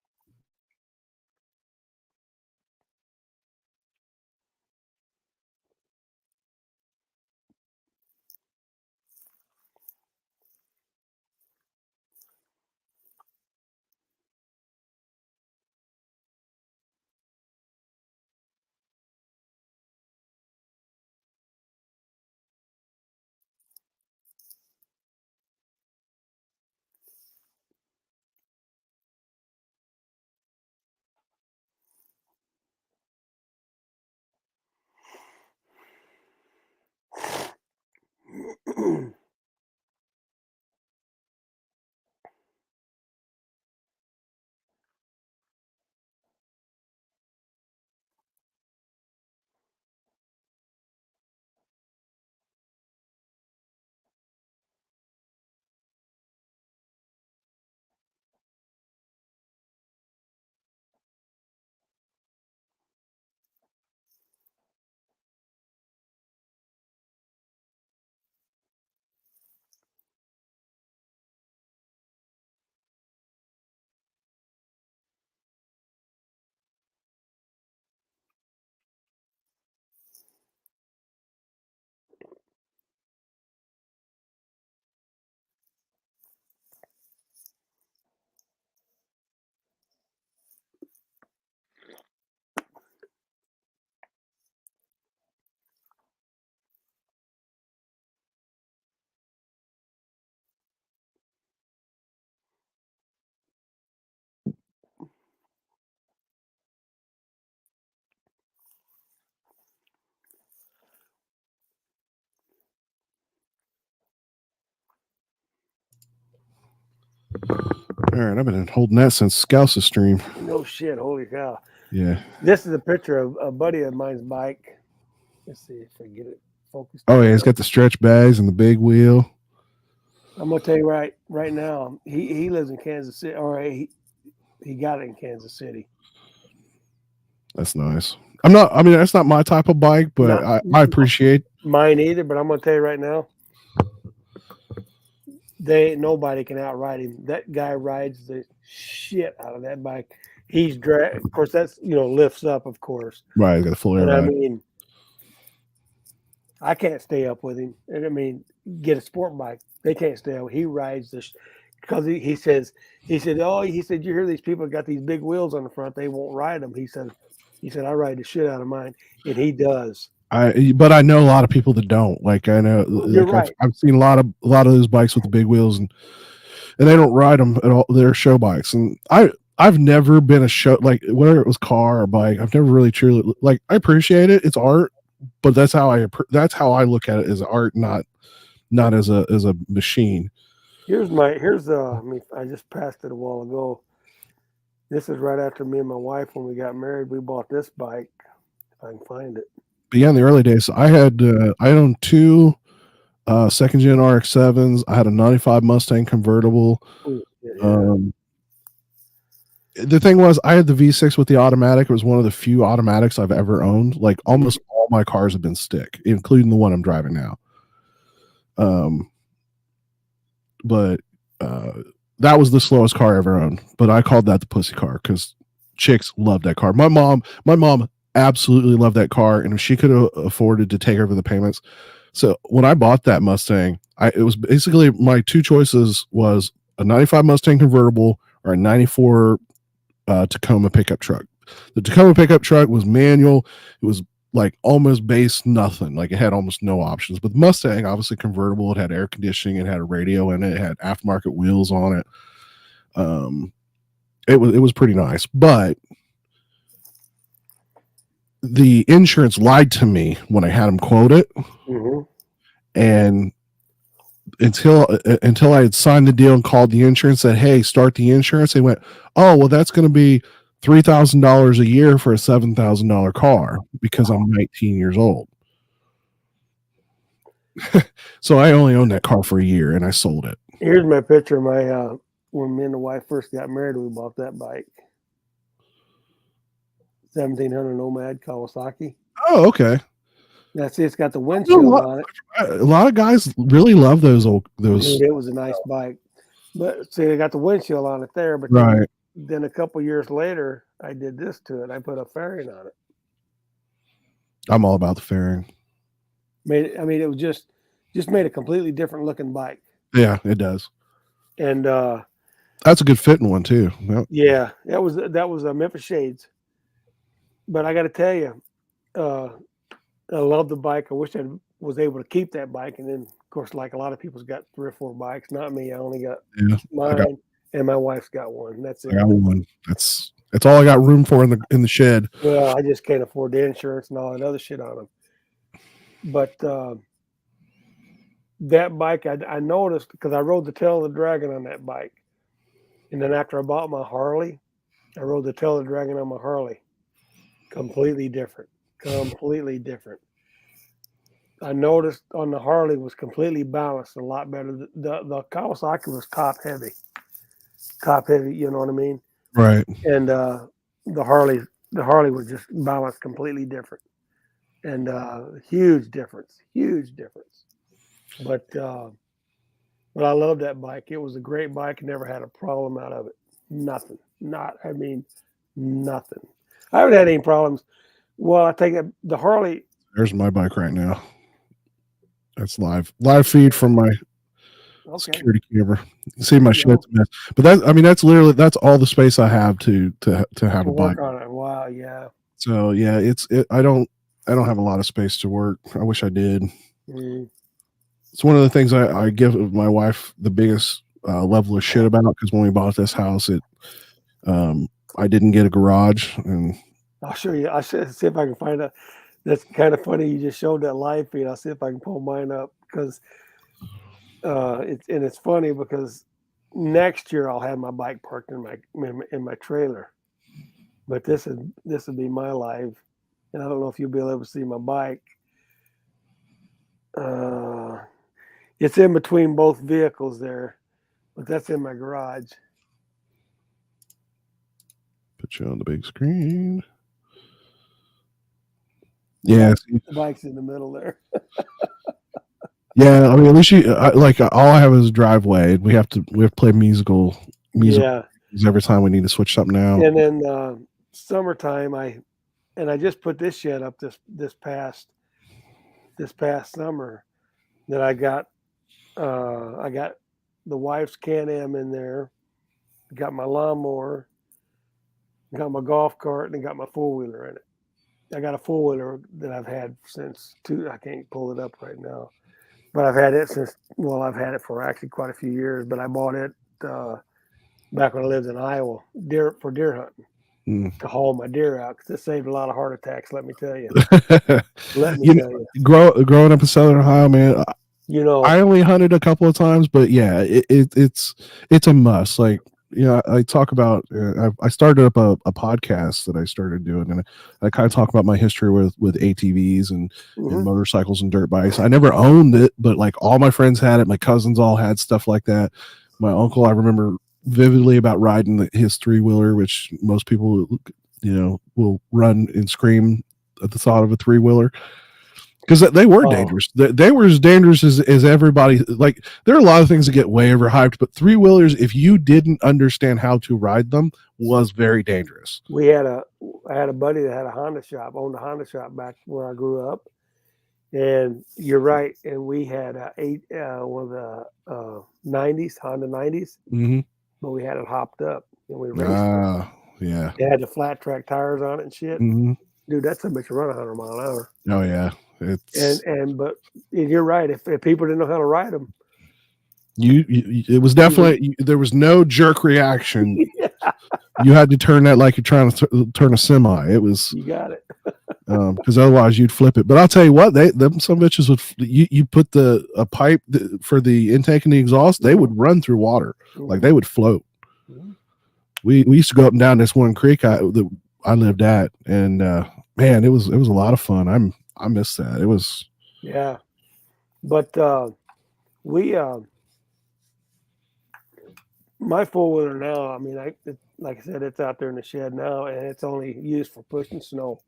All right, I've been holding that since Scouse's stream. No shit. Holy cow. Yeah. This is a picture of a buddy of mine's bike. Let's see if I can get it focused. Oh yeah, he's got the stretch bags and the big wheel. I'm gonna tell you right now. He lives in Kansas City, or he got it in Kansas City. That's nice. That's not my type of bike, but I appreciate mine either. But I'm gonna tell you right now, nobody can outride him. That guy rides the shit out of that bike. He's of course, that's lifts up, of course. Right, got a full air And ride. I mean, I can't stay up with him. And I mean, get a sport bike. They can't stay up. He rides this because he says he said you hear these people got these big wheels on the front. They won't ride them. He said I ride the shit out of mine, and he does. But I know a lot of people that don't. Like I know, You're like right. I've seen a lot of those bikes with the big wheels, and they don't ride them at all. They're show bikes, and I've never been a show, like whether it was car or bike. I've never really truly, like, I appreciate it. It's art, but that's how I look at it, as art, not as a machine. I mean, I just passed it a while ago. This is right after me and my wife, when we got married, we bought this bike. If I can find it. But yeah, in the early days, I owned two second gen RX-7s. I had a 95 Mustang convertible. Ooh, yeah. The thing was, I had the V6 with the automatic. It was one of the few automatics I've ever owned. Like almost all my cars have been stick, including the one I'm driving now. But that was the slowest car I ever owned. But I called that the pussy car because chicks loved that car. My mom absolutely loved that car, and if she could have afforded to take over the payments. So when I bought that Mustang, it was basically my two choices was a 95 Mustang convertible or a 94 Tacoma pickup truck. The Tacoma pickup truck was manual. It was like almost base nothing. Like it had almost no options. But the Mustang, obviously convertible, it had air conditioning, it had a radio in it, it had aftermarket wheels on it. It was pretty nice, but the insurance lied to me when I had them quote it. Mm-hmm. And until I had signed the deal and called the insurance, said, hey, start the insurance, they went, oh, well, that's going to be $3,000 a year for a $7,000 car because I'm 19 years old. So I only owned that car for a year and I sold it. Here's my picture of my when me and the wife first got married. We bought that bike, 1700 Nomad Kawasaki. Oh, okay. That's it. It's got the windshield on it. A lot of guys really love those. Dude, it was a nice bike, but see, they got the windshield on it there. But right. Then a couple years later, I did this to it. I put a fairing on it. I'm all about the fairing. It was just made a completely different looking bike. Yeah, it does. And that's a good fitting one too. Yep. Yeah, that was a Memphis Shades. But I got to tell you, I love the bike. I wish I was able to keep that bike. And then, of course, like a lot of people's got 3 or 4 bikes. Not me. I only got mine, and my wife's got one. That's it. I got one. That's all I got room for in the shed. Well, I just can't afford the insurance and all that other shit on them. But that bike, I noticed, because I rode the Tail of the Dragon on that bike. And then after I bought my Harley, I rode the Tail of the Dragon on my Harley. Completely different. I noticed on the Harley was completely balanced, a lot better. The Kawasaki was top heavy, you know what I mean? Right. And the Harley was just balanced completely different, and huge difference. But I love that bike. It was a great bike. Never had a problem out of it. Nothing. Nothing. I haven't had any problems. Well, I think the Harley. There's my bike right now. That's live feed from my security camera. You see my shit's a mess. But that's all the space I have to have a bike. On it. Wow, yeah. So yeah, I don't have a lot of space to work. I wish I did. Mm. It's one of the things I give my wife the biggest level of shit about, because when we bought this house, I didn't get a garage, and I'll show you. I should see if I can find out. That's kind of funny. You just showed that live feed. I'll see if I can pull mine up, because it's funny because next year I'll have my bike parked in my trailer, but this would be my live, and I don't know if you'll be able to see my bike. It's in between both vehicles there, but that's in my garage. Put you on the big screen. Yeah, the bike's in the middle there. Yeah, I mean, at least all I have is a driveway. We have to play musical every time we need to switch something out. And then summertime, I just put this shed up this past this past summer that I got the wife's Can-Am in there, got my lawnmower, got my golf cart, and got my four-wheeler in it. I got a four-wheeler that I've had since I can't pull it up right now, but I've had it I've had it for actually quite a few years, but I bought it back when I lived in Iowa for deer hunting. To haul my deer out, because it saved a lot of heart attacks. Let me tell you. Let me tell you. Growing up in Southern Ohio, man, You know, I only hunted a couple of times, but yeah, it's a must. Like, I talk about. I started up a podcast that I started doing, and I kind of talk about my history with ATVs and motorcycles and dirt bikes. I never owned it, but like all my friends had it. My cousins all had stuff like that. My uncle, I remember vividly about riding his three-wheeler, which most people will run and scream at the thought of a three-wheeler, because they were dangerous. They were as dangerous as everybody. Like, there are a lot of things that get way overhyped, but three-wheelers, if you didn't understand how to ride them, was very dangerous. I had a buddy that had owned a Honda shop back where I grew up, and you're right. And we had one of the 90s Honda 90s. But we had it hopped up and we raced it. Yeah. It had the flat track tires on it and shit. Dude, that's a bitch run 100 mile an hour. Oh yeah. But you're right. If people didn't know how to ride them, it was definitely there was no jerk reaction. You had to turn that like you're trying to turn a semi. It was, you got it. Because otherwise you'd flip it. But I'll tell you what, some bitches would. You put a pipe for the intake and the exhaust, they would run through water. Like, they would float. We used to go up and down this one creek I lived at, and man, it was a lot of fun. I miss that. It was, yeah, but my four-wheeler now, I mean, like I said, it's out there in the shed now, and it's only used for pushing snow.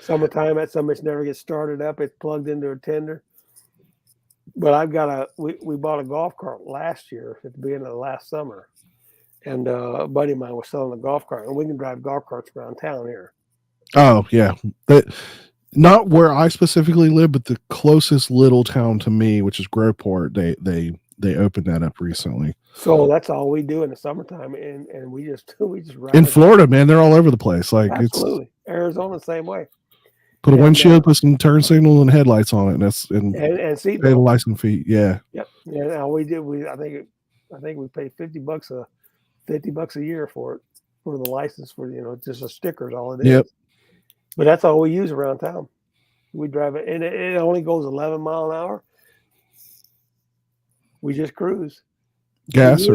Summertime, that some bitch never gets started up. It's plugged into a tender. But we bought a golf cart last year at the beginning of last summer, and a buddy of mine was selling a golf cart, and we can drive golf carts around town here. Oh yeah, not where I specifically live, but the closest little town to me, which is Groveport. They opened that up recently. So that's all we do in the summertime, and we just ride. In Florida, man, they're all over the place. Like, absolutely. Arizona, same way. Put a windshield, put some turn signal and headlights on it, and seat pay the license fee. Yeah. Yep. Yeah. We did. I think we paid $50 a year for the license, for just a sticker is all it is. Yep. But that's all we use around town. We drive it, and it only goes 11 mile an hour. We just cruise. Gas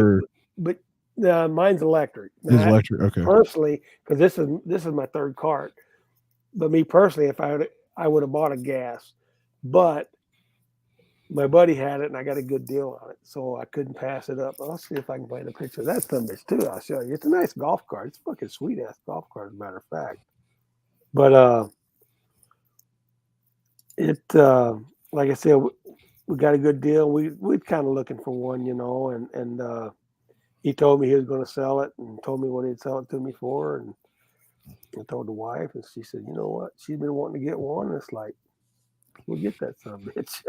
but mine's electric. It's electric. Okay. Personally, because this is my third cart. But me personally, if I would have bought a gas, but my buddy had it and I got a good deal on it, so I couldn't pass it up. I'll see if I can find a picture of that son bitch too. I'll show you. It's a nice golf cart. It's a fucking sweet ass golf cart, as a matter of fact. But like I said, we got a good deal. We're kind of looking for one, and he told me he was going to sell it and told me what he'd sell it to me for, and I told the wife, and she said, "You know what? She's been wanting to get one." And it's like, we'll get that son of a bitch.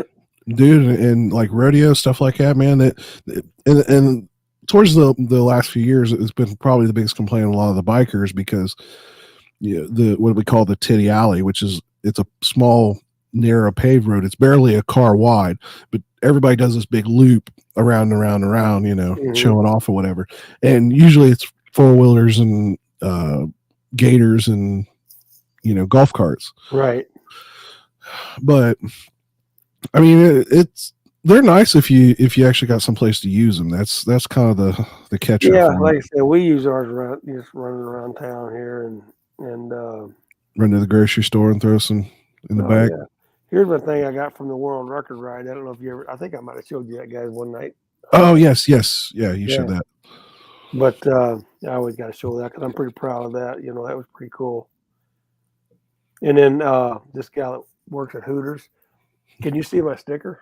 Dude, and like rodeo stuff like that, man. And towards the last few years, it's been probably the biggest complaint of a lot of the bikers, because what we call the titty alley, which is, it's a small, narrow paved road. It's barely a car wide, but everybody does this big loop around and around and around, showing off or whatever. And usually it's four-wheelers and gators and golf carts, right? But I mean, they're nice if you actually got someplace to use them. That's kind of the catch. Yeah, like I said, we use ours just running around town here and run to the grocery store and throw some in the back. Yeah. Here's one thing I got from the World Record Ride. I don't know if you ever. I think I might have showed you that, guys, one night. Oh yes, yeah, you showed that. But I always got to show that because I'm pretty proud of that. That was pretty cool. And then this gal that works at Hooters. Can you see my sticker?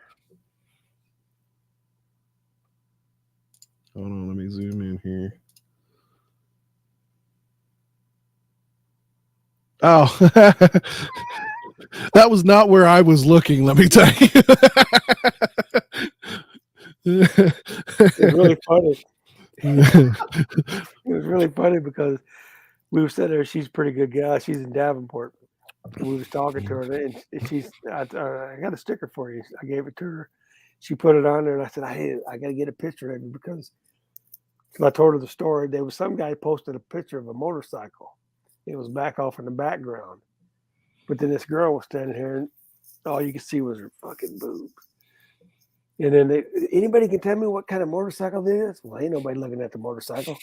Hold on, let me zoom in here. Oh, That was not where I was looking, let me tell you. It's really funny. It was really funny because we were sitting there. She's a pretty good gal. She's in Davenport. And we was talking to her, and I got a sticker for you. I gave it to her. She put it on there, and I said, I got to get a picture of you because I told her the story. There was some guy posted a picture of a motorcycle. It was back off in the background. But then this girl was standing here, and all you could see was her fucking boobs. And then anybody can tell me what kind of motorcycle this is? Well, ain't nobody looking at the motorcycle.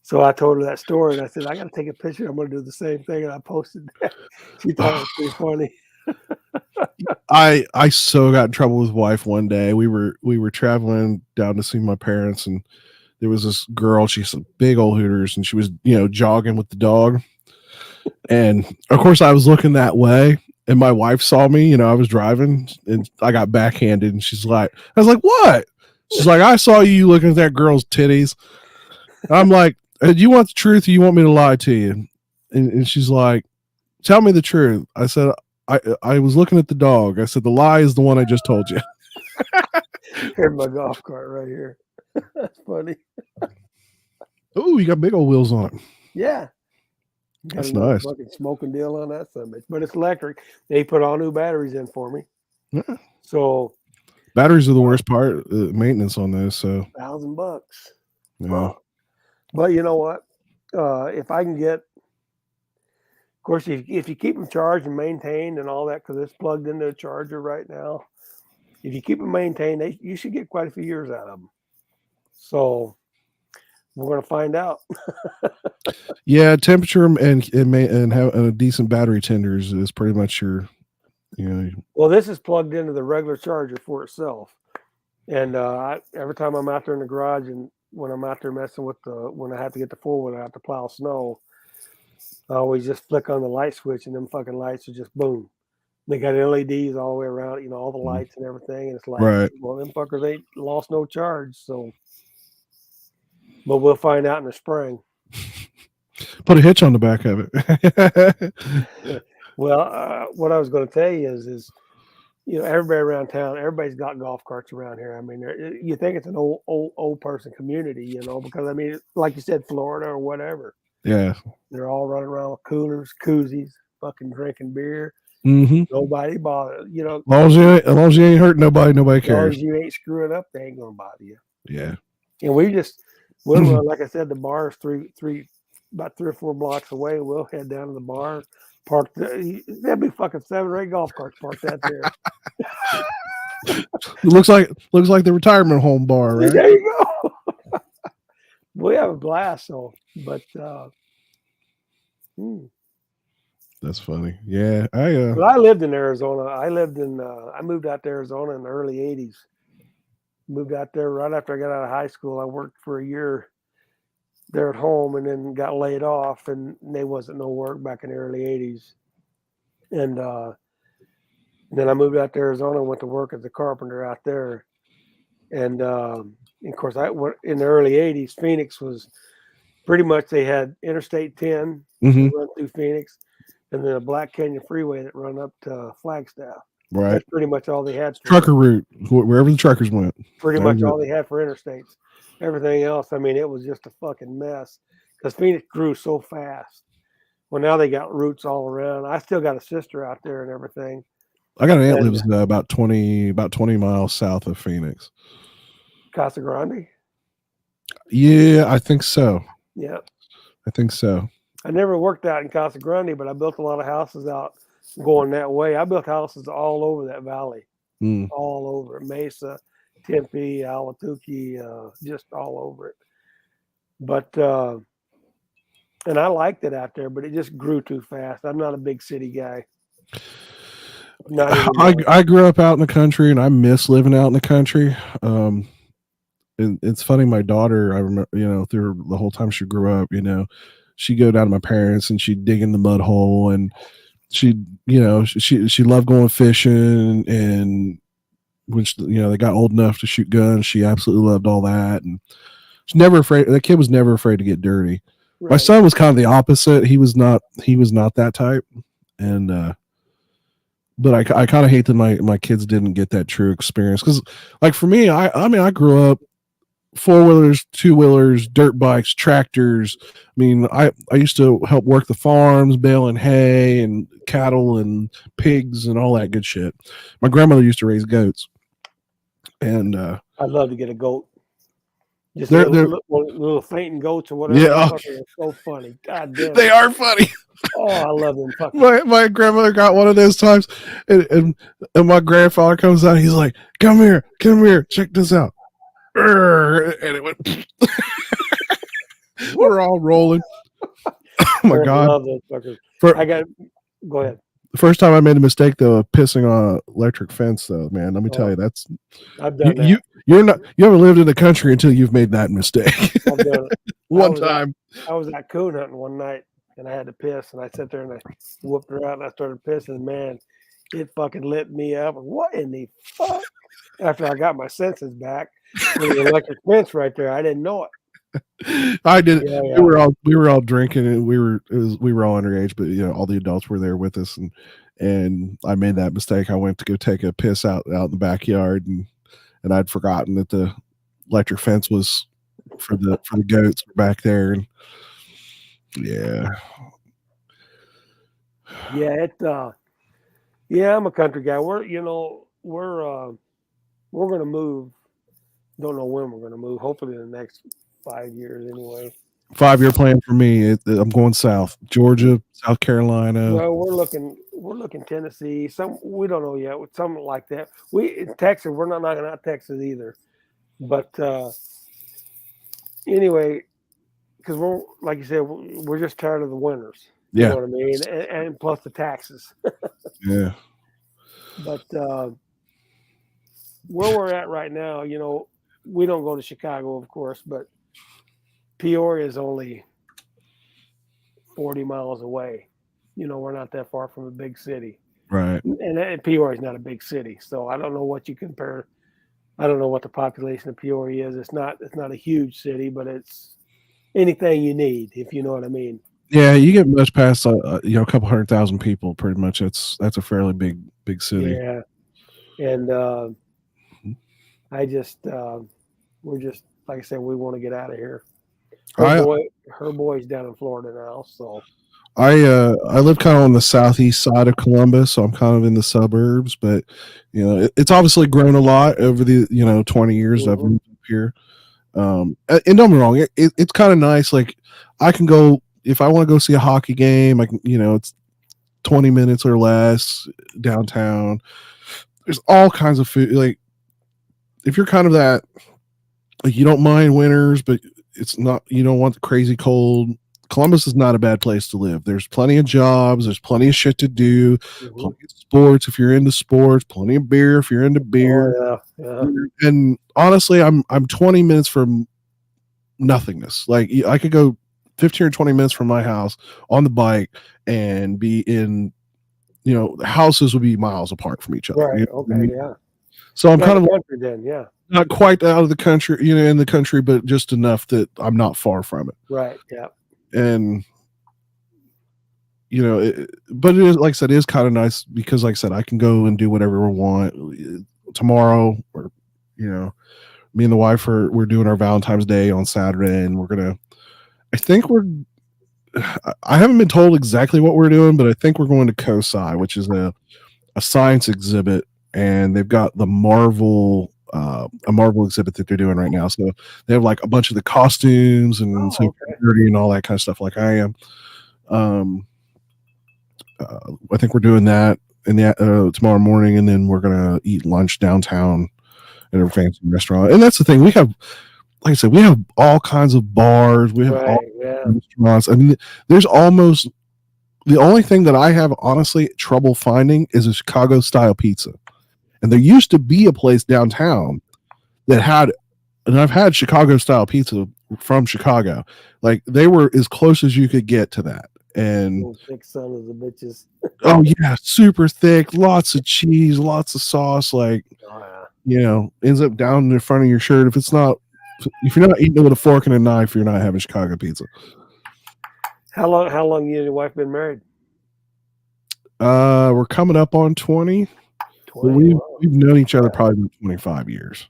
So I told her that story, and I said, I got to take a picture. I'm going to do the same thing. And I posted that. She thought it was pretty funny. I so got in trouble with wife one day. We were traveling down to see my parents, and there was this girl. She's a big old Hooters, and she was jogging with the dog. And of course, I was looking that way, and my wife saw me. I was driving, and I got backhanded, and she's like, I was like, "What?" She's like, "I saw you looking at that girl's titties." I'm like, "Do you want the truth, or you want me to lie to you?" And she's like, "Tell me the truth." I said, I was looking at the dog. I said, the lie is the one I just told you. Here's my golf cart right here. That's funny. Oh, you got big old wheels on it. Yeah. Got That's a little nice. fucking smoking deal on that summit, but it's electric. They put all new batteries in for me. Yeah. So Batteries are the worst part, maintenance on those. So $1,000. yeah. But you know what? If I can get, of course, if you keep them charged and maintained and all that, because it's plugged into a charger right now. If you keep them maintained, you should get quite a few years out of them. So we're going to find out. Yeah, temperature and have a decent battery tenders is pretty much your. Well, this is plugged into the regular charger for itself, and every time I'm out there in the garage and when I'm out there messing with when I have to get the 4-wheeler out to plow snow, I always just flick on the light switch, and them fucking lights are just boom. They got LEDs all the way around, all the lights and everything, and it's like, right. Well, them fuckers ain't lost no charge, so. But we'll find out in the spring. Put a hitch on the back of it. Well, what I was going to tell you is everybody around town, everybody's got golf carts around here. I mean, you think it's an old person community, because I mean, like you said, Florida or whatever. Yeah. They're all running around with coolers, koozies, fucking drinking beer. Mm-hmm. Nobody bothers. As long as you ain't hurting nobody cares. As long as you ain't screwing up, they ain't gonna bother you. Yeah. And we'll like I said, the bar is about 3 or 4 blocks away. We'll head down to the bar, park. There'll be fucking 7 or 8 golf carts parked out there. It looks like the retirement home bar, right? There you go. We have a blast, but that's funny. Yeah, Well, I lived in Arizona. I moved out to Arizona in the early '80s. Moved out there right after I got out of high school. I worked for a year there at home, and then got laid off, and there wasn't no work back in the early '80s. And then I moved out to Arizona and went to work as a carpenter out there. And of course, in the early '80s, Phoenix was pretty much, they had Interstate 10 run through Phoenix, and then a Black Canyon Freeway that run up to Flagstaff. Right. That's pretty much all they had. Trucker route, wherever the truckers went. Pretty much all they had for interstates. Everything else, I mean, it was just a fucking mess because Phoenix grew so fast. Well, now they got routes all around. I still got a sister out there and everything. I got an aunt lives about 20 miles south of Phoenix. Casa Grande? Yeah, I think so. Yeah. I think so. I never worked out in Casa Grande, but I built a lot of houses out going that way. I built houses all over that valley, all over it. Mesa, Tempe, Ahwatukee, just all over it. But, and I liked it out there, but it just grew too fast. I'm not a big city guy. I grew up out in the country, and I miss living out in the country. And it's funny, my daughter, I remember, through the whole time she grew up, she'd go down to my parents and she'd dig in the mud hole, and she loved going fishing, and when they got old enough to shoot guns, she absolutely loved all that, and she's never afraid. The kid was never afraid to get dirty. Right. My son was kind of the opposite. He was not that type, and but I kind of hate that my kids didn't get that true experience because, like for me, I mean I grew up 4-wheelers, 2-wheelers, dirt bikes, tractors. I mean, I used to help work the farms, baling hay and cattle and pigs and all that good shit. My grandmother used to raise goats, and I'd love to get a goat. Just They're- little fainting goats or whatever. Yeah. They're so funny. God damn. they are funny. Oh, I love them fucking. My grandmother got one of those times, and my grandfather comes out. He's like, come here, check this out." And it went. We're all rolling. Oh my I god! love those fuckers. For, I got. Go ahead. the first time I made a mistake though, of pissing on an electric fence, though, man. Let me tell you, that's I've done that. you haven't lived in the country until you've made that mistake. I've done it. One was time. I was at coon hunting one night and I had to piss and I sat there and I whooped her out and I started pissing. Man, it fucking lit me up. What in the fuck? After I got my senses back, there was an electric fence right there. I didn't know it. I did. Yeah, yeah. We were all drinking, and we were all underage, but all the adults were there with us, and I made that mistake. I went to go take a piss out in the backyard, and I'd forgotten that the electric fence was for the goats back there, and yeah. Yeah, I'm a country guy. We're gonna move. Don't know when we're gonna move. Hopefully in the next 5 years anyway. 5-year plan for me. I'm going south, Georgia, South Carolina. Well, we're looking Tennessee. We don't know yet. Something like that. In Texas, we're not knocking out Texas either. But anyway, because we're like you said, we're just tired of the winters. You Yeah, know what I mean, and plus the taxes. yeah. But where we're at right now, we don't go to Chicago, of course, but Peoria is only 40 miles away. We're not that far from a big city. Right. And Peoria is not a big city, so I don't know what you compare. I don't know what the population of Peoria is. It's not a huge city, but it's anything you need, if you know what I mean. Yeah, you get much past a couple 100,000 people, pretty much. That's a fairly big city. Yeah, and I just we're just like I said, we want to get out of here. Her boy's down in Florida now, so I live kind of on the southeast side of Columbus, so I'm kind of in the suburbs. But it's obviously grown a lot over the 20 years I've moved up here. And don't get me wrong, it's kind of nice. Like I can go if I want to go see a hockey game. I can, it's 20 minutes or less downtown. There's all kinds of food. Like if you're kind of that, like you don't mind winters, but it's not. You don't want the crazy cold. Columbus is not a bad place to live. There's plenty of jobs. There's plenty of shit to do. Plenty of sports if you're into sports. Plenty of beer if you're into beer. Oh, yeah. And honestly, I'm 20 minutes from nothingness. Like I could go 15 or 20 minutes from my house on the bike and be in. The houses would be miles apart from each other. Right. Okay. Yeah. So I'm kind of country then. Yeah. not quite out of the country, in the country, but just enough that I'm not far from it. Right. Yeah. And but it is, like I said, it is kind of nice because, like I said, I can go and do whatever I want tomorrow, or me and the wife we're doing our Valentine's Day on Saturday, and I haven't been told exactly what we're doing, but I think we're going to COSI, which is a science exhibit, and they've got the Marvel a Marvel exhibit that they're doing right now. So they have like a bunch of the costumes and security and all that kind of stuff, like I am. I think we're doing that in the tomorrow morning, and then we're gonna eat lunch downtown at a fancy restaurant. And that's the thing, we have, like I said, we have all kinds of bars. We have all restaurants. I mean, there's almost the only thing that I have honestly trouble finding is a Chicago style pizza. And there used to be a place downtown that had, and I've had Chicago style pizza from Chicago. Like they were as close as you could get to that. And thick son of the bitches. Oh yeah, super thick, lots of cheese, lots of sauce. Like ends up down in the front of your shirt. If you're not eating it with a fork and a knife, you're not having Chicago pizza. How long you and your wife been married? We're coming up on 20. 20. We've Wow. known each other probably about 25 years.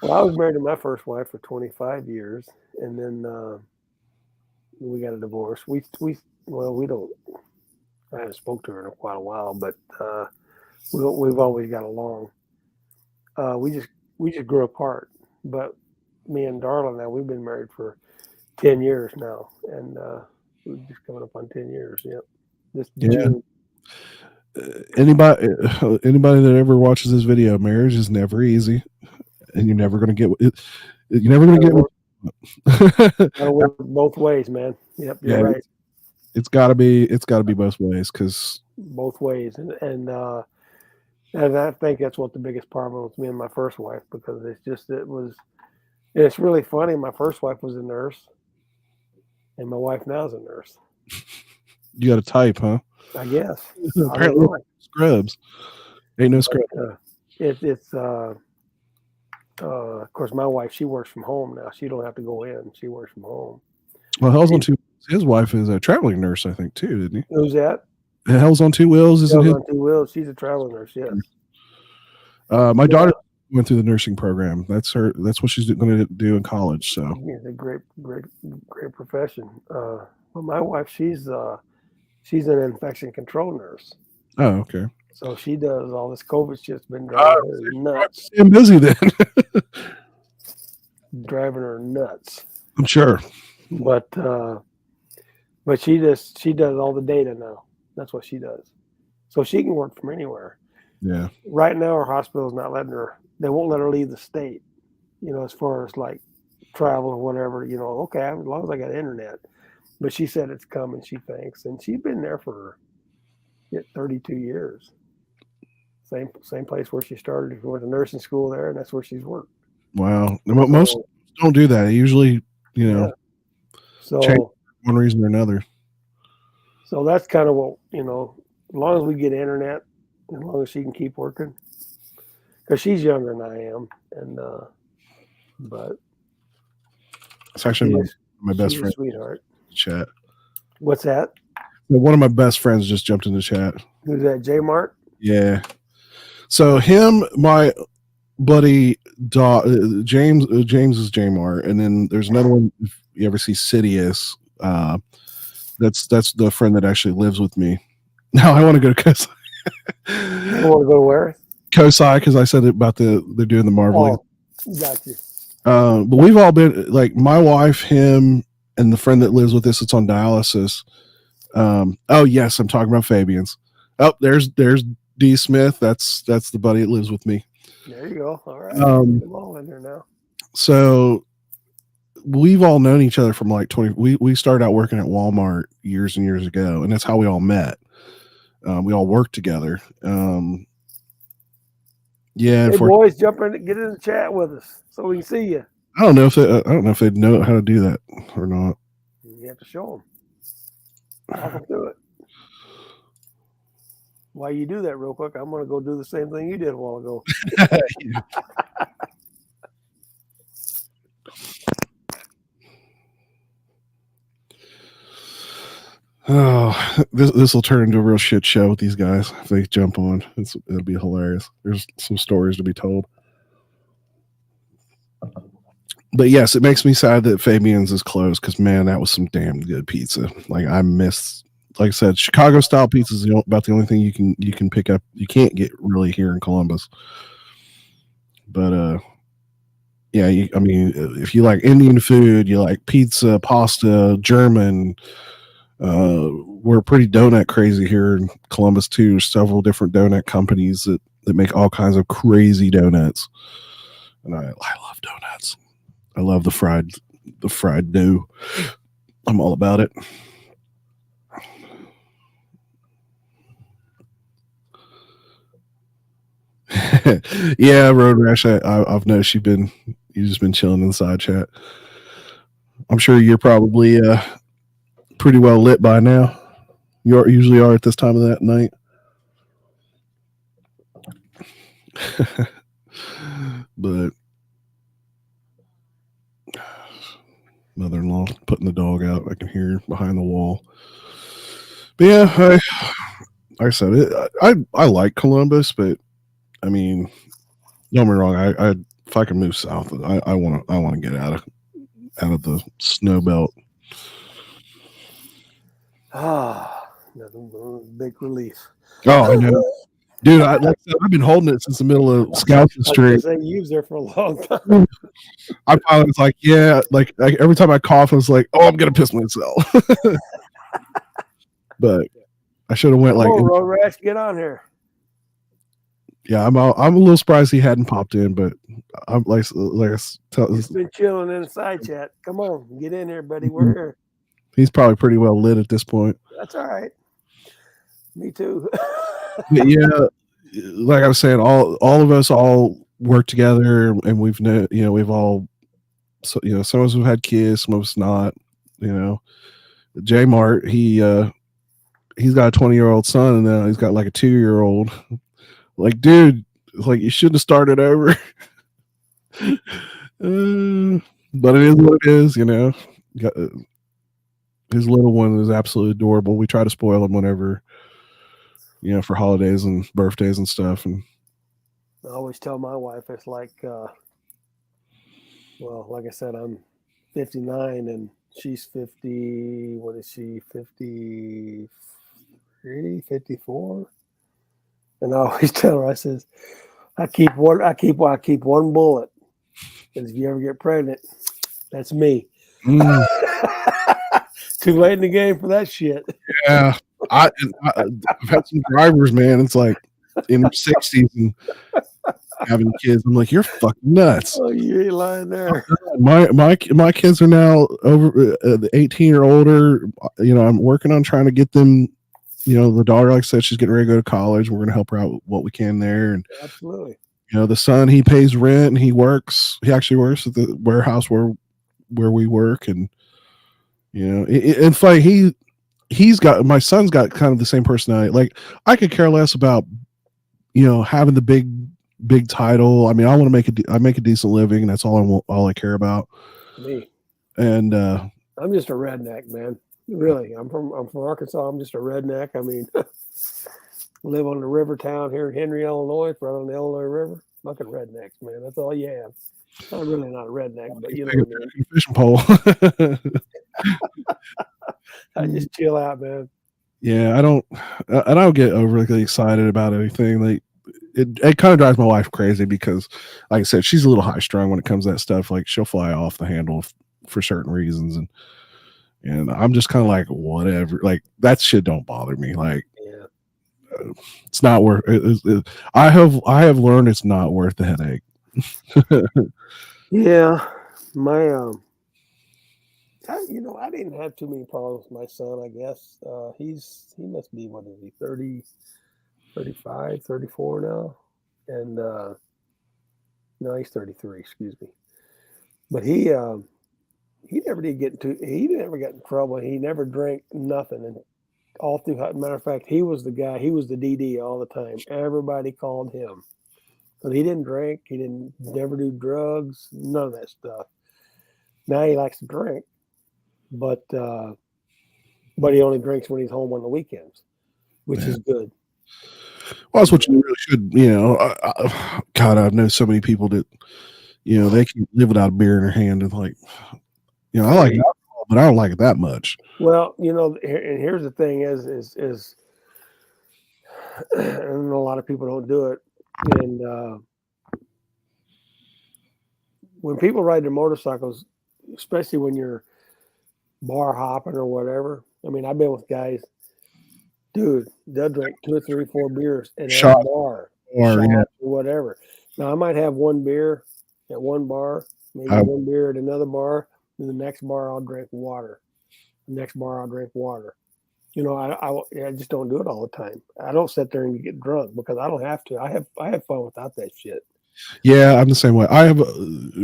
Well, I was married to my first wife for 25 years, and then we got a divorce. We don't. I haven't spoke to her in quite a while, but we've always got along. We just grew apart. But me and Darla now we've been married for 10 years now, and we're just coming up on 10 years. Yep, this Yeah. June. Anybody that ever watches this video, marriage is never easy, and you're never going to get it. You're never going to get. Gotta work both ways, man. Yep, you're Yeah, right. it's got to be both ways because Both ways, and I think that's what the biggest problem was me and my first wife, because it's really funny. My first wife was a nurse, and my wife now is a nurse. you got to type, huh? I guess. Apparently, scrubs ain't no scrubs. It's of course my wife, she works from home now. She don't have to go in. She works from home. Well, Hell's on Two. His wife is a traveling nurse, I think, too, isn't he? Who's that? Hell's on Two Wheels isn't Hell's his? on Two Wheels. She's a traveling nurse. Yes. My daughter went through the nursing program. That's what she's going to do in college. So It's a great profession. But my wife, she's an infection control nurse. oh, okay. So she does all this COVID shit's been driving her nuts. I'm busy then. Driving her nuts. I'm sure. But she does all the data now. That's what she does. So she can work from anywhere. Yeah. Right now our hospital's not letting her, they won't let her leave the state, as far as like travel or whatever, okay, as long as I got internet. But she said it's coming, she thinks. And she's been there for 32 years. Same place where she started. She went to nursing school there, and that's where she's worked. Wow. Most don't do that. They usually, so change one reason or another. So that's kind of what, as long as we get internet, as long as she can keep working, because she's younger than I am, and but it's actually my best friend. Sweetheart. Chat. What's that? One of my best friends just jumped in the chat. Who's that? J Mart? Yeah. So him, my buddy, James is J Mart, and then there's another one. If you ever see Sidious, that's the friend that actually lives with me. Now I want to go to Kosai. You want to go where? Kosai, because I said about they're doing the Marvel. Oh, got you. But we've all been like my wife, him, and the friend that lives with us. It's on dialysis. Oh yes, I'm talking about Fabian's. Oh, there's D Smith. That's the buddy that lives with me. There you go. All right. I'm all in there now. So we've all known each other from like 20. We started out working at Walmart years and years ago, and that's how we all met. We all worked together. Yeah. Hey boys, jump in, get in the chat with us so we can see you. I don't know if they know how to do that or not. You have to show them. Walk them through it. While you do that real quick, I'm going to go do the same thing you did a while ago. Oh, this will turn into a real shit show with these guys if they jump on. It'll be hilarious. There's some stories to be told. But yes, it makes me sad that Fabian's is closed because, man, that was some damn good pizza. Like I missed, like I said, Chicago style pizza is about the only thing you can pick up. You can't get really here in Columbus. But yeah, if you like Indian food, you like pizza, pasta, German. We're pretty donut crazy here in Columbus too. There's several different donut companies that make all kinds of crazy donuts, and I love donuts. I love the fried dough. I'm all about it. Yeah, Road Rash. I've noticed you've just been chilling in the side chat. I'm sure you're probably pretty well lit by now. You usually are at this time of that night. But mother-in-law putting the dog out. I can hear behind the wall. But yeah, like I said, I like Columbus, but I mean, don't get me wrong. I if I can move south, I want to get out of the snow belt. Big relief. Oh, I know, dude. Like I said, I've been holding it since the middle of Scouting I Street. was gonna say, you was there for a long time. I finally was like, yeah, like every time I cough, I was like, oh, I'm gonna piss myself. But I should have went Come like, on, Road Rash, get on here. yeah, I'm a little surprised he hadn't popped in, but I'm like He's been chilling in the side chat. Come on, get in here, buddy. We're here. he's probably pretty well lit at this point. That's all right. Me too. But yeah, like I was saying, all of us all work together, and we've all, so some of us have had kids, some of us not. J Mart, he's got a 20-year-old son, and then he's got like a 2-year-old. Like, dude, like you shouldn't have started over. But it is what it is, his little one is absolutely adorable. We try to spoil him whenever, for holidays and birthdays and stuff. And I always tell my wife, it's like, like I said, I'm 59 and she's 50. What is she? 53, 54. And I always tell her, I says, I keep one bullet. Because if you ever get pregnant, that's me. Too late in the game for that shit. Yeah, I've had some drivers, man. It's like in their 60s and having kids. I'm like, you're fucking nuts. Oh, you ain't lying there. My kids are now over 18 or older. I'm working on trying to get them. The daughter, like I said, she's getting ready to go to college. We're going to help her out with what we can there. And absolutely. The son, he pays rent and he works. He actually works at the warehouse where we work. And in fact, my son's got kind of the same personality. Like, I could care less about having the big title. I mean, I want to make a decent living. That's all I care about. Me. And I'm just a redneck, man. Really, I'm from Arkansas. I'm just a redneck. I mean, live on the river town here in Henry, Illinois, right on the Illinois River. Fucking rednecks, man. That's all you have. I'm really not a redneck, but you know what I mean. Fishing pole. I just chill out, man. Yeah, I don't get overly excited about anything. Like, it kind of drives my wife crazy because, like I said, she's a little high strung when it comes to that stuff. Like, she'll fly off the handle for certain reasons, and I'm just kind of like, whatever. Like, that shit don't bother me. Like, yeah, it's not worth. I have learned it's not worth the headache. Yeah, my I didn't have too many problems with my son. I guess he must be, what is he, 30, 35, 34 now, and no, he's 33. Excuse me, but he never did he never got in trouble. He never drank nothing, and all through. Matter of fact, he was the guy. He was the DD all the time. Everybody called him. But he didn't drink. He didn't never do drugs. None of that stuff. Now he likes to drink, but he only drinks when he's home on the weekends, which is good. Well, that's what you really should. God, I've known so many people that they can live without a beer in their hand, and like, I like alcohol, but I don't like it that much. Well, and here's the thing: is and a lot of people don't do it. And when people ride their motorcycles, especially when you're bar hopping or whatever, I mean, I've been with guys, dude, they'll drink 2 or 3, 4 beers in a bar, or whatever. Now, I might have one beer at one bar, maybe one beer at another bar, and the next bar I'll drink water. The next bar I'll drink water. I just don't do it all the time. I don't sit there and get drunk because I don't have to. I have fun without that shit. Yeah, I'm the same way. I have,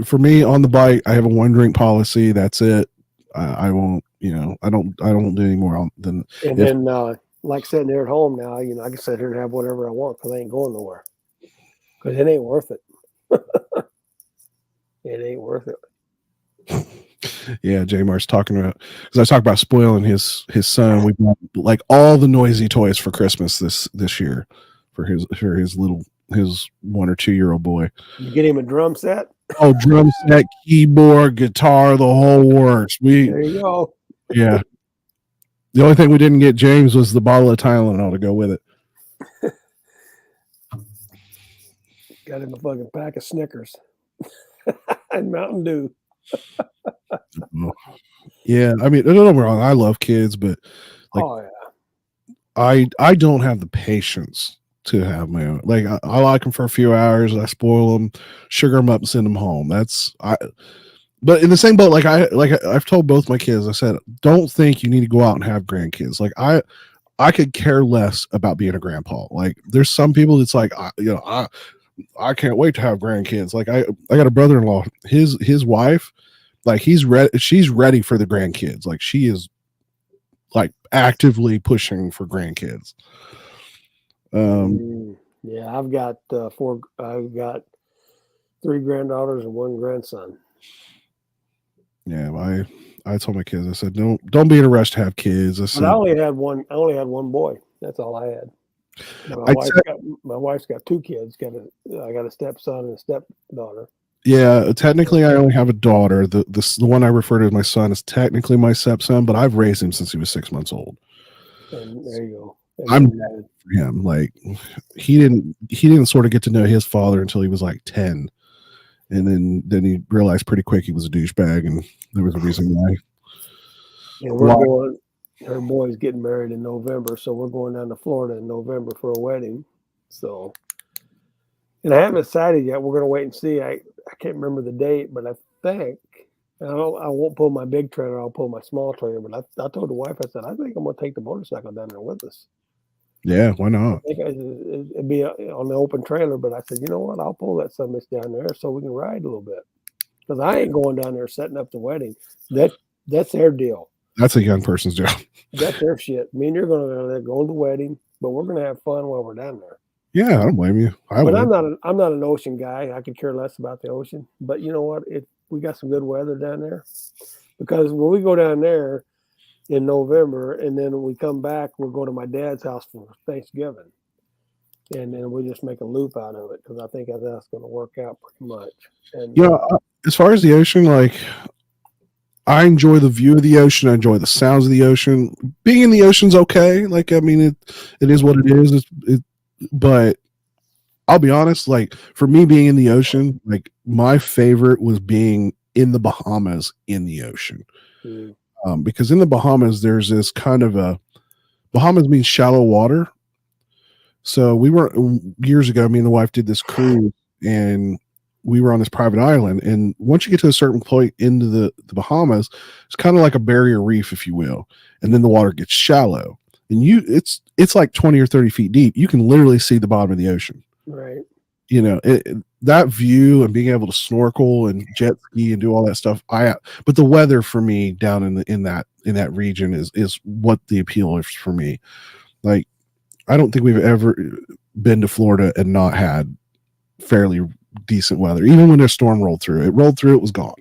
for me on the bike, I have a 1 drink policy. That's it. I won't, I don't do any more than. And then, like sitting there at home now, I can sit here and have whatever I want because I ain't going nowhere. Because it ain't worth it. It ain't worth it. Yeah, Jamar's talking about because I talk about spoiling his son. We bought like all the noisy toys for Christmas this year for his little his 1 or 2 year old boy. You get him a drum set. Oh, drum set, keyboard, guitar, the whole works. There you go. Yeah. The only thing we didn't get James was the bottle of Tylenol to go with it. Got him a fucking pack of Snickers and Mountain Dew. Yeah, I mean, don't get me wrong, I love kids, but like, oh yeah, I don't have the patience to have my own. Like I like them for a few hours, I spoil them, sugar them up, and send them home. But in the same boat, I've told both my kids, I said, don't think you need to go out and have grandkids. Like I could care less about being a grandpa. Like there's some people that's like, I can't wait to have grandkids. Like I got a brother-in-law, his wife, like she's ready for the grandkids. Like she is like actively pushing for grandkids. Yeah, I've got I've got 3 granddaughters and 1 grandson. Yeah, I told my kids, I said, don't be in a rush to have kids. I said, But I only had one boy. That's all I had. My wife's got 2 kids. I got a stepson and a stepdaughter. Yeah, technically I only have a daughter. The one I refer to as my son is technically my stepson, but I've raised him since he was 6 months old. And there you go. And I'm mad for him. Like he didn't sort of get to know his father until he was like 10. And then he realized pretty quick he was a douchebag, and there was a reason why. And her boy's getting married in November, so we're going down to Florida in November for a wedding. So, and I haven't decided yet. We're going to wait and see. I can't remember the date, but I think I won't pull my big trailer. I'll pull my small trailer. But I told the wife, I said, I think I'm going to take the motorcycle down there with us. Yeah, why not? I think it'd be on the open trailer, but I said, you know what? I'll pull that summit down there so we can ride a little bit. Because I ain't going down there setting up the wedding. That's their deal. That's a young person's job. That's their shit. Me and you're going to go to the wedding, but we're going to have fun while we're down there. Yeah, I don't blame you. I'm not an ocean guy. I could care less about the ocean. But you know what? We got some good weather down there. Because when we go down there in November, and then when we come back, we'll go to my dad's house for Thanksgiving. And then we just make a loop out of it because I think that's going to work out pretty much. And as far as the ocean, like I enjoy the view of the ocean. I enjoy the sounds of the ocean. Being in the ocean's okay. Like, I mean, it is what it is. But I'll be honest, like for me being in the ocean, like my favorite was being in the Bahamas in the ocean. Because in the Bahamas, there's this kind of Bahamas means shallow water. So we were years ago, me and the wife did this cruise and we were on this private island. And once you get to a certain point into the Bahamas, it's kind of like a barrier reef, if you will. And then the water gets shallow and it's like 20 or 30 feet deep. You can literally see the bottom of the ocean. Right. You know, that view and being able to snorkel and jet ski and do all that stuff. But the weather for me down in that region is what the appeal is for me. Like, I don't think we've ever been to Florida and not had fairly decent weather. Even when a storm rolled through, it was gone.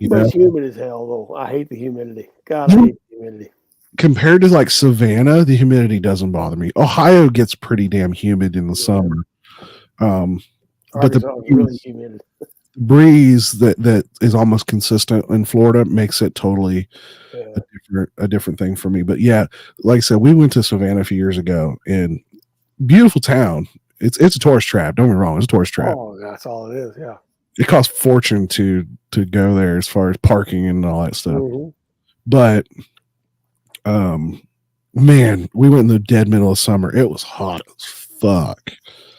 It's humid as hell, though. I hate the humidity. God, I hate the humidity. Compared to like Savannah, the humidity doesn't bother me. Ohio gets pretty damn humid in the summer. But the really humid. breeze that is almost consistent in Florida makes it totally a different thing for me. But yeah, like I said, we went to Savannah a few years ago and beautiful town. It's a tourist trap. Don't get me wrong, it's a tourist trap. Oh, that's all it is. Yeah, it costs fortune to go there as far as parking and all that stuff. But man, we went in the dead middle of summer. It was hot as fuck.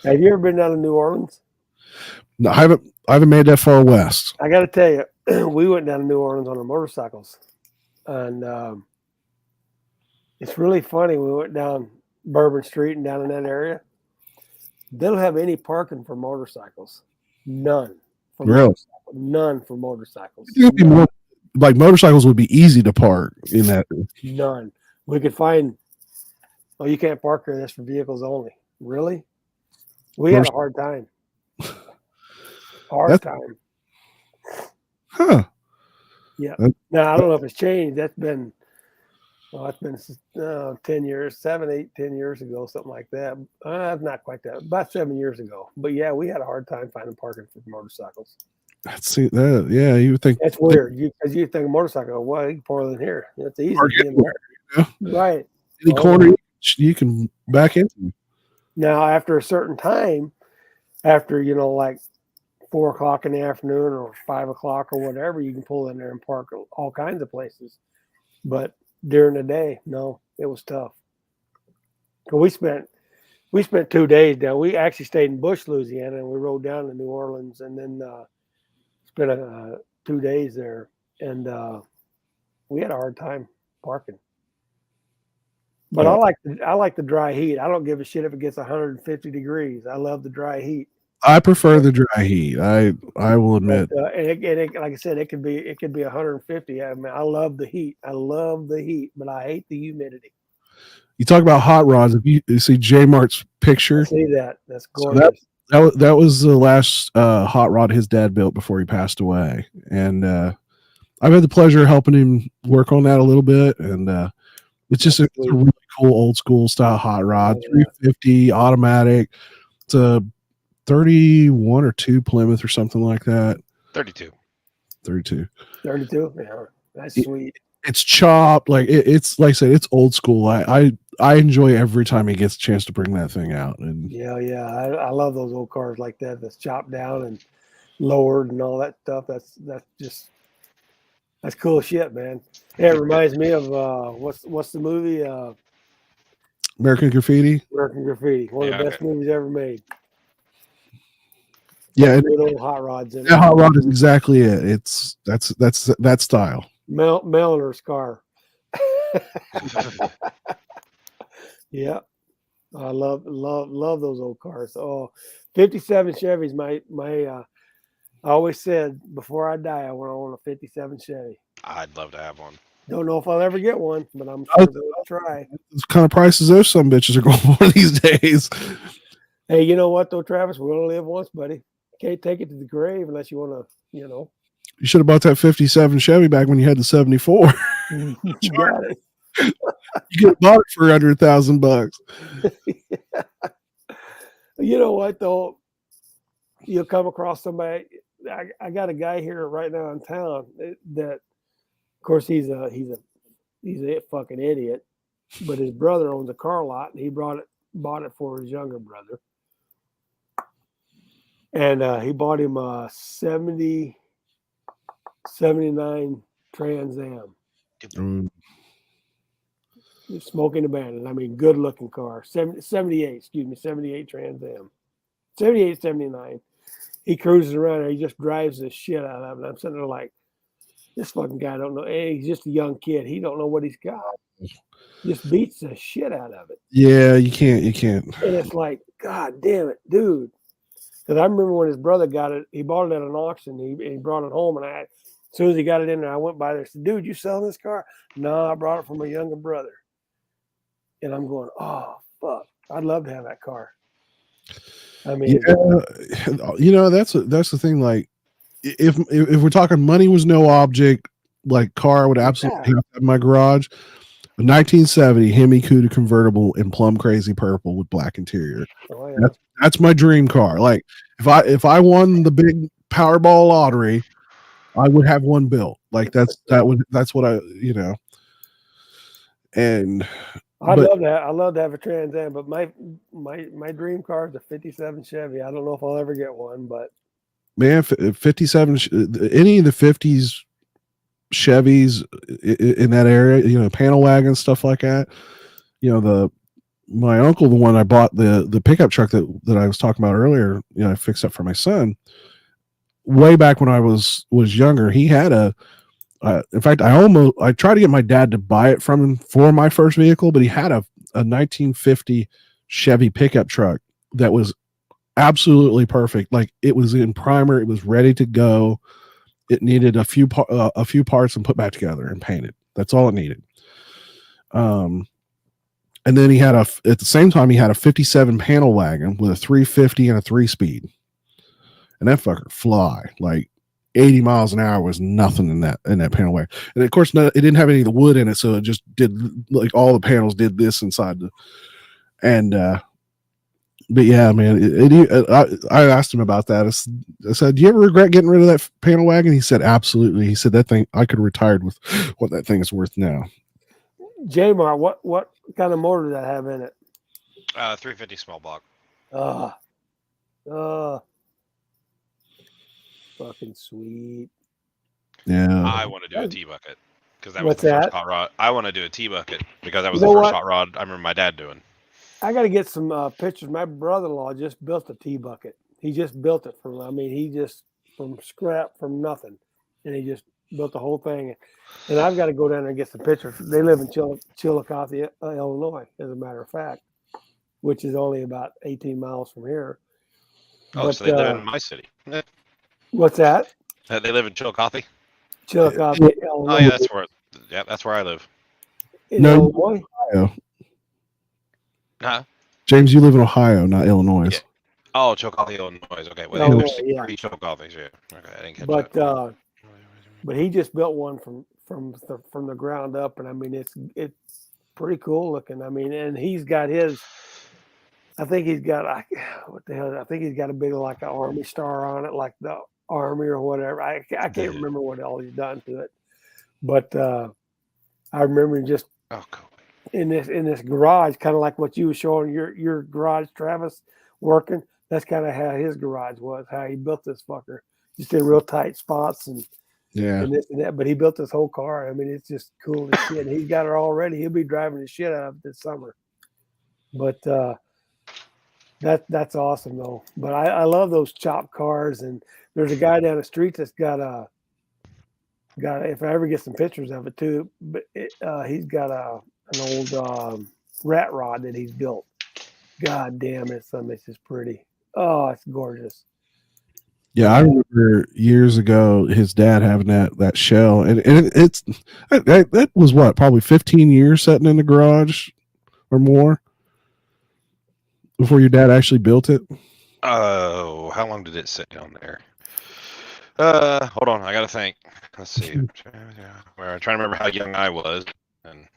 Have you ever been down to New Orleans? No, I haven't made that far west. I got to tell you, we went down to New Orleans on our motorcycles, and it's really funny. We went down Bourbon Street and down in that area. They don't have any parking for motorcycles. None. None for motorcycles. It'd be more, like motorcycles would be easy to park in that. None. We could find. Oh, you can't park here. That's for vehicles only. Really? We had a hard time. Hard time. Huh. Yeah. That- Now I don't know if it's changed. That's been 10 years, 10 years ago, something like that. Not quite that, about 7 years ago. But yeah, we had a hard time finding parking for motorcycles. that. Yeah, you would think That's weird. Because you think a motorcycle, well, you can park in here. It's easy. Park to get in there. yeah. Right. any corner you can back into. Now, after a certain time, after, like 4 o'clock in the afternoon or 5 o'clock or whatever, you can pull in there and park all kinds of places. But during the day, no, it was tough. We spent 2 days down. We actually stayed in Bush, Louisiana, and we rode down to New Orleans, and then spent 2 days there. And we had a hard time parking. But I like the dry heat. I don't give a shit if it gets 150 degrees. I love the dry heat. I prefer the dry heat. I will admit. But, and like I said, it could be 150. I mean, I love the heat. But I hate the humidity. You talk about hot rods. If you see J Mart's picture, I see that. That's so gorgeous. that was the last hot rod his dad built before he passed away, and I've had the pleasure of helping him work on that a little bit, and it's just a really cool old school style hot rod, 350 automatic. It's a 31 or 2 Plymouth or something like that. 32. 32. Yeah, that's sweet. It's chopped, like it's like I said, it's old school. I enjoy every time he gets a chance to bring that thing out. And Yeah. I love those old cars like that. That's chopped down and lowered and all that stuff. That's cool shit, man. Yeah, it reminds me of what's the movie? American Graffiti. American Graffiti. One of the best movies ever made. Yeah, good old hot rods in it. That hot rod is exactly it. That's that style. Meliner's car. Yeah. I love those old cars. Oh, 57 Chevys. I always said before I die, I want to own a 57 Chevy. I'd love to have one. Don't know if I'll ever get one, but I'm sure they'll try. Those kind of prices those some bitches are going for these days. Hey, you know what though, Travis? We're gonna live once, buddy. Can't take it to the grave unless you want to, You should have bought that 57 Chevy back when you had the 74. You got it. You could have bought it for $100,000. You know what though? You'll come across somebody. I got a guy here right now in town that, of course, he's a fucking idiot, but his brother owns a car lot, and he bought it for his younger brother, and he bought him a 79 Trans Am. Smoking abandoned. I mean, good looking car. 78 Trans Am. 78, 79. He cruises around and he just drives the shit out of it. I'm sitting there like, this fucking guy don't know. Hey, he's just a young kid. He don't know what he's got. Just beats the shit out of it. Yeah, you can't. And it's like, God damn it, dude. Because I remember when his brother got it, he bought it at an auction. He brought it home, and as soon as he got it in there, I went by there and said, dude, you selling this car? No, I brought it from my younger brother. And I'm going, oh, fuck. I'd love to have that car. I mean, that's the thing. Like, if we're talking money was no object, like car, I would absolutely have to have in my garage. A 1970 Hemi Cuda convertible in plum crazy purple with black interior. Oh, yeah. That's my dream car. Like, if I won the big Powerball lottery, I would have one built. Like that's what I and. I'd love to have a Trans Am, but my dream car is a 57 Chevy. I don't know if I'll ever get one, but man, 57, any of the 50s Chevys in that area, panel wagon stuff like that. My uncle, the one I bought the pickup truck that I was talking about earlier, I fixed up for my son. Way back when I was younger, he had a. In fact, I tried to get my dad to buy it from him for my first vehicle, but he had a 1950 Chevy pickup truck that was absolutely perfect. Like, it was in primer, it was ready to go. It needed a few parts and put back together and painted. That's all it needed. And then at the same time, he had a 57 panel wagon with a 350 and a 3-speed, and that fucker fly. Like, 80 miles an hour was nothing in that panel wagon. And of course, it didn't have any of the wood in it, so it just did like all the panels did this inside the. And but yeah, man, I asked him about that. I said, "Do you ever regret getting rid of that panel wagon?" He said, "Absolutely." He said that thing I could have retired with what that thing is worth now. J-Mar, what kind of motor did that have in it? 350 small block. Fucking sweet. Yeah, I want to do a T bucket because that was What's the first that? hot rod. I want to do a T bucket because that was You the know first what? hot rod I remember my dad doing. I got to get some pictures. My brother-in-law just built a T bucket. He just built it from scrap, from nothing, and he just built the whole thing. And I've got to go down there and get some pictures. They live in Chillicothe, Illinois, as a matter of fact, which is only about 18 miles from here. Oh, But, so they live in my city. what's that? They live in Chillicothe. Chillicothe, Oh Illinois. yeah, that's where I live. In No. Illinois? Ohio. Huh? James, you live in Ohio, not Illinois. Yeah. Oh, Chillicothe, Illinois. Okay, well, Illinois, there's yeah. 3 Chillicothe's. Yeah. Okay, I didn't catch But that. but he just built one from the ground up, and I mean it's pretty cool looking. I mean, and he's got his. I think he's got what the hell? I think he's got a big like an army star on it, like the army or whatever. I can't remember what all he's done to it, but I remember him just Oh, cool. in this garage, kind of like what you were showing your garage, Travis, working. That's kind of how his garage was. How he built this fucker, just in real tight spots and. Yeah. And this and that, but he built this whole car. I mean, it's just cool as shit. He's got it already. He'll be driving the shit out of it this summer. But that's awesome though. But I love those chop cars. And there's a guy down the street that's got if I ever get some pictures of it too. But he's got an old rat rod that he's built. God damn it, it's just pretty. Oh, it's gorgeous. Yeah, I remember years ago his dad having that shell, and that was what, probably 15 years sitting in the garage or more before your dad actually built it. Oh, how long did it sit down there? Hold on, I gotta think. Let's see. I'm trying to remember how young I was, and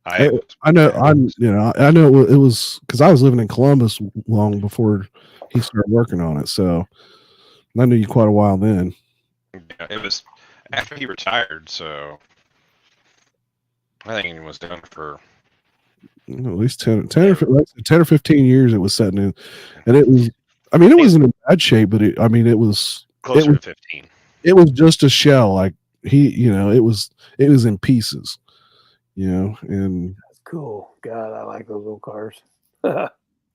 I know it was because I was living in Columbus long before he started working on it, so I knew you quite a while then. Yeah, it was after he retired, so I think he was done for at least 10 or 15 years it was sitting in, and it was, I mean, it wasn't in bad shape, but it was closer to 15. It was just a shell, like it was in pieces, and That's cool. God, I like those old cars.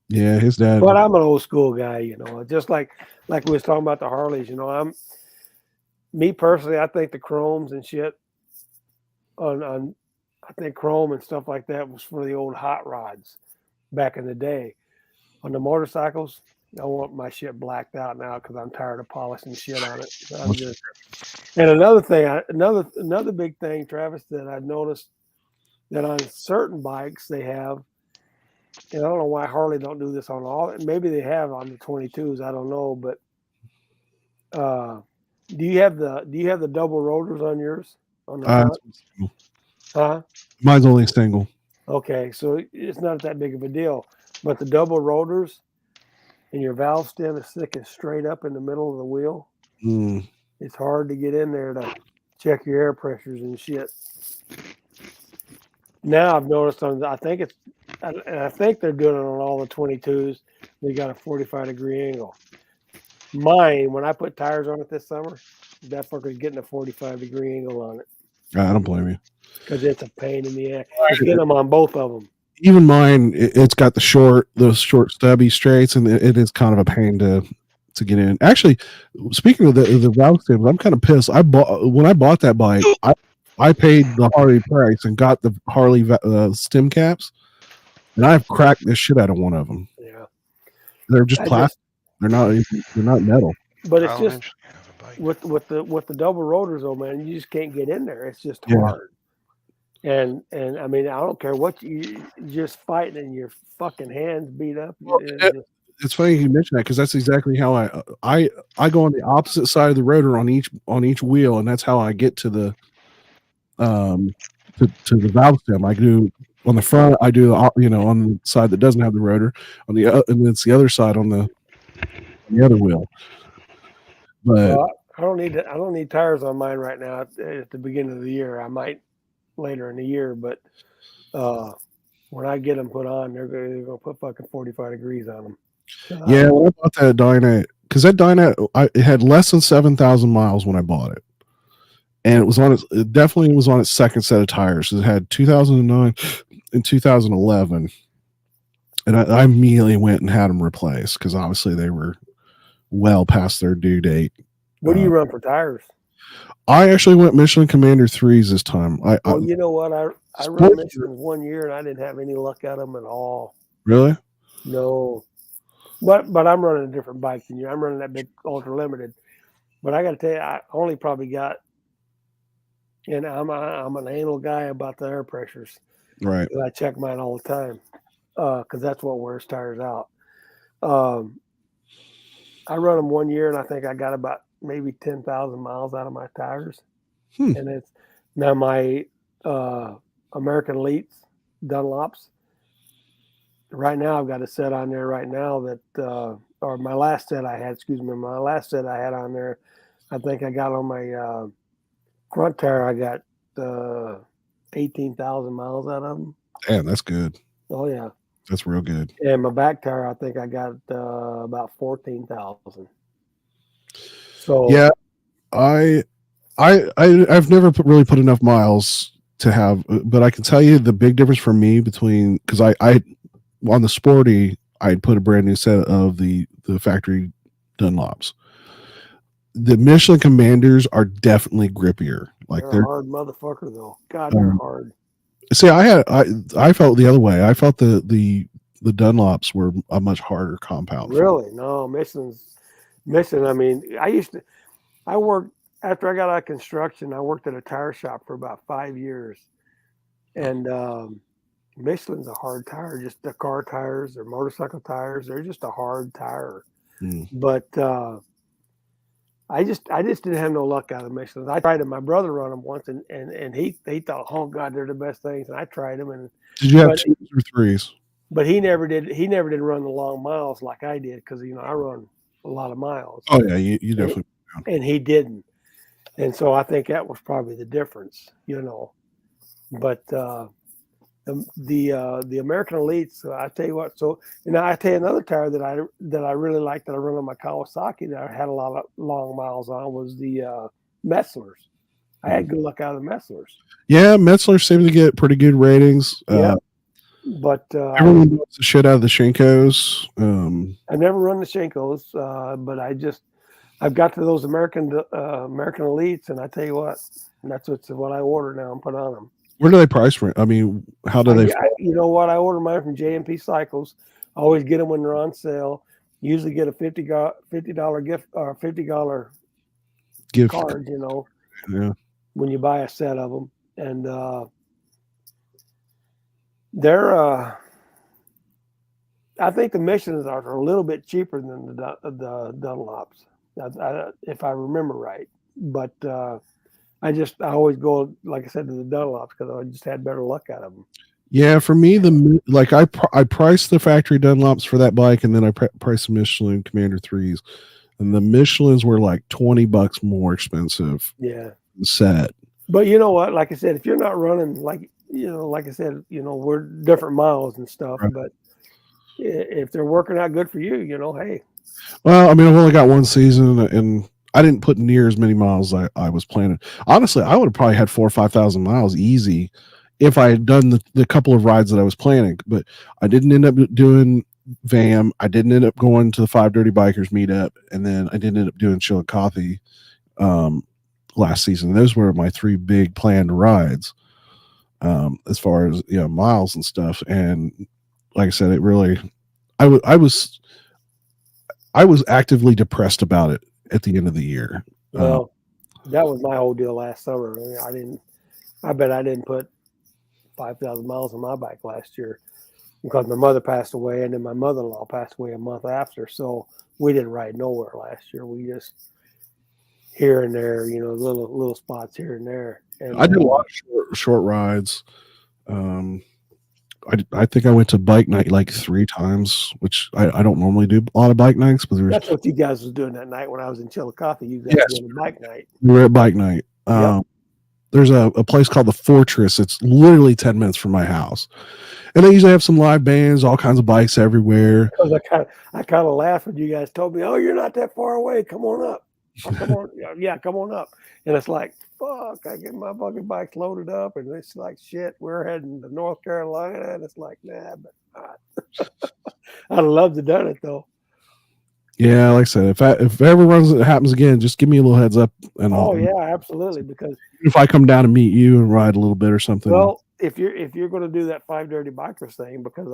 yeah, his dad. But I'm an old school guy, just like we was talking about the Harleys, me personally, I think the chromes and shit I think chrome and stuff like that was for the old hot rods back in the day. On the motorcycles, I want my shit blacked out now because I'm tired of polishing shit on it. And another thing, another big thing, Travis, that I noticed that on certain bikes they have, and I don't know why Harley don't do this on all. Maybe they have on the 22s. I don't know, but do you have the double rotors on yours? On the front? Mine's only single. Okay, so it's not that big of a deal. But the double rotors and your valve stem is sticking straight up in the middle of the wheel. It's hard to get in there to check your air pressures and shit. Now I've noticed I think they're doing it on all the 22s. They got a 45-degree angle. Mine, when I put tires on it this summer, that fucker's getting a 45-degree angle on it. I don't blame you. Because it's a pain in the ass. It's getting them on both of them. Even mine, it's got those short stubby straights, and it is kind of a pain to get in. Actually, speaking of the valve stems, I'm kind of pissed. When I bought that bike, I paid the Harley price and got the Harley stem caps, and I've cracked the shit out of one of them. Yeah, they're just plastic. They're not metal. But it's just with the double rotors, though, man, you just can't get in there. It's just hard. And I mean, I don't care what you're just fighting and your fucking hands beat up. it's funny you mentioned that because that's exactly how I go on the opposite side of the rotor on each wheel, and that's how I get to the to the valve stem. I do on the front. I do on the side that doesn't have the rotor. On the and it's the other side on the other wheel. But Well, I don't need tires on mine right now at the beginning of the year. I might later in the year, but when I get them put on, they're going to put fucking 45 degrees on them. yeah, when I bought that Dyna, because that Dyna, it had less than 7,000 miles when I bought it, and it definitely was on its second set of tires. It had 2009 and 2011, and I immediately went and had them replaced because obviously they were well past their due date. What do you run for tires? I actually went Michelin Commander 3s this time. Well, you know what? I ran Michelin 1 year and I didn't have any luck at them at all. Really? No. But I'm running a different bike than you. I'm running that big Ultra Limited. But I got to tell you, I only probably got, and I'm an anal guy about the air pressures. Right. I check mine all the time because that's what wears tires out. I run them 1 year and I think I got about maybe 10,000 miles out of my tires. And it's now my American Elites Dunlops. Right now, I've got a set on there right now that, or my last set I had on there, I think I got on my front tire, I got 18,000 miles out of them. Damn, that's good. Oh, yeah. That's real good. And my back tire, I think I got about 14,000. So yeah, I've never really put enough miles to have, but I can tell you the big difference for me between, because I on the Sporty, I'd put a brand new set of the factory Dunlops. The Michelin Commanders are definitely grippier. Like they're a hard motherfucker though. God, they're hard. See, I felt the other way. I felt the Dunlops were a much harder compound. Really? No, Michelin. I mean, I worked after I got out of construction. I worked at a tire shop for about 5 years, and Michelin's a hard tire. Just the car tires or motorcycle tires, they're just a hard tire. But I just didn't have no luck out of Michelin. I tried them. My brother run them once, and he thought, oh God, they're the best things. And I tried them. And did you have 2s or 3s? But he never did. He never did run the long miles like I did because I run a lot of miles. Oh yeah, you definitely. And he didn't, and so I think that was probably the difference, But the American Elites, I tell you what. So I tell you another tire that I really liked that I run on my Kawasaki that I had a lot of long miles on was the Metslers. I had good luck out of the Metslers. Yeah, Metzler seemed to get pretty good ratings. Yeah. But everyone knows the shit out of the Shenkos. I've never run the Shenkos, but I've got to those American Elites, and I tell you what, that's what I order now and put on them. Where do they price for? I mean, how do they? You know what? I order mine from JMP Cycles. I always get them when they're on sale. Usually get a $50 gift or $50 gift card. Yeah. When you buy a set of them, and they're I think the Michelins are a little bit cheaper than the Dunlops, if I remember right. But I always go, like I said, to the Dunlops because I just had better luck out of them. Yeah, for me, I priced the factory Dunlops for that bike, and then I priced the Michelin Commander 3s, and the Michelins were like $20 more expensive. Yeah, set. But you know what? Like I said, if you're not running like I said, we're different miles and stuff, right. But if they're working out good for you, hey. Well, I mean, I've only got one season, and I didn't put near as many miles as I was planning. Honestly, I would have probably had 4,000 or 5,000 miles easy if I had done the couple of rides that I was planning. But I didn't end up doing VAM. I didn't end up going to the 5 Dirty Bikers meetup, and then I didn't end up doing Chillicothe last season. Those were my 3 big planned rides. As far as miles and stuff, and like I said, it really, I was actively depressed about it at the end of the year. Well, that was my whole deal last summer. I bet I didn't put 5,000 miles on my bike last year. because my mother passed away, and then my mother-in-law passed away a month after. So we didn't ride nowhere last year. We just here and there, little spots here and there. And I did a lot of short rides. I think I went to bike night like 3 times, which I don't normally do a lot of bike nights, but that's what you guys was doing that night when I was in Chillicothe. You guys Yes. doing a bike night. we were at bike night. There's a place called the Fortress. It's literally 10 minutes from my house, and they usually have some live bands, all kinds of bikes everywhere. Because I kind of laughed when you guys told me, "Oh, you're not that far away. Come on up. Oh, come on, yeah, come on up." And it's like, fuck, I get my fucking bikes loaded up, and it's like, shit, we're heading to North Carolina, and it's like, nah, but I'd love to done it though. Yeah, like I said, if it ever happens again, just give me a little heads up, and Oh yeah, absolutely. Because if I come down to meet you and ride a little bit or something. well, if you're going to do that 5 Dirty Bikers thing, because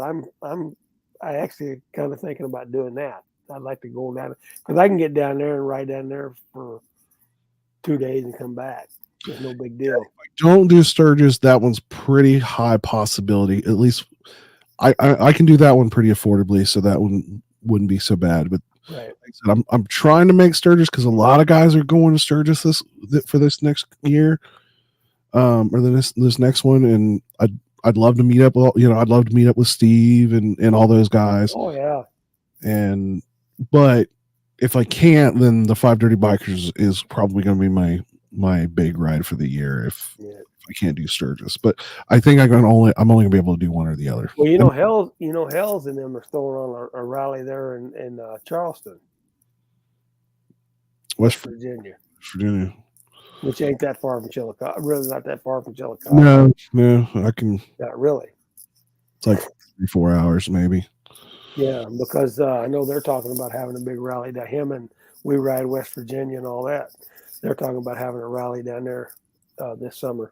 I actually kind of thinking about doing that. I'd like to go down because I can get down there and ride down there for 2 days and come back. It's no big deal. Don't do Sturgis. That one's pretty high possibility. At least I can do that one pretty affordably, so that one wouldn't be so bad. But Right. like I said, I'm trying to make Sturgis because a lot of guys are going to Sturgis for this next year, or this next one, and I'd love to meet up. I'd love to meet up with Steve and all those guys. Oh yeah. But if I can't, then the 5 Dirty Bikers is probably going to be my big ride for the year if I can't do Sturgis. But I think I'm only going to be able to do one or the other. Well, Hell's and them are throwing on a rally there in Charleston, West Virginia, Virginia. which ain't that far from Chillicothe. Really, not that far from Chillicothe. No, I can. Not really. It's like 3-4 hours maybe. Yeah, because I know they're talking about having a big rally down him and We Ride West Virginia and all that. They're talking about having a rally down there this summer.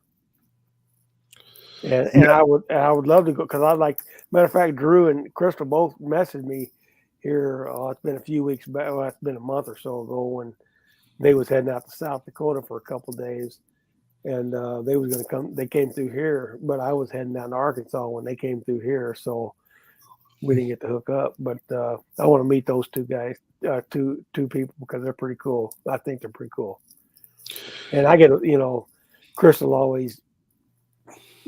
And I would love to go because I like. Matter of fact, Drew and Crystal both messaged me here. It's been a few weeks back. Well, it's been a month or so ago when they was heading out to South Dakota for a couple of days, and they was going to come. They came through here, but I was heading down to Arkansas when they came through here, so we didn't get to hook up. But I want to meet those two guys, two people, because they're pretty cool. I think they're pretty cool. And I get, Crystal always.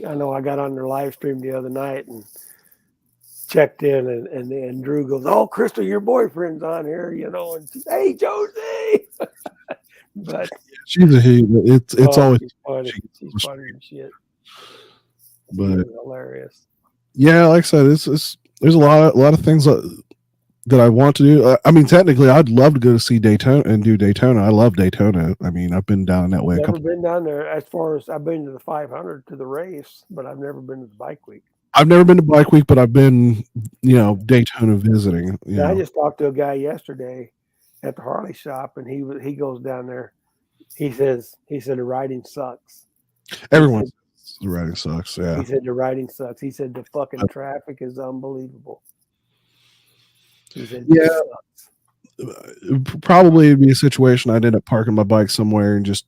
I know I got on their live stream the other night and checked in, and Drew goes, "Oh, Crystal, your boyfriend's on here, and she's, hey, Josie." But she's a he. It's always she's funny. She's funny and shit. But hilarious. Yeah, like I said, there's a lot of things that I want to do. I mean, technically, I'd love to go to see Daytona and do Daytona. I love Daytona. I mean, I've been down that way. Never been down there. As far as I've been to the 500 to the race, but I've never been to the bike week. I've never been to Bike Week, but I've been, Daytona visiting. I just talked to a guy yesterday at the Harley shop, and he goes down there. He said the riding sucks. Everyone says the riding sucks. Yeah. He said the riding sucks. He said the fucking traffic is unbelievable. He said, yeah. Probably it'd be a situation I'd end up parking my bike somewhere and just.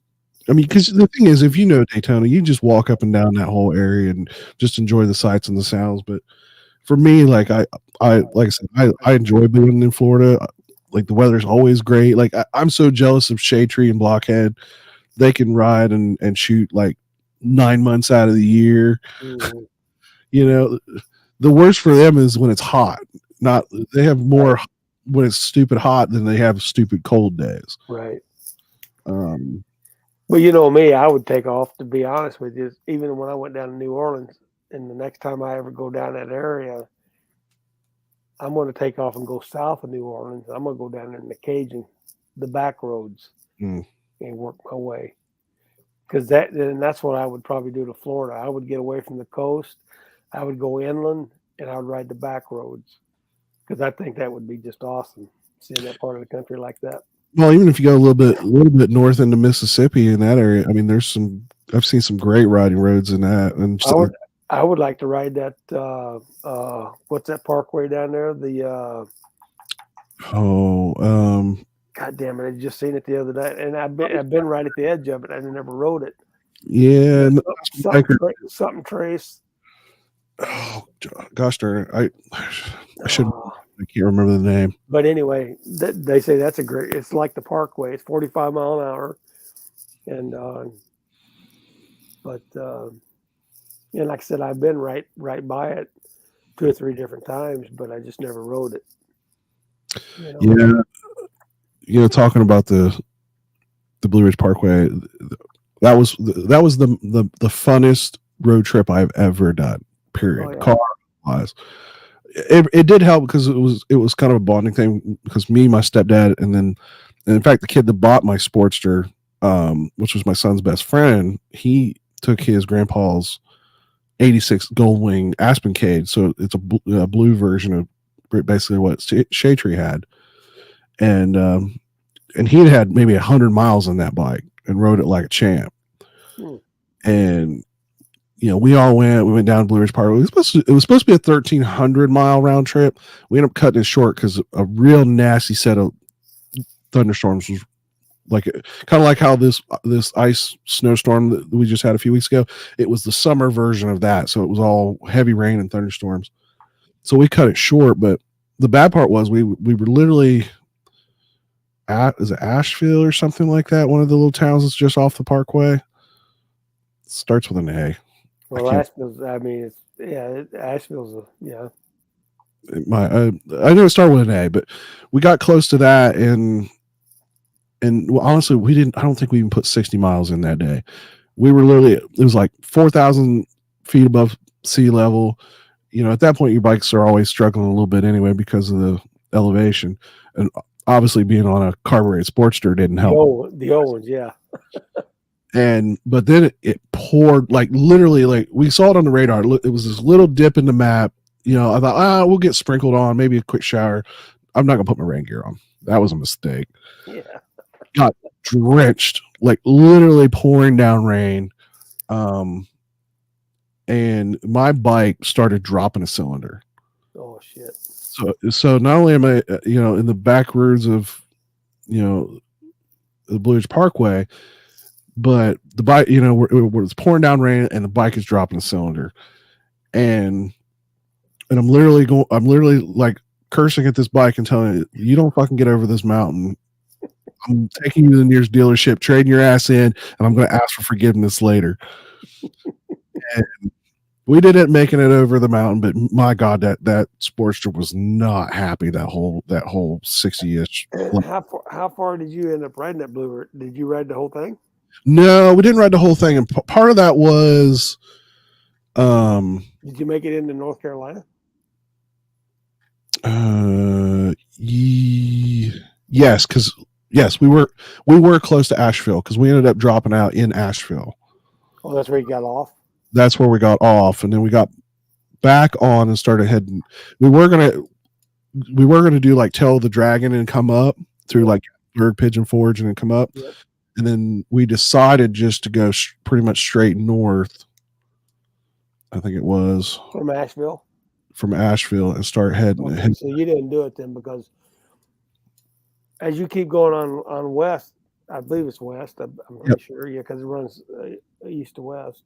I mean, because the thing is, if you know Daytona, you just walk up and down that whole area and just enjoy the sights and the sounds. But for me, like I like I said, I enjoy being in Florida. Like the weather's always great. Like I'm so jealous of Shade Tree and Blockhead. They can ride and shoot like 9 months out of the year. Mm-hmm. The worst for them is when it's hot. They have more when it's stupid hot than they have stupid cold days. Right. Well, you know me, I would take off, to be honest with you. Even when I went down to New Orleans, and the next time I ever go down that area, I'm going to take off and go south of New Orleans. I'm going to go down in the back roads, and work my way. Because that's what I would probably do to Florida. I would get away from the coast. I would go inland, and I would ride the back roads. Because I think that would be just awesome, seeing that part of the country like that. Well, even if you go a little bit north into Mississippi in that area, I mean, I've seen some great riding roads in that. And I would like to ride that. What's that parkway down there? God damn it! I just seen it the other night, and I've been right at the edge of it. I never rode it. Yeah, something trace. Oh gosh darn it! I should. Oh, I can't remember the name. but anyway, they say that's a great. It's like the Parkway. It's 45 mile an hour, and but and like I said, I've been right by it 2 or 3 different times, but I just never rode it. You know? Yeah, talking about the Blue Ridge Parkway, that was the funnest road trip I've ever done. Period. Oh, yeah. Car wise, it did help because it was kind of a bonding thing because me, my stepdad, and in fact the kid that bought my Sportster, which was my son's best friend, he took his grandpa's '86 Goldwing Aspencade, so it's a blue version of basically what Shaytree had, and he had maybe 100 miles on that bike and rode it like a champ. Hmm. And we went down Blue Ridge Park. It was supposed to be a 1,300-mile round trip. We ended up cutting it short because a real nasty set of thunderstorms was kind of like how this ice snowstorm that we just had a few weeks ago. It was the summer version of that, so it was all heavy rain and thunderstorms. So we cut it short, but the bad part was we were literally is it Asheville or something like that? One of the little towns that's just off the Parkway. It starts with an A. Well, Asheville's. I mean, Asheville's. Yeah. I know it started with an A, but we got close to that, and well, honestly, we didn't. I don't think we even put 60 miles in that day. We were literally. It was like 4,000 feet above sea level. At that point, your bikes are always struggling a little bit anyway because of the elevation, and obviously being on a carbureted Sportster didn't help. The old ones, yeah. But then it poured, like literally, like we saw it on the radar. It was this little dip in the map. I thought, we'll get sprinkled on, maybe a quick shower. I'm not gonna put my rain gear on. That was a mistake. Yeah. Got drenched, like literally pouring down rain. And my bike started dropping a cylinder. Oh shit. So not only am I, in the back roads of, the Blue Ridge Parkway, but the bike, where it's pouring down rain and the bike is dropping a cylinder, and I'm literally like cursing at this bike and telling it, you don't fucking get over this mountain. I'm taking you to the nearest dealership, trading your ass in, and I'm going to ask for forgiveness later. And we didn't making it over the mountain, but my God, that Sportster was not happy that whole 60-ish. How far did you end up riding that Blue Ridge? Did you ride the whole thing? No, we didn't ride the whole thing, and part of that was. Did you make it into North Carolina? Yes, because we were close to Asheville because we ended up dropping out in Asheville. Oh, that's where you got off. That's where we got off, and then we got back on and started heading. We were gonna do like Tail of the Dragon and come up through like Berg Pigeon Forge and then come up, yep. And then we decided just to go pretty much straight north. I think it was from Asheville and start heading. Okay, so you didn't do it then because as you keep going on west, I believe it's west. I'm pretty sure, yeah, because it runs east to west.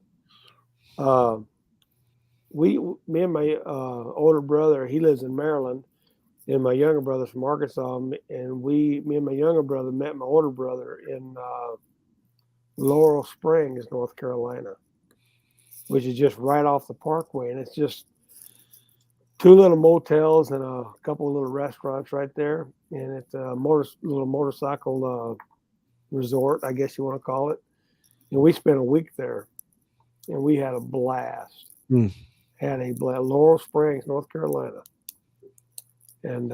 Me and my older brother, he lives in Maryland, and my younger brother's from Arkansas, and me and my younger brother met my older brother in Laurel Springs, North Carolina, which is just right off the Parkway, and it's just 2 little motels and a couple of little restaurants right there, and it's a little motorcycle resort, I guess you want to call it. And we spent a week there, and we had a blast. Had a blast. Laurel Springs, North Carolina, and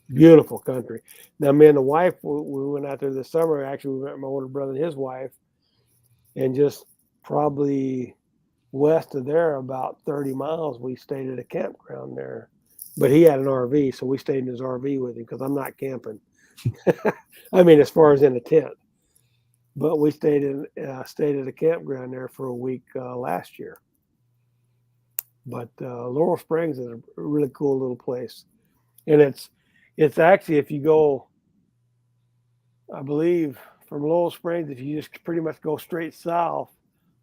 beautiful country. Now, me and the wife, we went out there this summer. Actually, we met my older brother and his wife, and just probably west of there, about 30 miles, we stayed at a campground there. But he had an RV, so we stayed in his RV with him because I'm not camping. I mean, as far as in a tent. But we stayed at a campground there for a week last year. But Laurel Springs is a really cool little place, and it's actually, if you go, I believe, from Laurel Springs, if you just pretty much go straight south,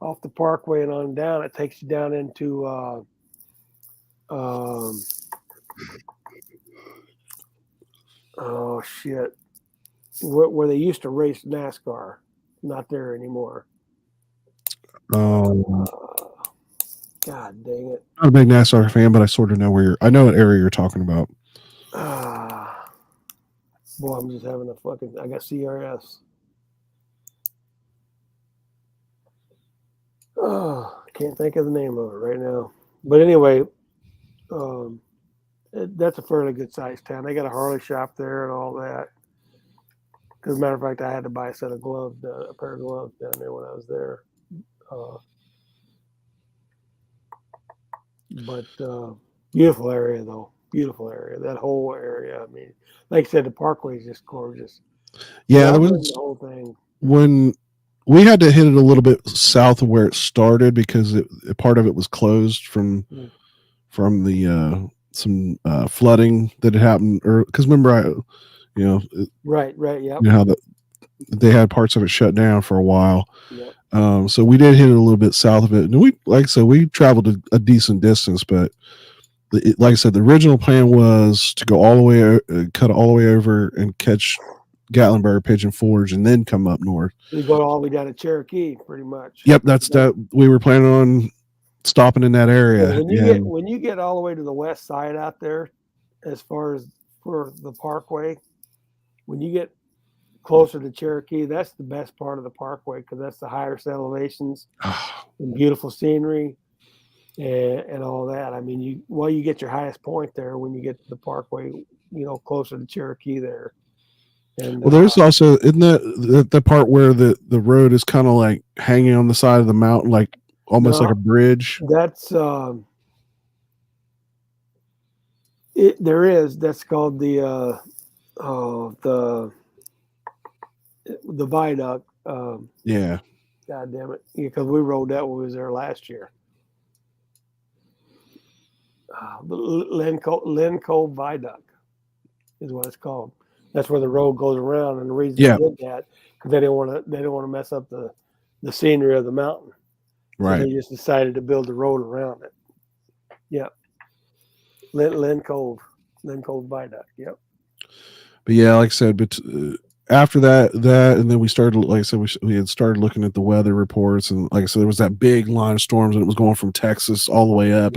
off the Parkway and on down. It takes you down into oh shit, where they used to race NASCAR. Not there anymore. Um, God dang it. not a big NASCAR fan, but I sort of know I know what area you're talking about. Boy, I'm just having I got CRS. Oh, I can't think of the name of it right now. But anyway, that's a fairly good sized town. They got a Harley shop there and all that. As a matter of fact, I had to buy a pair of gloves down there when I was there. But beautiful area, though. Beautiful area. That whole area. I mean, like I said, the Parkway is just gorgeous. Yeah, there I've ridden was the whole thing. when we had to hit it a little bit south of where it started because part of it was closed from the some flooding that had happened. Because remember, Right. Yeah. you know how they had parts of it shut down for a while. Yep. So we did hit it a little bit south of it, and like I said, we traveled a decent distance, but like I said, the original plan was to go all the way, cut all the way over and catch Gatlinburg, Pigeon Forge, and then come up north. We go all the way down to Cherokee, pretty much. Yep, that we were planning on stopping in that area. When you get all the way to the west side out there, as far as for the Parkway, when you get closer to Cherokee, that's the best part of the Parkway because that's the higher elevations and beautiful scenery and all that. I mean, you get your highest point there when you get to the Parkway, closer to Cherokee there. And well, there's also isn't the part where the road is kind of like hanging on the side of the mountain, like almost like a bridge. That's there is. That's called the viaduct. Yeah. God damn it! Because we rode that when we was there last year. Lynn Cove Viaduct is what it's called. That's where the road goes around, and the reason they did that because they didn't want to mess up the scenery of the mountain. Right. So they just decided to build the road around it. Yep. Lynn Cove Viaduct. Yep. But yeah, like I said, but after that, and then we started, like I said, we had started looking at the weather reports, and like I said, there was that big line of storms, and it was going from Texas all the way up,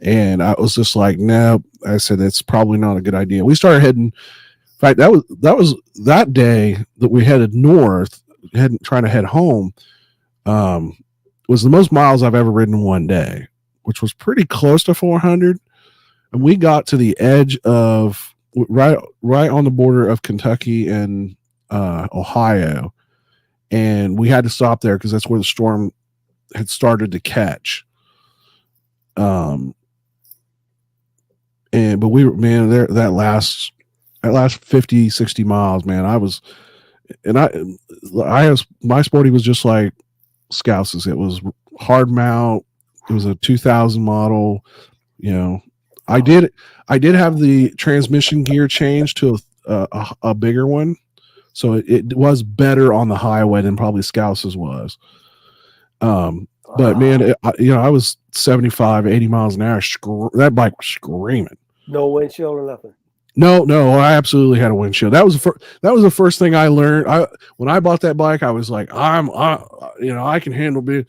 and I was just like, no, I said that's probably not a good idea. We started heading. In fact, that was that day that we headed north, trying to head home. Was the most miles I've ever ridden in one day, which was pretty close to 400. And we got to the edge of right on the border of Kentucky and Ohio, and we had to stop there because that's where the storm had started to catch. But we were, man, there that last 50, 60 miles, man, I was my Sporty was just like Scouse's. It was hard mount. It was a 2000 model. I did have the transmission gear changed to a bigger one, so it was better on the highway than probably Scouse's was. But man, I was 75, 80 miles an hour. That bike was screaming. No windshield or nothing. No, I absolutely had a windshield. That was the first thing I learned. When I bought that bike, I was like, I can handle big.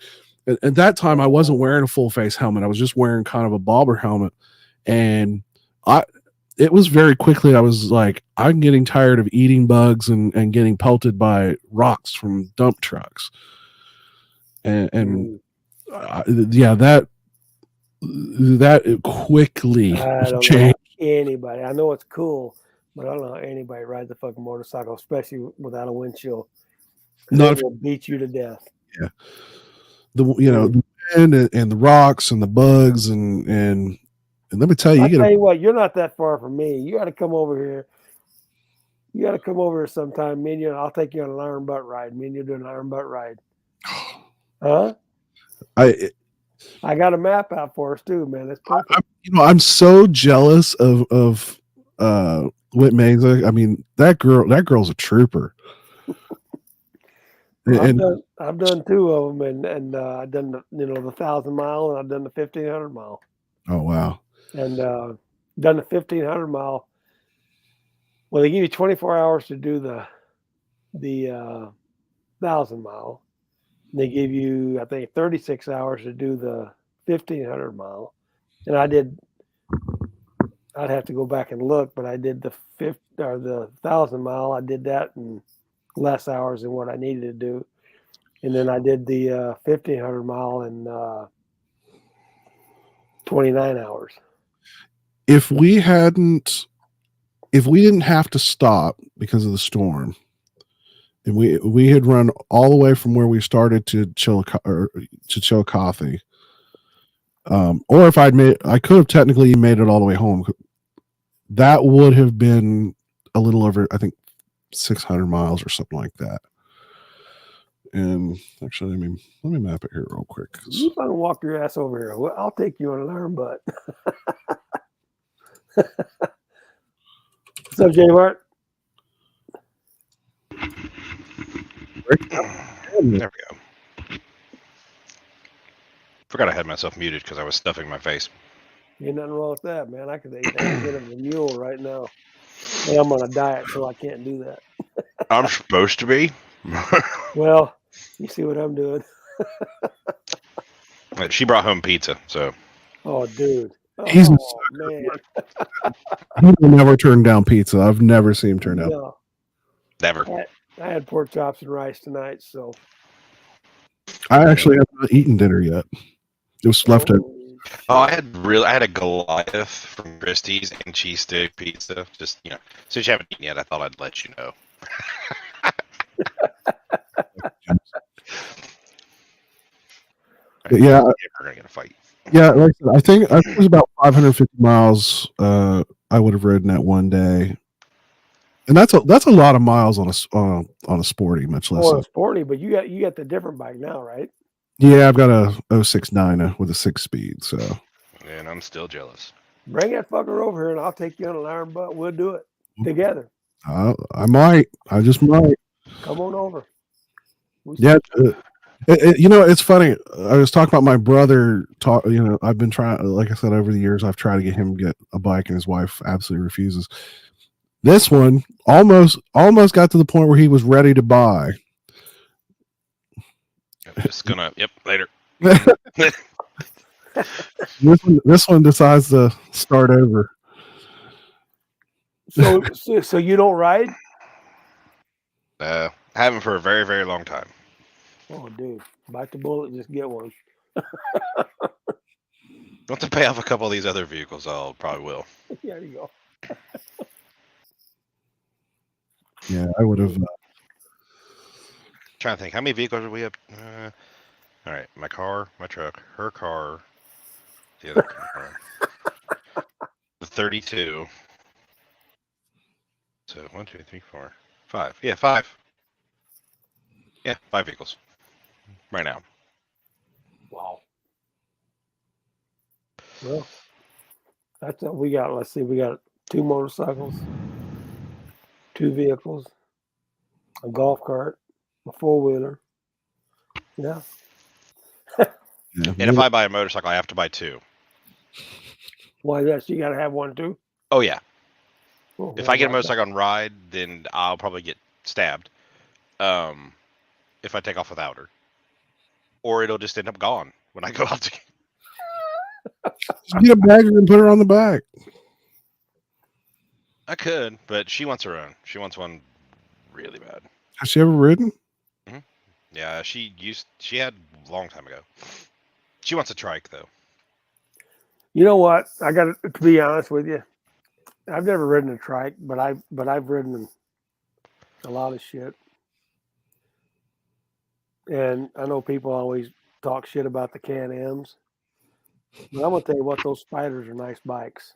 At that time, I wasn't wearing a full face helmet. I was just wearing kind of a bobber helmet, and it was very quickly. I was like, I'm getting tired of eating bugs and getting pelted by rocks from dump trucks, and that quickly changed. Anybody, I know it's cool, but I don't know how anybody rides a fucking motorcycle, especially without a windshield. It will beat you to death. Yeah, the wind and the rocks and the bugs and let me tell you, you're not that far from me. You got to come over here. You got to come over here sometime. Me and you, I'll take you on an iron butt ride. Me and you do an iron butt ride. Huh? I got a map out for us too, man. It's perfect. I'm so jealous of Whit Mesa. I mean, that girl's a trooper. And I've done 2 of them, and I've done the 1,000-mile, and I've done the 1,500-mile, oh wow, and done the 1,500-mile. Well, they give you 24 hours to do the 1,000-mile. They give you, I think, 36 hours to do the 1,500-mile, and I'd have to go back and look, but I did the 1,000-mile. I did that in less hours than what I needed to do, and then I did the 1,500-mile in 29 hours. if we didn't have to stop because of the storm, and we had run all the way from where we started to Chillicothe, or if I could have technically made it all the way home. That would have been a little over, I think, 600 miles or something like that. And actually, let me map it here real quick. You fucking walk your ass over here. Well, I'll take you on an iron butt. What's up, J Mart? There we go. Forgot I had myself muted because I was stuffing my face. Ain't nothing wrong with that, man. I could eat a bit of a mule right now. And I'm on a diet, so I can't do that. I'm supposed to be. Well, you see what I'm doing. She brought home pizza, so Oh, dude. He's a Oh, man. He will never turn down pizza. I've never seen him turn down. No, never. I had pork chops and rice tonight, so. I actually have not eaten dinner yet. It was left over. Oh, I had a Goliath from Christie's and cheese stick pizza. Just since you haven't eaten yet, I thought I'd let you know. Yeah, we're gonna get a fight. Yeah, like I said, I think it was about 550 miles. I would have ridden that one day, and that's a lot of miles on a sporty, much less. Oh, sporty, but you got the different bike now, right? Yeah, I've got a 069 with a 6-speed. So, And I'm still jealous. Bring that fucker over here, and I'll take you on an iron butt. We'll do it together. I might. I just might. Come on over. Yeah. It's funny. I was talking about my brother. I've been trying, like I said, over the years, I've tried to get him to get a bike, and his wife absolutely refuses. This one almost got to the point where he was ready to buy. I'm just gonna. Yep. Later. This one decides to start over. So you don't ride? I haven't for a very, very long time. Oh, dude, bite the bullet, just get one. Once I pay off a couple of these other vehicles, I'll probably will. Yeah, there you go. Yeah, I would have. Trying to think, how many vehicles are we up? All right, my car, my truck, her car, the other car, the 32. So 1, 2, 3, 4, 5. Yeah, 5. Yeah, 5 vehicles right now. Wow. Well, that's what we got. Let's see, we got 2 motorcycles, 2 vehicles, a golf cart, a 4-wheeler. Yeah. And if I buy a motorcycle, I have to buy 2. Why that? So you got to have one too? Oh yeah. Oh, If I get a motorcycle on ride, then I'll probably get stabbed. If I take off without her, or it'll just end up gone when I go out to. Just get a bagger and put her on the back. I could, but she wants her own. She wants one really bad. Has she ever ridden? Yeah, she had a long time ago. She wants a trike though. You know what? I got to be honest with you. I've never ridden a trike, but I've ridden a lot of shit. And I know people always talk shit about the Can-Ams. But I'm going to tell you what, those Spiders are nice bikes.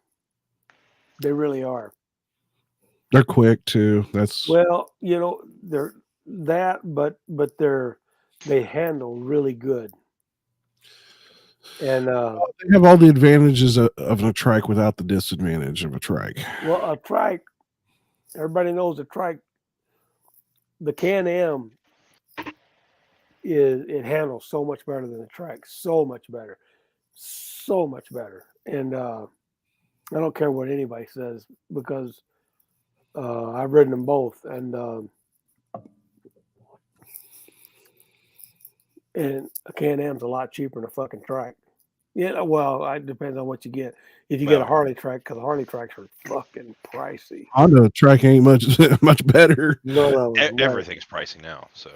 They really are. They're quick too. That's Well, they're that, but they handle really good. And they have all the advantages of a trike without the disadvantage of a trike. well, a trike, everybody knows a trike. The Can-Am it handles so much better than the Trek, so much better, and I don't care what anybody says because I've ridden them both, and a Can-Am's a lot cheaper than a fucking Trek. Yeah, well, it depends on what you get. If you get a Well- Harley Trek, because Harley Treks are fucking pricey. Honda track ain't much much better. None of them, right. Everything's pricey now, so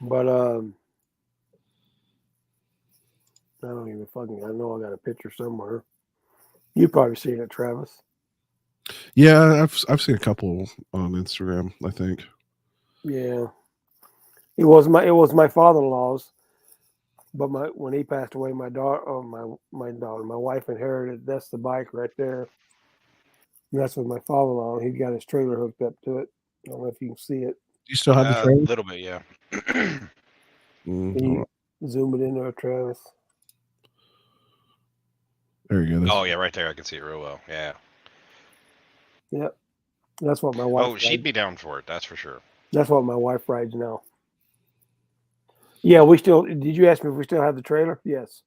But I don't even fucking. I know I got a picture somewhere. You probably seen it, Travis. Yeah, I've seen a couple on Instagram, I think. Yeah, it was my father-in-law's, but when he passed away, my wife inherited. That's the bike right there. And that's with my father-in-law. He got his trailer hooked up to it. I don't know if you can see it. You still have the a trailer? little bit, yeah. Mm, Can hold you on. zoom it in there, Travis? There you go. Oh yeah, right there. I can see it real well. Yeah. Yep, that's what my wife. Oh, she'd rides. be down for it. That's for sure. That's what my wife rides now. Yeah, we still. Did you ask me if we still have the trailer? Yes.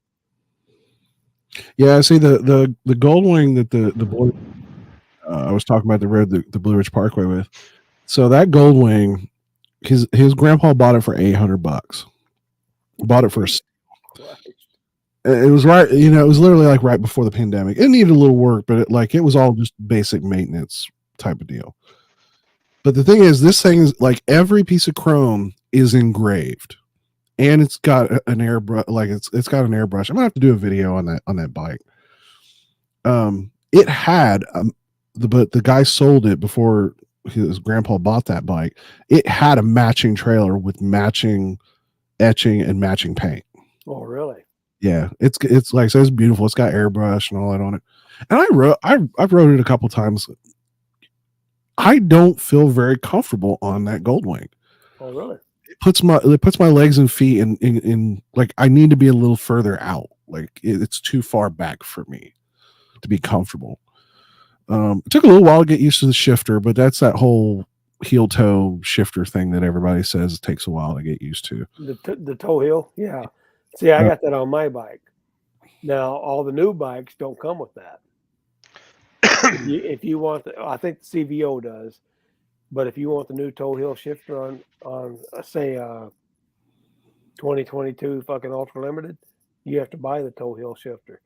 Yeah, see the Goldwing that the boy I was talking about the road the Blue Ridge Parkway with. So that Goldwing, his grandpa bought it for $800. Bought it for it was right, it was literally like right before the pandemic. It needed a little work, but it was all just basic maintenance type of deal. But the thing is, this thing is like every piece of chrome is engraved, and it's got an airbrush. Like it's got an airbrush. I'm gonna have to do a video on that bike. It had but the guy sold it before his grandpa bought that bike. It had a matching trailer with matching etching and matching paint. Oh, really? Yeah, it's like I said, it's beautiful. It's got airbrush and all that on it. And I've rode it a couple times. I don't feel very comfortable on that Goldwing. Oh, really? It puts my legs and feet in like I need to be a little further out. Like it's too far back for me to be comfortable. It took a little while to get used to the shifter, but that's that whole heel toe shifter thing that everybody says it takes a while to get used to. The toe hill? Yeah. See, I got that on my bike. Now, all the new bikes don't come with that. If you want, I think the CVO does, but if you want the new toe hill shifter on say 2022 fucking Ultra Limited, you have to buy the toe hill shifter,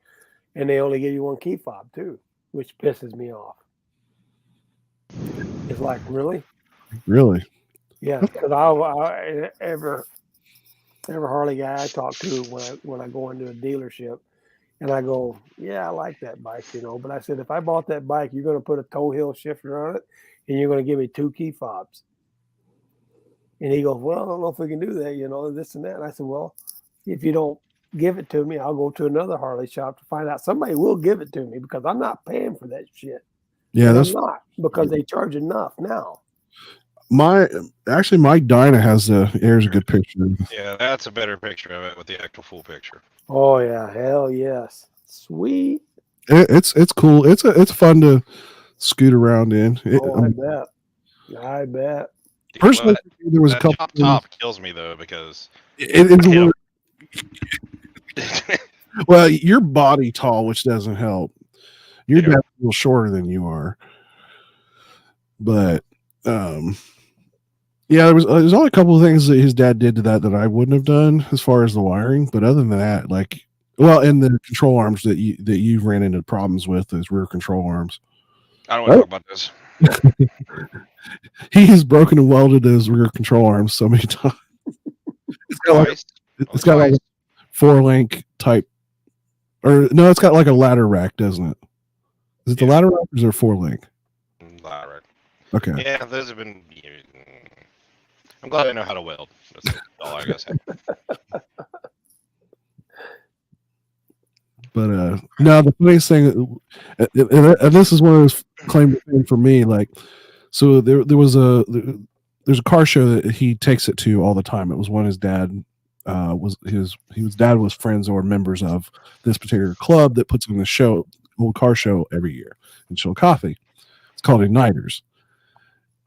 and they only give you one key fob too, which pisses me off. It's like, really? Really? Yeah, because I every Harley guy I talk to when I go into a dealership, and I go, yeah, I like that bike, but I said, if I bought that bike, you're going to put a toe hill shifter on it, and you're going to give me 2 key fobs. And he goes, well, I don't know if we can do that, this and that. And I said, well, if you don't give it to me, I'll go to another Harley shop to find out. Somebody will give it to me because I'm not paying for that shit. Yeah, And that's I'm not, because they charge enough now. my Dyna has here's a good picture. Yeah, that's a better picture of it with the actual full picture. Oh yeah, hell yes, sweet. It's cool. It's fun to scoot around in. I bet. Personally, But there was a that couple. top kills me though because It's a Yeah. little, well, your body tall, which doesn't help. You're Yeah. definitely a little shorter than you are, but yeah, there's only a couple of things that his dad did to that I wouldn't have done as far as the wiring. But other than that, and the control arms that you ran into problems with, those rear control arms. I don't want to talk about this. He has broken and welded those rear control arms so many times. Twice. It's got like a 4-link type, or no, it's got like a ladder rack, doesn't it? Is it the Yeah. ladder rack or is it a 4-link? Right. Okay. Yeah, those have been. I'm glad I know how to weld. That's all I gotta say. But no, the funniest thing, and this is one of those claim to fame for me. So there's a car show that he takes it to all the time. It was one his dad dad was friends or members of this particular club that puts on the show, old car show every year in Chillicothe. It's called Igniters,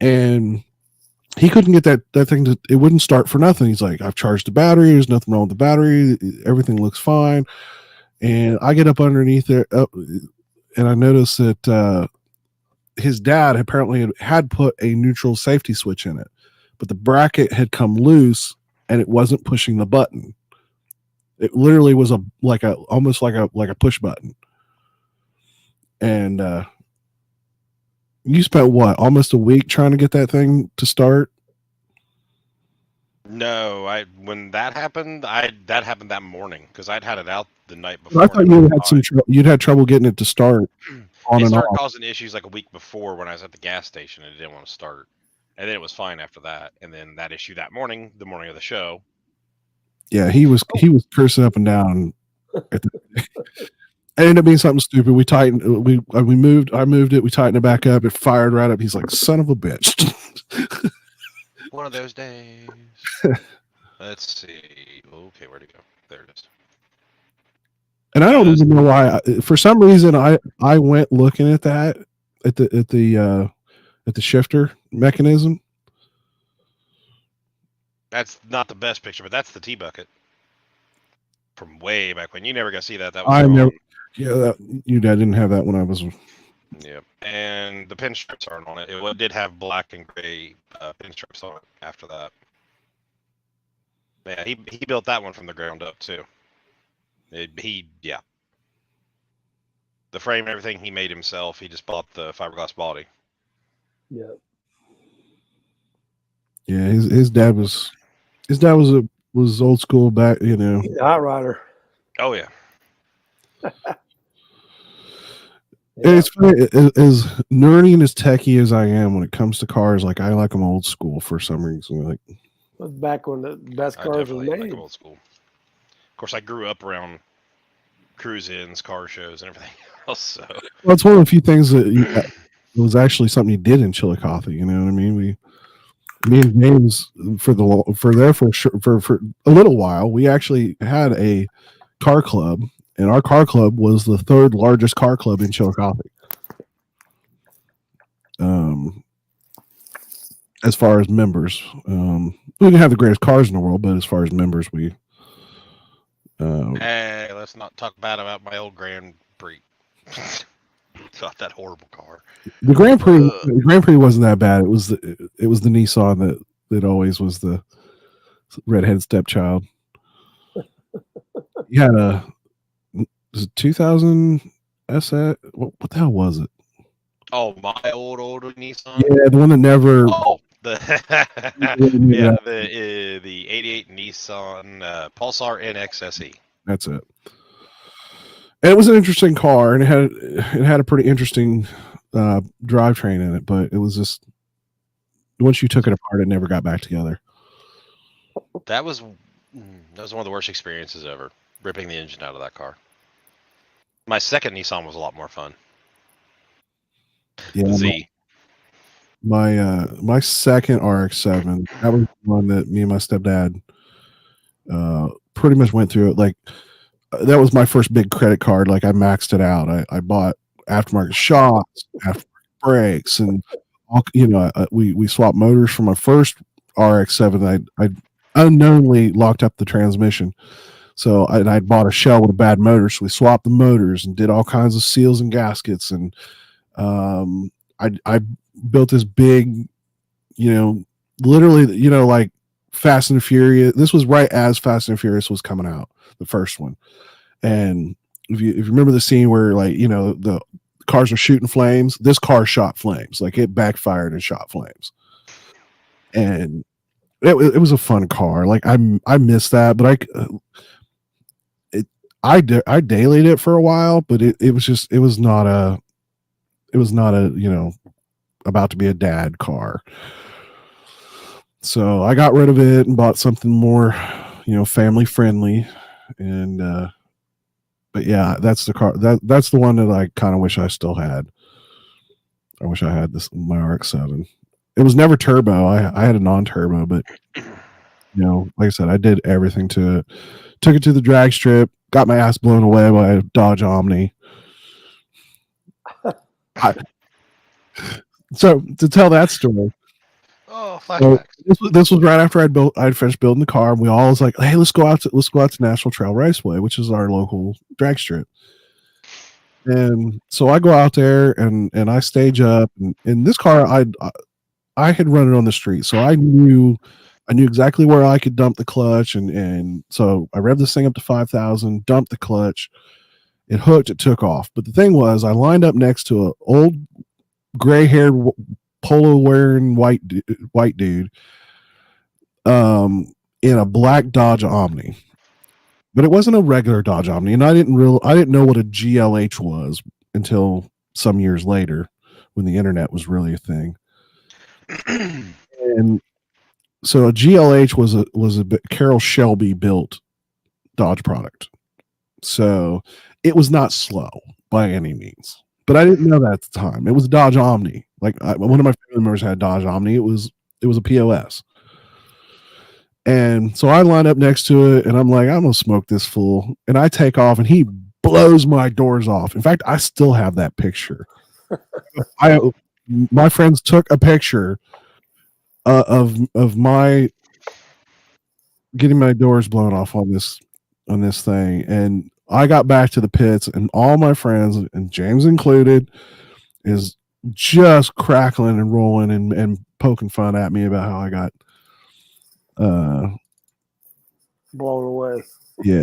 and he couldn't get that thing to, it wouldn't start for nothing. He's like, I've charged the battery. There's nothing wrong with the battery. Everything looks fine. And I get up underneath there, and I notice that his dad apparently had put a neutral safety switch in it, but the bracket had come loose and it wasn't pushing the button. It literally was almost like a push button. And you spent what, almost a week trying to get that thing to start? No, when that happened, that happened that morning because I'd had it out the night before. I thought you'd had trouble getting it to start on It and started off. causing issues like a week before when I was at the gas station and it didn't want to start, and then it was fine after that. And then that issue that morning, the morning of the show. Yeah, he was cursing up and down. It ended up being something stupid. We tightened. I moved it. We tightened it back up. It fired right up. He's like, son of a bitch. One of those days. Let's see. Okay, where'd it go? There it is. And I don't even know why. For some reason, I went looking at that at the shifter mechanism. That's not the best picture, but that's the T-bucket from way back when. You never got to see that. That was your dad didn't have that when I was. Yeah, and the pinstripes aren't on it. It did have black and gray pinstripes on it after that. Yeah, he built that one from the ground up too. Yeah. The frame and everything he made himself. He just bought the fiberglass body. Yeah. Yeah, his dad was old school back, you know. He's a hot rodder. Oh yeah. And it's funny, as nerdy and as techie as I am when it comes to cars, like I like them old school for some reason. Like, was back when the best I cars were definitely like made. them old school. Of course, I grew up around cruise-ins, car shows, and everything else. So well, it's one of the few things that it was actually something you did in Chillicothe. You know what I mean? Me and James for a little while, we actually had a car club, and our car club was the third largest car club in Chillicothe. As far as members, we didn't have the greatest cars in the world, but as far as members, we. hey, let's not talk bad about my old Grand Prix. Got that horrible car. The Grand Prix wasn't that bad. It was the Nissan that always was the redhead stepchild. You had a 2000 SS. What the hell was it? Oh, my old Nissan. Yeah, the one that never. Oh, the the '88 Nissan Pulsar NX SE. That's it. And it was an interesting car, and it had a pretty interesting drivetrain in it, but it was just once you took it apart, it never got back together. That was one of the worst experiences ever, ripping the engine out of that car. My second Nissan was a lot more fun. Yeah, The Z. my second RX-7, that was the one that me and my stepdad pretty much went through it. Like that was my first big credit card. Like I maxed it out. I bought aftermarket shocks, aftermarket brakes, and all, you know, we swapped motors from my first RX-7. I unknowingly locked up the transmission. So I'd bought a shell with a bad motor, so we swapped the motors and did all kinds of seals and gaskets. And I built this big, you know, literally, you know, like Fast and Furious. This was right as Fast and Furious was coming out, the first one. And if you remember the scene where, like, you know, the cars are shooting flames, this car shot flames. Like it backfired and shot flames. And it was a fun car. Like I miss that, but I dailyed it for a while, but it was not a you know, about to be a dad car. So I got rid of it and bought something more, you know, family friendly. And but yeah, that's the car. That's the one that I kind of wish I still had. I wish I had my RX-7. It was never turbo. I had a non-turbo, but you know, like I said, I did everything to it. Took it to the drag strip, got my ass blown away by a Dodge Omni. So to tell that story. Oh, So flashbacks. this was right after I'd finished building the car, and we all was like, "Hey, let's go out to National Trail Raceway, which is our local drag strip." And so I go out there and I stage up, and in this car I had run it on the street, so I knew exactly where I could dump the clutch, and so I revved this thing up to 5,000, dumped the clutch, it hooked, it took off. But the thing was, I lined up next to an old gray-haired polo wearing white dude, in a black Dodge Omni. But it wasn't a regular Dodge Omni, and I didn't know what a GLH was until some years later, when the internet was really a thing. And so a GLH was a Carroll Shelby built Dodge product, so it was not slow by any means. But I didn't know that at the time. It was a Dodge Omni. Like one of my family members had a Dodge Omni. It was a POS. And so I line up next to it, and I'm like, I'm gonna smoke this fool. And I take off, and he blows my doors off. In fact, I still have that picture. My friends took a picture of my getting my doors blown off on this thing, and I got back to the pits, and all my friends, and James included, is just crackling and rolling and poking fun at me about how I got Blown away. yeah.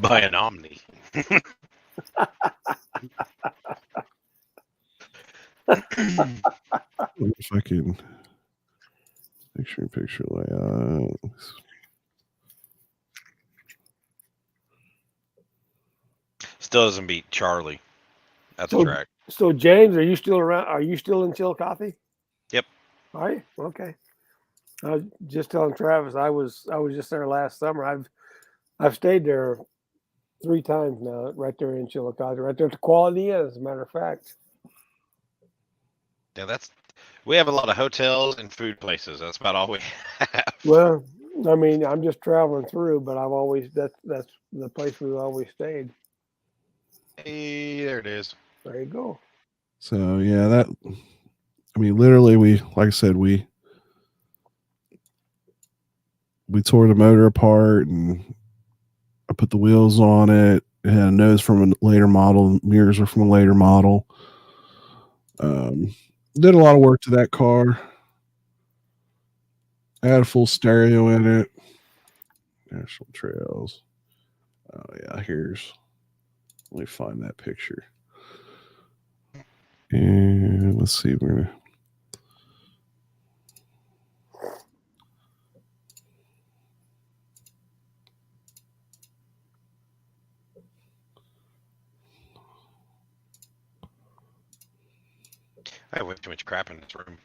By an Omni. If I can picture layout. Still doesn't beat Charlie at the So- track. So James, are you still around? Are you still in Chillicothe? Yep. Are you? Okay. I was just telling Travis, I was just there last summer. I've stayed there 3 times now, right there in Chillicothe, right there at the Quality Inn, as a matter of fact. Yeah, we have a lot of hotels and food places. That's about all we have. Well, I mean, I'm just traveling through, but I've always that's the place we've always stayed. Hey, there it is. There you go. So yeah, literally, like I said, we tore the motor apart, and I put the wheels on it. It had a nose from a later model, mirrors were from a later model. Did a lot of work to that car. I had a full stereo in it. National Trails. Oh yeah, let me find that picture. And let's see, we're gonna I have way too much crap in this room.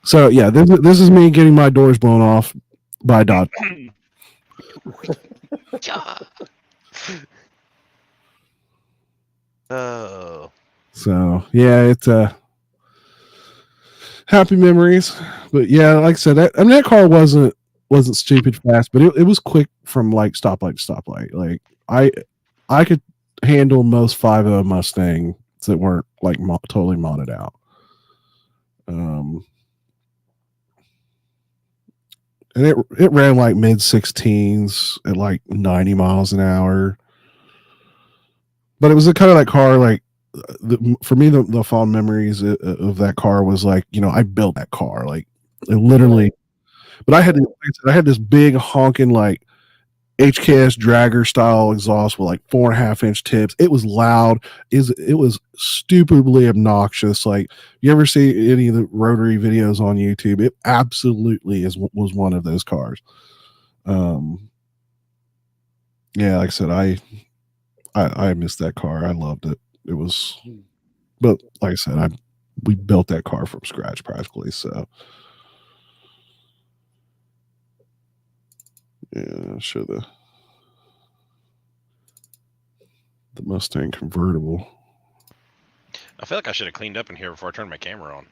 So yeah, this is me getting my doors blown off by Dodge. Oh. So yeah, it's happy memories. But yeah, like I said, that car wasn't stupid fast, but it was quick from like stoplight to stoplight. Like I could handle most 5.0 Mustangs that weren't like totally modded out. And it ran like mid 16s at like 90 miles an hour. But it was a kind of like car, like for me, the fond memories of that car was like, I built that car, like it literally. But I had this big honking like HKS dragger style exhaust with like 4.5-inch tips. It was loud. It was stupidly obnoxious. Like, you ever see any of the rotary videos on YouTube? It absolutely was one of those cars. Yeah, like I said, I missed that car. I loved it. It was, but like I said, we built that car from scratch practically. So yeah, I'll show the Mustang convertible. I feel like I should have cleaned up in here before I turned my camera on.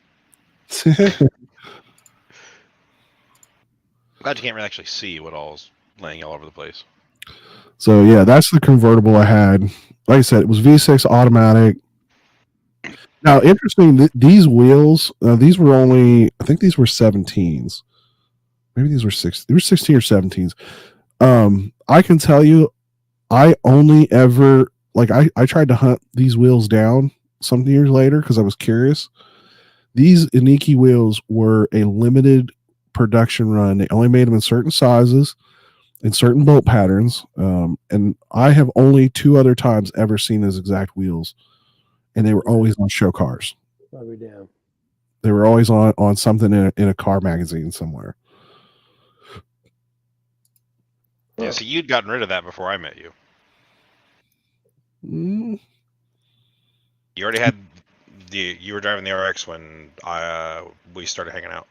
Glad you can't really actually see what all's laying all over the place. So yeah, that's the convertible I had. Like I said, it was V6 automatic. Now, interesting. These wheels, these were only. I think these were 17s. Maybe these were six. They were 16 or 17s. I can tell you, I only ever I tried to hunt these wheels down some years later because I was curious. These Iniki wheels were a limited production run. They only made them in certain sizes, in certain bolt patterns. And I have only 2 other times ever seen those exact wheels, and they were always on show cars. I'll be damned. They were always on something in a car magazine somewhere. Yeah, so you'd gotten rid of that before I met you. Mm, You already had you were driving the RX when we started hanging out.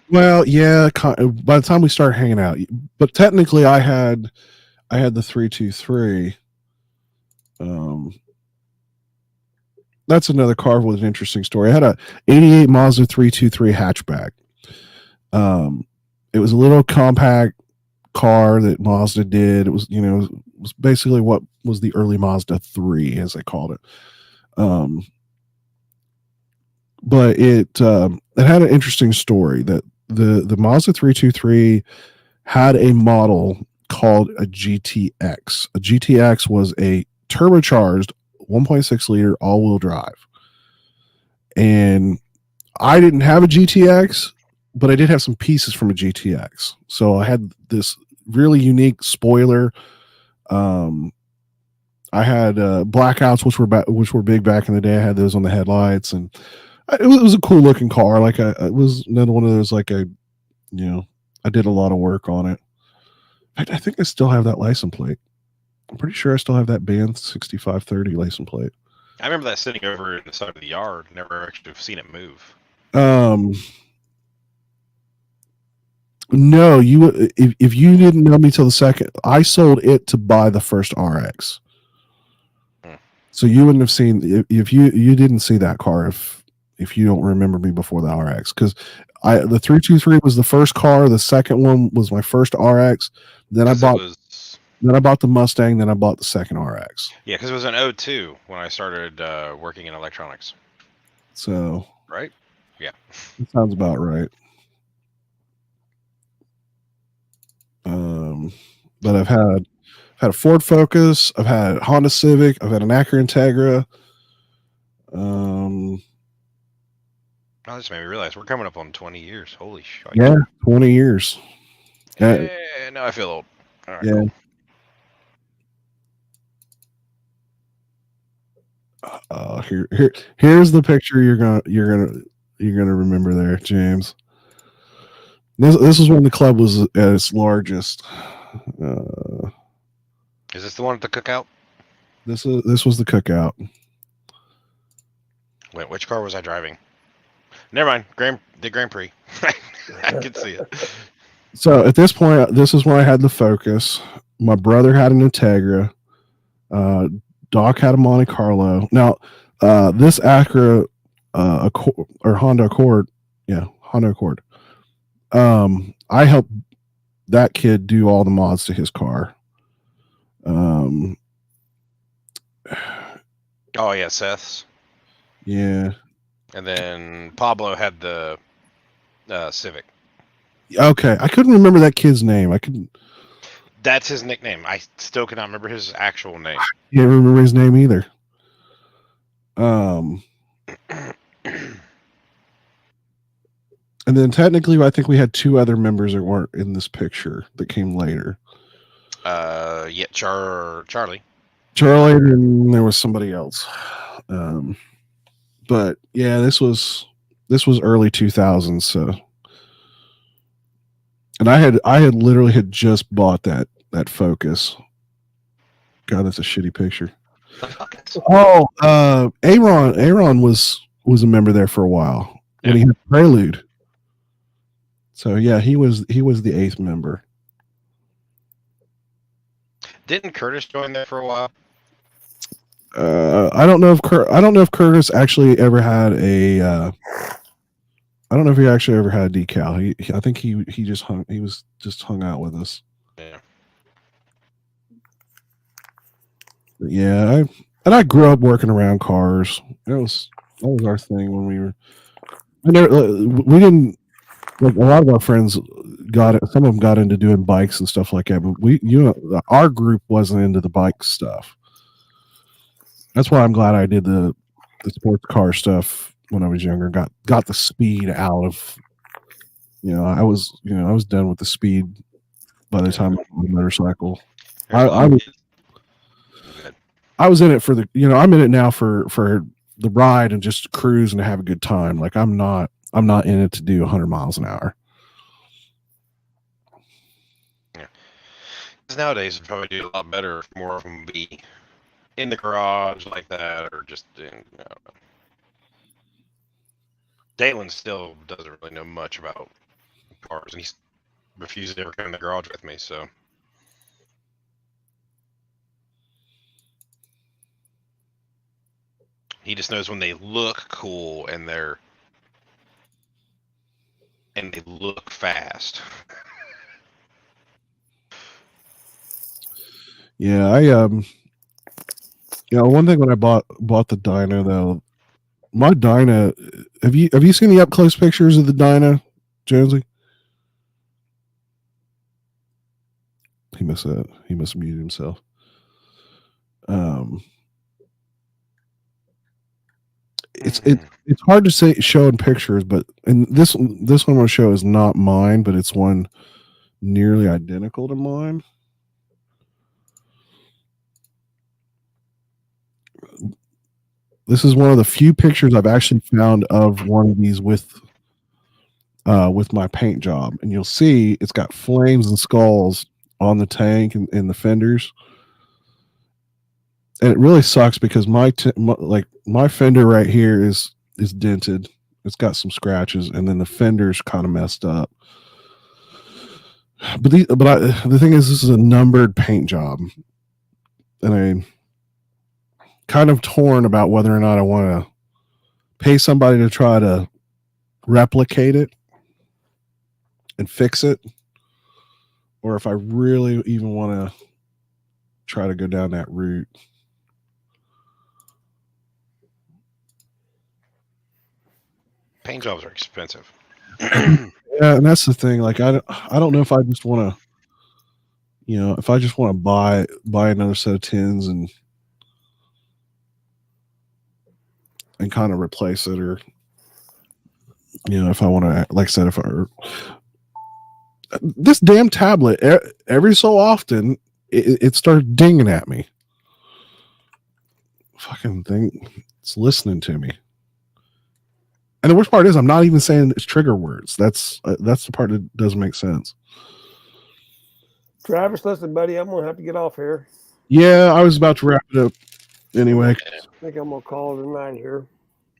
well, yeah. By the time we started hanging out, but technically, I had the 323. That's another car with an interesting story. I had a '88 Mazda 323 hatchback. It was a little compact car that Mazda did. It was, it was basically what was the early Mazda 3, as they called it. But it had an interesting story that the Mazda 323 had a model called a GTX. A GTX was a turbocharged 1.6 liter all-wheel drive. And I didn't have a GTX, but I did have some pieces from a GTX. So I had this really unique spoiler. I had blackouts, which were big back in the day. I had those on the headlights, and it was a cool looking car. It was another one of those I did a lot of work on it. In fact, I think I still have that license plate. I'm pretty sure I still have that band 6530 license plate. I remember that sitting over in the side of the yard. Never actually seen it move. No, if you didn't know me till the second, I sold it to buy the first RX. So you wouldn't have seen if you didn't see that car if you don't remember me before the RX, because the 323 was the first car. The second one was my first RX. Then I bought the Mustang. Then I bought the second RX. Yeah, because it was an 02 when I started working in electronics. So right? Yeah, that sounds about right. But I've had a Ford Focus. I've had a Honda Civic. I've had an Acura Integra. Oh, this made me realize we're coming up on 20 years. Holy shit! Yeah, 20 years. Yeah, now I feel old. All right, yeah. Cool. Here's the picture you're gonna remember there, James. This is when the club was at its largest. Is this the one at the cookout? This was the cookout. Wait, which car was I driving? Never mind. The Grand Prix. I could see it. So at this point, this is when I had the Focus. My brother had an Integra. Doc had a Monte Carlo. Now, this Acura or Honda Accord, Honda Accord. I helped that kid do all the mods to his car. Oh yeah, Seth's. Yeah. And then Pablo had the Civic. Okay, I couldn't remember that kid's name. That's his nickname. I still cannot remember his actual name. Can't remember his name either. And then technically, I think we had 2 other members that weren't in this picture that came later. Yeah, Charlie. Charlie, and there was somebody else. But yeah, this was early 2000s. So, and I had literally just bought that Focus. God, that's a shitty picture. Oh, Aaron was a member there for a while when he had Prelude. So yeah, he was the 8th member. Didn't Curtis join there for a while? I don't know if Curtis actually ever had a. I don't know if he actually ever had a decal. I think he just hung. He was just hung out with us. Yeah. Yeah, I grew up working around cars. That was our thing when we were. We didn't like a lot of our friends got it. Some of them got into doing bikes and stuff like that. But our group wasn't into the bike stuff. That's why I'm glad I did the sports car stuff when I was younger. Got the speed out of. I was done with the speed by the time I was on a motorcycle. I was in it for I'm in it now for the ride and just cruise and have a good time. Like I'm not in it to do 100 miles an hour. Yeah. 'Cause nowadays, it'd probably do a lot better if more of them be in the garage like that, or just I don't know. Dalen still doesn't really know much about cars, and he's refused to ever come in the garage with me. So he just knows when they look cool and they look fast. Yeah, one thing when I bought the Dyna though, my Dyna. Have you seen the up close pictures of the Dyna, Jonesy? He must mute himself. It's hard to show in pictures, but and this one I'm going to show is not mine, but it's one nearly identical to mine. This is one of the few pictures I've actually found of one of these with my paint job, and you'll see it's got flames and skulls on the tank and the fenders. And it really sucks because my fender right here is dented. It's got some scratches, and then the fender's kind of messed up. But the thing is, this is a numbered paint job, and I'm kind of torn about whether or not I want to pay somebody to try to replicate it and fix it, or if I really even want to try to go down that route. Paint jobs are expensive. Yeah, and that's the thing. Like, I don't know if I just want to, if I just want to buy another set of tins and kind of replace it, or if I want to, like I said, this damn tablet every so often it starts dinging at me. Fucking thing, it's listening to me. And the worst part is I'm not even saying it's trigger words. That's the part that doesn't make sense. Travis, listen, buddy, I'm gonna have to get off here. Yeah, I was about to wrap it up anyway. I think I'm gonna call it a night here.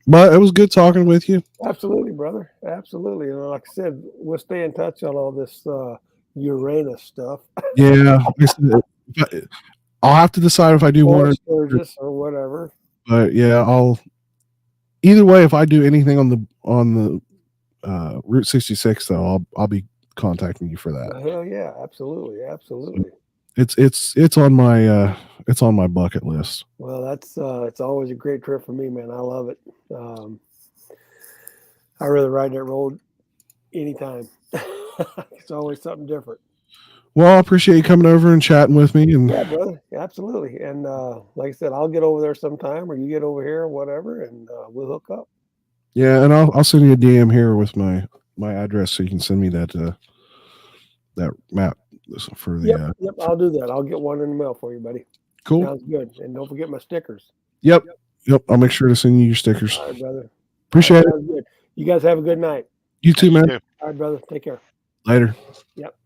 But it was good talking with you. Absolutely, brother. Absolutely. Like I said, we'll stay in touch on all this Uranus stuff. Yeah, I'll have to decide if I do or one Sturgis or whatever. But yeah, either way, if I do anything on the Route 66, though, I'll be contacting you for that. Hell yeah, absolutely. It's on my bucket list. Well, that's it's always a great trip for me, man. I love it. I rather ride that road anytime. It's always something different. Well, I appreciate you coming over and chatting with me. And yeah, brother, absolutely. And like I said, I'll get over there sometime, or you get over here, or whatever, and we'll hook up. Yeah, and I'll send you a DM here with my address, so you can send me that map for the. Yep, I'll do that. I'll get one in the mail for you, buddy. Cool. Sounds good. And don't forget my stickers. Yep. I'll make sure to send you your stickers. All right, brother. Appreciate it. Good. You guys have a good night. You too, man. All right, brother. Take care. Later. Yep.